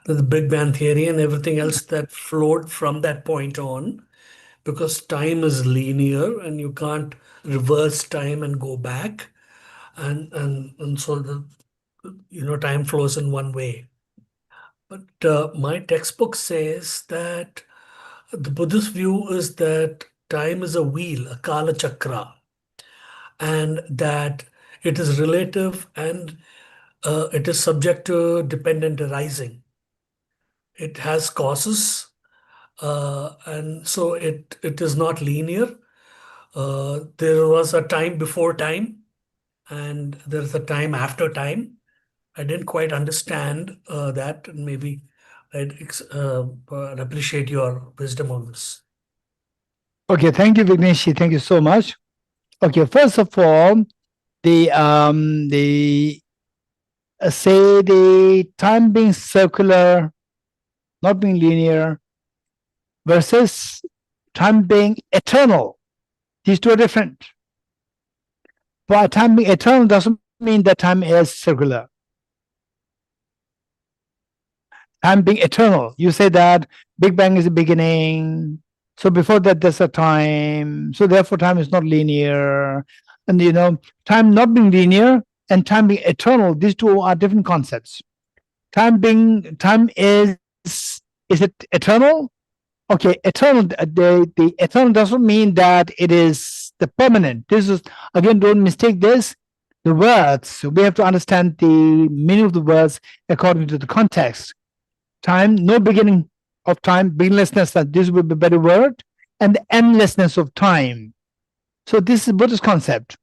the Big Bang Theory and everything else that flowed from that point on, because time is linear and you can't reverse time and go back, and so the time flows in one way. But my textbook says that the Buddhist view is that time is a wheel, a Kala Chakra, and that it is relative and it is subject to dependent arising. It has causes, and so it is not linear. There was a time before time, and there's a time after time. I didn't quite understand that, and maybe I'd appreciate your wisdom on this. Okay, thank you, Vignesh. Thank you so much. Okay, first of all, the time being circular, not being linear, versus time being eternal. These two are different. But time being eternal doesn't mean that time is circular. Time being eternal, you say that Big Bang is the beginning, so before that there's a time, so therefore time is not linear. And time not being linear and time being eternal, these two are different concepts. Time is it eternal? Okay, eternal, the eternal doesn't mean that it is the permanent. This is, again, don't mistake this. The words, we have to understand the meaning of the words according to the context. Time, no beginning of time, beginninglessness, this would be a better word, and the endlessness of time. So this is Buddhist concept.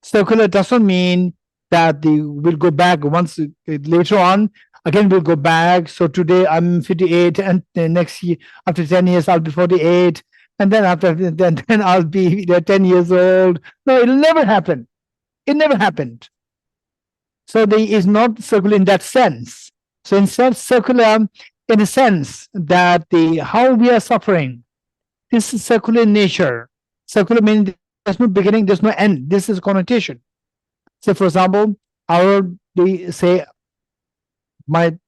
Circular doesn't mean that we'll go back once later on. Again, we'll go back. So today I'm 58, and the next year, after 10 years, I'll be 48, and then after then I'll be 10 years old. No, it'll never happen. It never happened. So there is not circular in that sense. So instead, circular in the sense that how we are suffering, this is circular in nature. Circular means there's no beginning, there's no end. This is connotation. Say, for example, they say the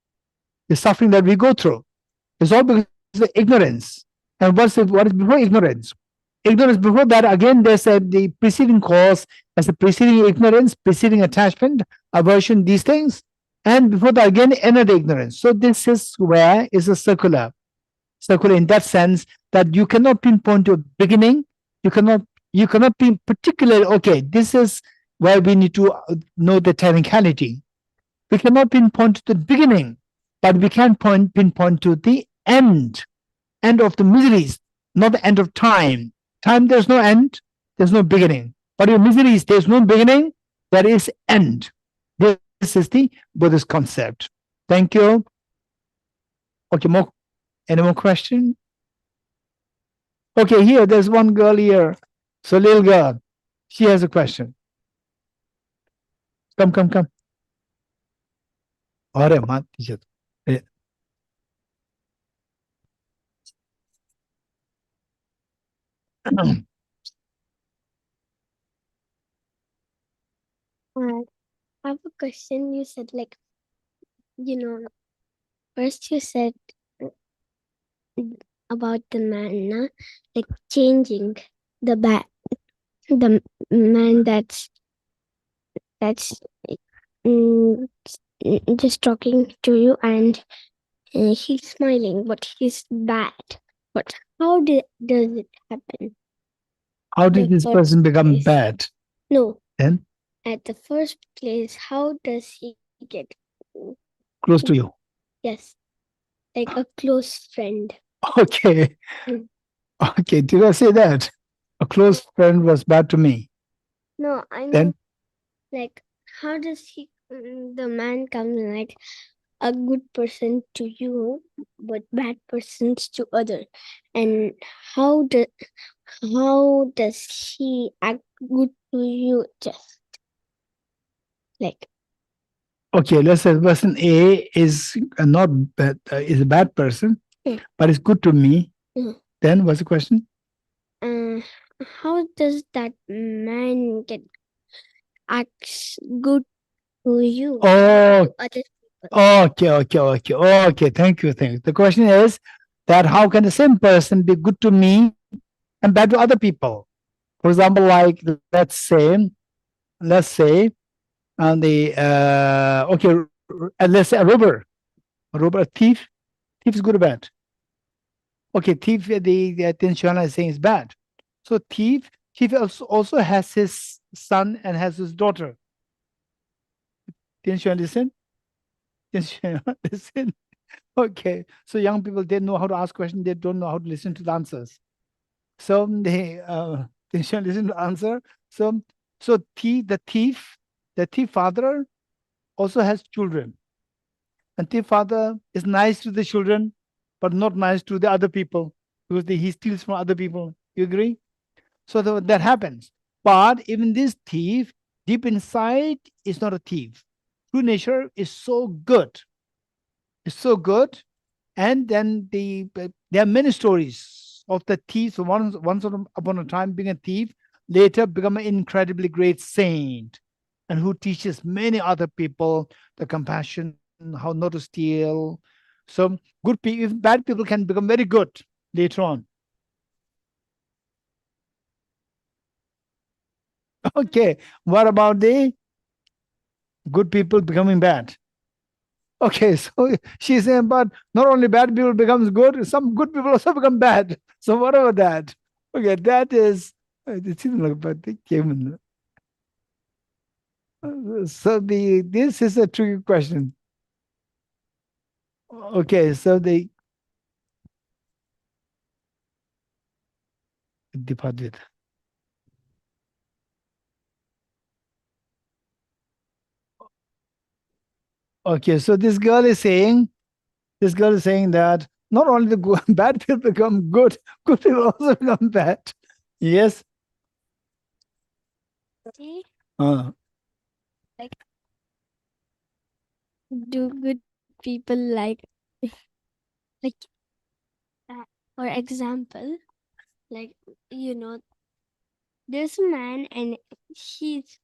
suffering that we go through is all because of ignorance. And what is before ignorance? Ignorance before that, again, they said the preceding cause as the preceding ignorance, preceding attachment, aversion, these things. And before that, again, another ignorance. So this is where is a circular in that sense that you cannot pinpoint to a beginning. You cannot be particularly, okay, this is where we need to know the technicality. We cannot pinpoint to the beginning, but we can pinpoint to the end of the miseries, not the end of time. Time, there's no end, there's no beginning. But in miseries, there's no beginning, there is end. This is the Buddhist concept. Thank you. Okay, any more question? Okay, here, there's one girl here. So, little girl, she has a question. Come. Are mat teacher. I have a question. You said, like, first you said about the man, like changing the man that's just talking to you, and he's smiling, but he's bad. But how does it happen? How did this person become bad? No. Then? At the first place, how does he get Close to you. Yes. Like a close friend. Okay. Okay, did I say that? A close friend was bad to me. No, I mean, Then? like, how does the man comes like a good person to you, but bad persons to other? And how does he act good to you just like? Okay, let's say person A is not bad, is a bad person, but it's good to me. Then what's the question? How does that man get acts good to you? Oh, to other okay. Thank you. The question is that how can the same person be good to me and bad to other people? For example, like let's say, let's say a robber, a thief is good or bad? Okay, thief, the Tenshana is saying is bad. So thief also has his son and has his daughter. Tenshana, listen. Listen. Okay, so young people, they know how to ask questions, they don't know how to listen to the answers. So they listen to the answer. So the thief father also has children. And thief father is nice to the children, but not nice to the other people because he steals from other people. You agree? So that happens. But even this thief, deep inside, is not a thief. True nature is so good. It's so good. And then there are many stories of the thieves. Once upon a time being a thief, later become an incredibly great saint, and who teaches many other people the compassion, how not to steal. So good people, even bad people can become very good later on. Okay, what about the good people becoming bad? Okay, so she's saying, but not only bad people becomes good, some good people also become bad. So what about that? Okay, that is, it seems like, but they came in. So this is a tricky question. Okay, so departed. Okay, so this girl is saying that not only the bad people become good people also become bad. Yes. Like, do good people like for example, like there's a man and he's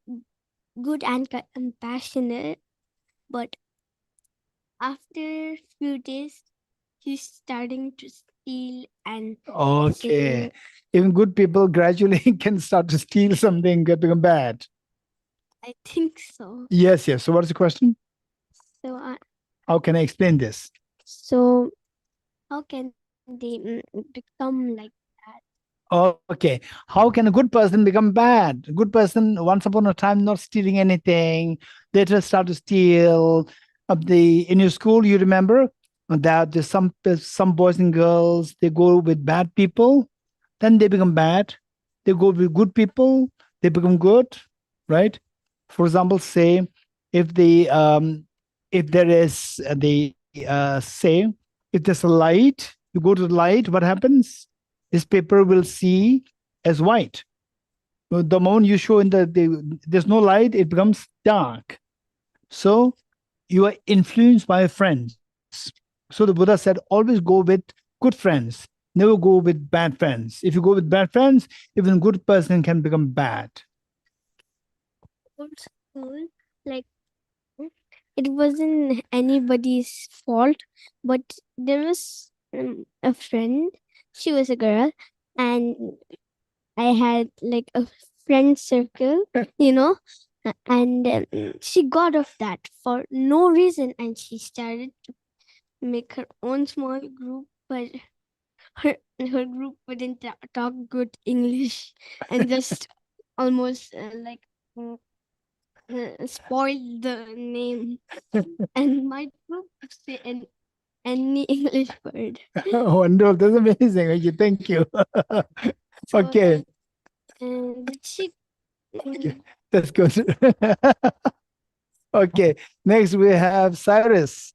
good and compassionate, but after few days, he's starting to steal and Okay. saying, Even good people gradually can start to steal something, get become bad. I think so. Yes, yes. So what's the question? So, How can I explain this? so how can they become like that? Okay. How can a good person become bad? A good person, once upon a time, not stealing anything, later start to steal. In your school, you remember that there's some boys and girls, they go with bad people, then they become bad. They go with good people, they become good, right? For example, say if there is say if there's a light, you go to the light, what happens? This paper will see as white. The moment you show there's no light, it becomes dark. So you are influenced by friends. So the Buddha said, always go with good friends. Never go with bad friends. If you go with bad friends, even a good person can become bad. Old school, like it wasn't anybody's fault, but there was a friend. She was a girl, and I had like a friend circle, and she got off that for no reason, and she started to make her own small group, but her group wouldn't talk good English and just almost spoiled the name. And my group would say any English word. Wonderful. That's amazing. Okay, thank you. Okay. And she. Okay, that's good. Okay. Next we have Cyrus.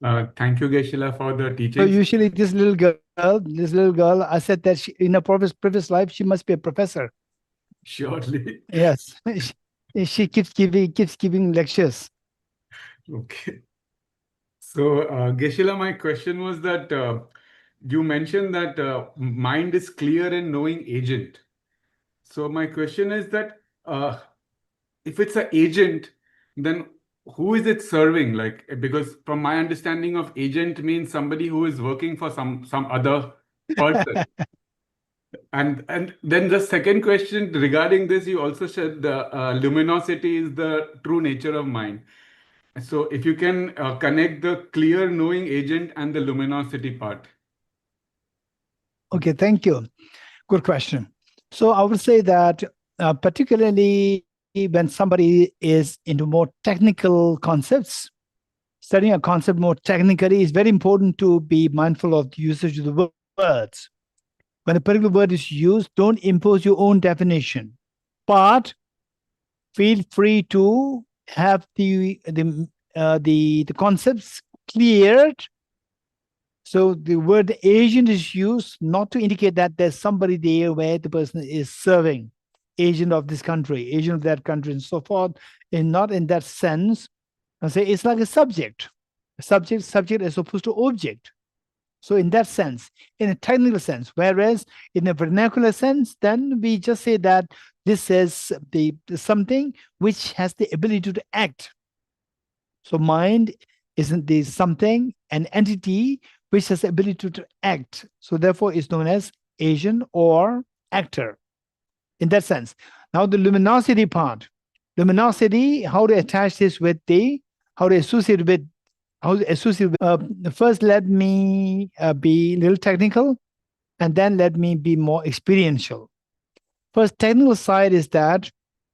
Thank you, Geshe, for the So teachings. usually this little girl, I said that in a previous life, she must be a professor. Surely. Yes. She keeps giving lectures. Okay. So, Geshe, my question was that you mentioned that mind is clear and knowing agent. So my question is that if it's an agent, then who is it serving? Like, because from my understanding of agent means somebody who is working for some other person. And then the second question regarding this, you also said the luminosity is the true nature of mind. So if you can connect the clear knowing agent and the luminosity part. Okay, thank you. Good question. So I would say that particularly when somebody is into more technical concepts, studying a concept more technically, is very important to be mindful of the usage of the words. When a particular word is used, don't impose your own definition, but feel free to have the concepts cleared. So the word agent is used not to indicate that there's somebody there where the person is serving, agent of this country, agent of that country, and so forth, and not in that sense. I say it's like a subject. Subject as opposed to object. So in that sense, in a technical sense, whereas in a vernacular sense, then we just say that this is something which has the ability to act. So mind isn't the something, an entity which has the ability to act. So therefore is known as agent or actor in that sense. Now the luminosity part. Luminosity, how to attach this with how to associate with first let me be a little technical, and then let me be more experiential. First, technical side is that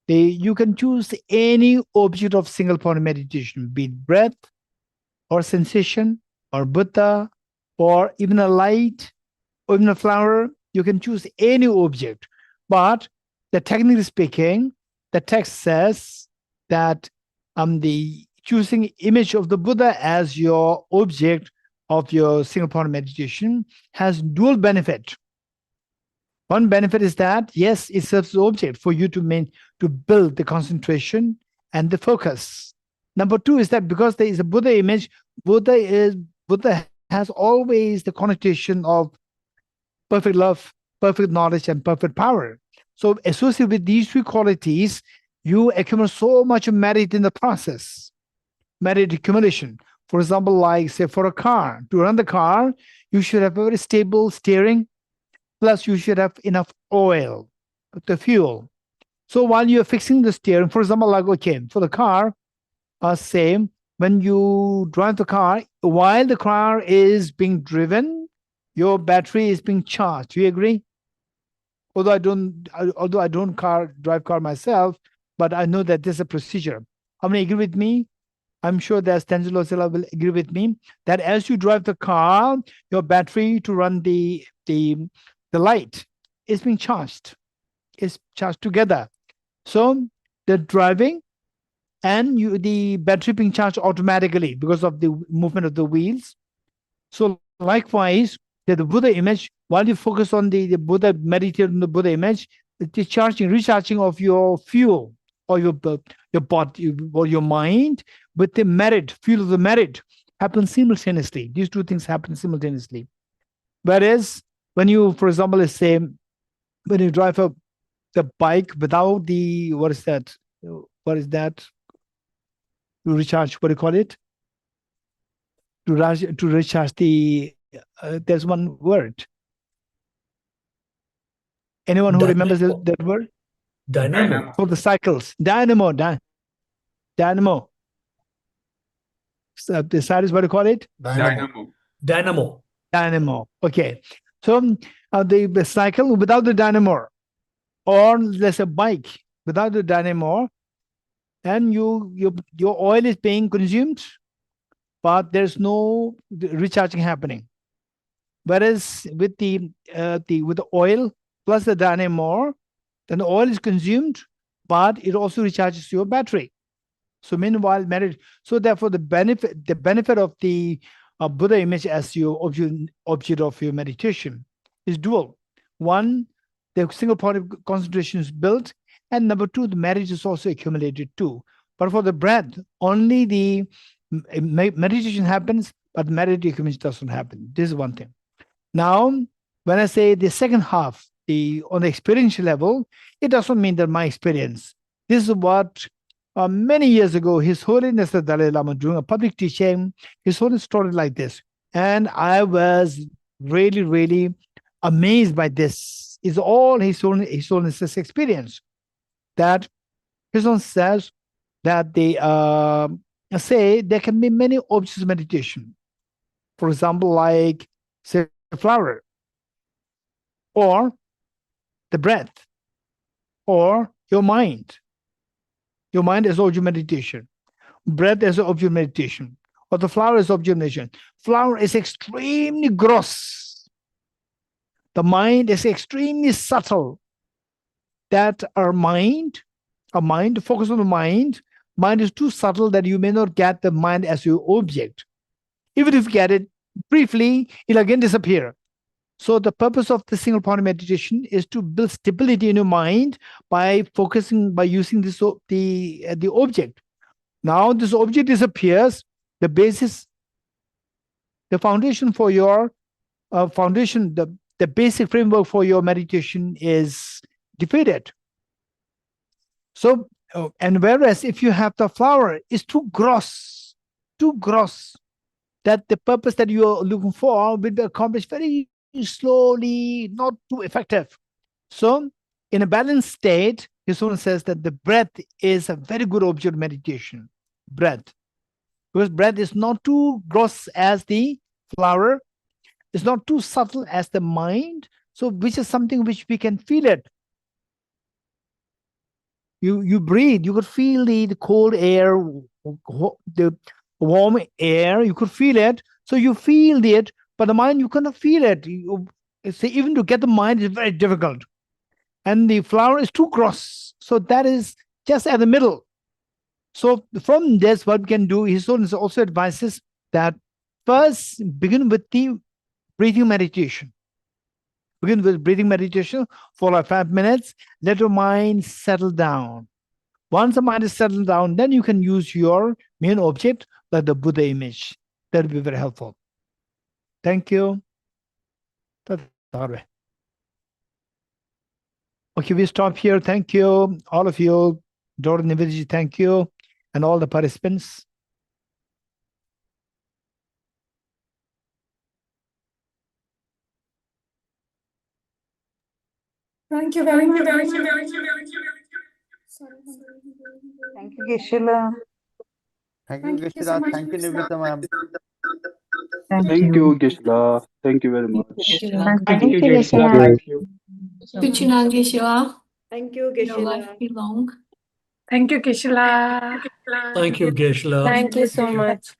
you can choose any object of single point meditation, be it breath or sensation or Buddha or even a light or even a flower. You can choose any object. But technically speaking, the text says that the choosing image of the Buddha as your object of your single point meditation has dual benefit. One benefit is that, yes, it serves as object for you to build the concentration and the focus. Number two is that because there is a Buddha image, Buddha has always the connotation of perfect love, perfect knowledge, and perfect power. So associated with these three qualities, you accumulate so much merit in the process, merit accumulation. For example, like say for a car, to run the car, you should have a very stable steering, plus you should have enough oil, the fuel. So while you're fixing the steering, for example, like, okay, for the car, same, when you drive the car, while the car is being driven, your battery is being charged. Do you agree? Although I don't drive car myself, but I know that this is a procedure. How many agree with me? I'm sure that Tenzilo Sila will agree with me that as you drive the car, your battery to run the light is being charged. It's charged together. So the driving and the battery being charged automatically because of the movement of the wheels. So likewise, the Buddha image, while you focus on the Buddha, meditate on the Buddha image, the recharging of your fuel or your body or your mind with the merit, fuel of the merit happens simultaneously. These two things happen simultaneously. Whereas when you, for example, let's say, when you drive the bike without the, what is that? To recharge, what do you call it? To recharge the, there's one word. Anyone who remembers that word? Dynamo. For the cycles. Dynamo. Dynamo. So the side is what do you call it? Dynamo. Okay. So the cycle without the dynamo, or let's say bike without the dynamo, and your oil is being consumed, but there's no recharging happening. Whereas with the oil plus the dynamo, then the oil is consumed, but it also recharges your battery. So meanwhile, so therefore the benefit of the Buddha image as your object of your meditation is dual. One, the single point of concentration is built, and number two, the merit is also accumulated too. But for the breath, only the meditation happens, but merit accumulation doesn't happen. This is one thing. Now, when I say the second half, on the experiential level, it doesn't mean that my experience. This is what many years ago, His Holiness the Dalai Lama, during a public teaching, His Holiness started like this. And I was really, really amazed by this. It's all His Holiness's experience. That His Holiness says that they say there can be many objects of meditation. For example, like, say, a flower, or the breath, or your mind. Your mind is object of meditation. Breath is object of meditation. Or the flower is object of meditation. Flower is extremely gross. The mind is extremely subtle. That our mind, focus on the mind is too subtle that you may not get the mind as your object. Even if you get it briefly, it'll again disappear. So the purpose of the single point meditation is to build stability in your mind by using this the object. Now this object disappears, the basis, the foundation for your the basic framework for your meditation is defeated. So, and whereas if you have the flower, it's too gross, that the purpose that you are looking for will be accomplished very slowly, not too effective. So in a balanced state, His Holiness says that the breath is a very good object of meditation. Breath. Because breath is not too gross as the flower, it's not too subtle as the mind, so which is something which we can feel it. You breathe, you could feel the cold air, the warm air, you could feel it. So you feel it, but the mind, you cannot feel it. Even to get the mind is very difficult. And the flower is too gross. So that is just at the middle. So from this, what we can do, His Holiness also advises that first begin with the breathing meditation. Begin with breathing meditation for like 5 minutes. Let your mind settle down. Once the mind is settled down, then you can use your main object, like the Buddha image. That will be very helpful. Thank you. Okay, we stop here. Thank you, all of you. Dr. Nivedita, thank you, and all the participants. Thank you very much. Thank you, Geshe-la. Thank you, Geshe-la. Thank you, Nivedita ma'am. Thank you. Geshe-la. Thank you very much. Thank you, Geshe-la. Thank you. Kuchinal Geshe-la. Thank you, May your life Geshe-la. be long. Thank you, Geshe-la. Thank you, Geshe-la. Thank you so much.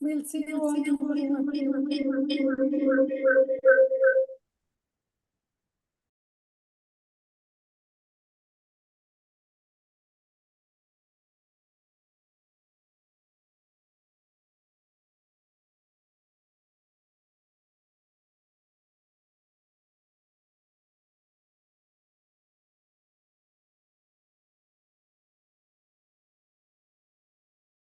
We'll see you all tomorrow.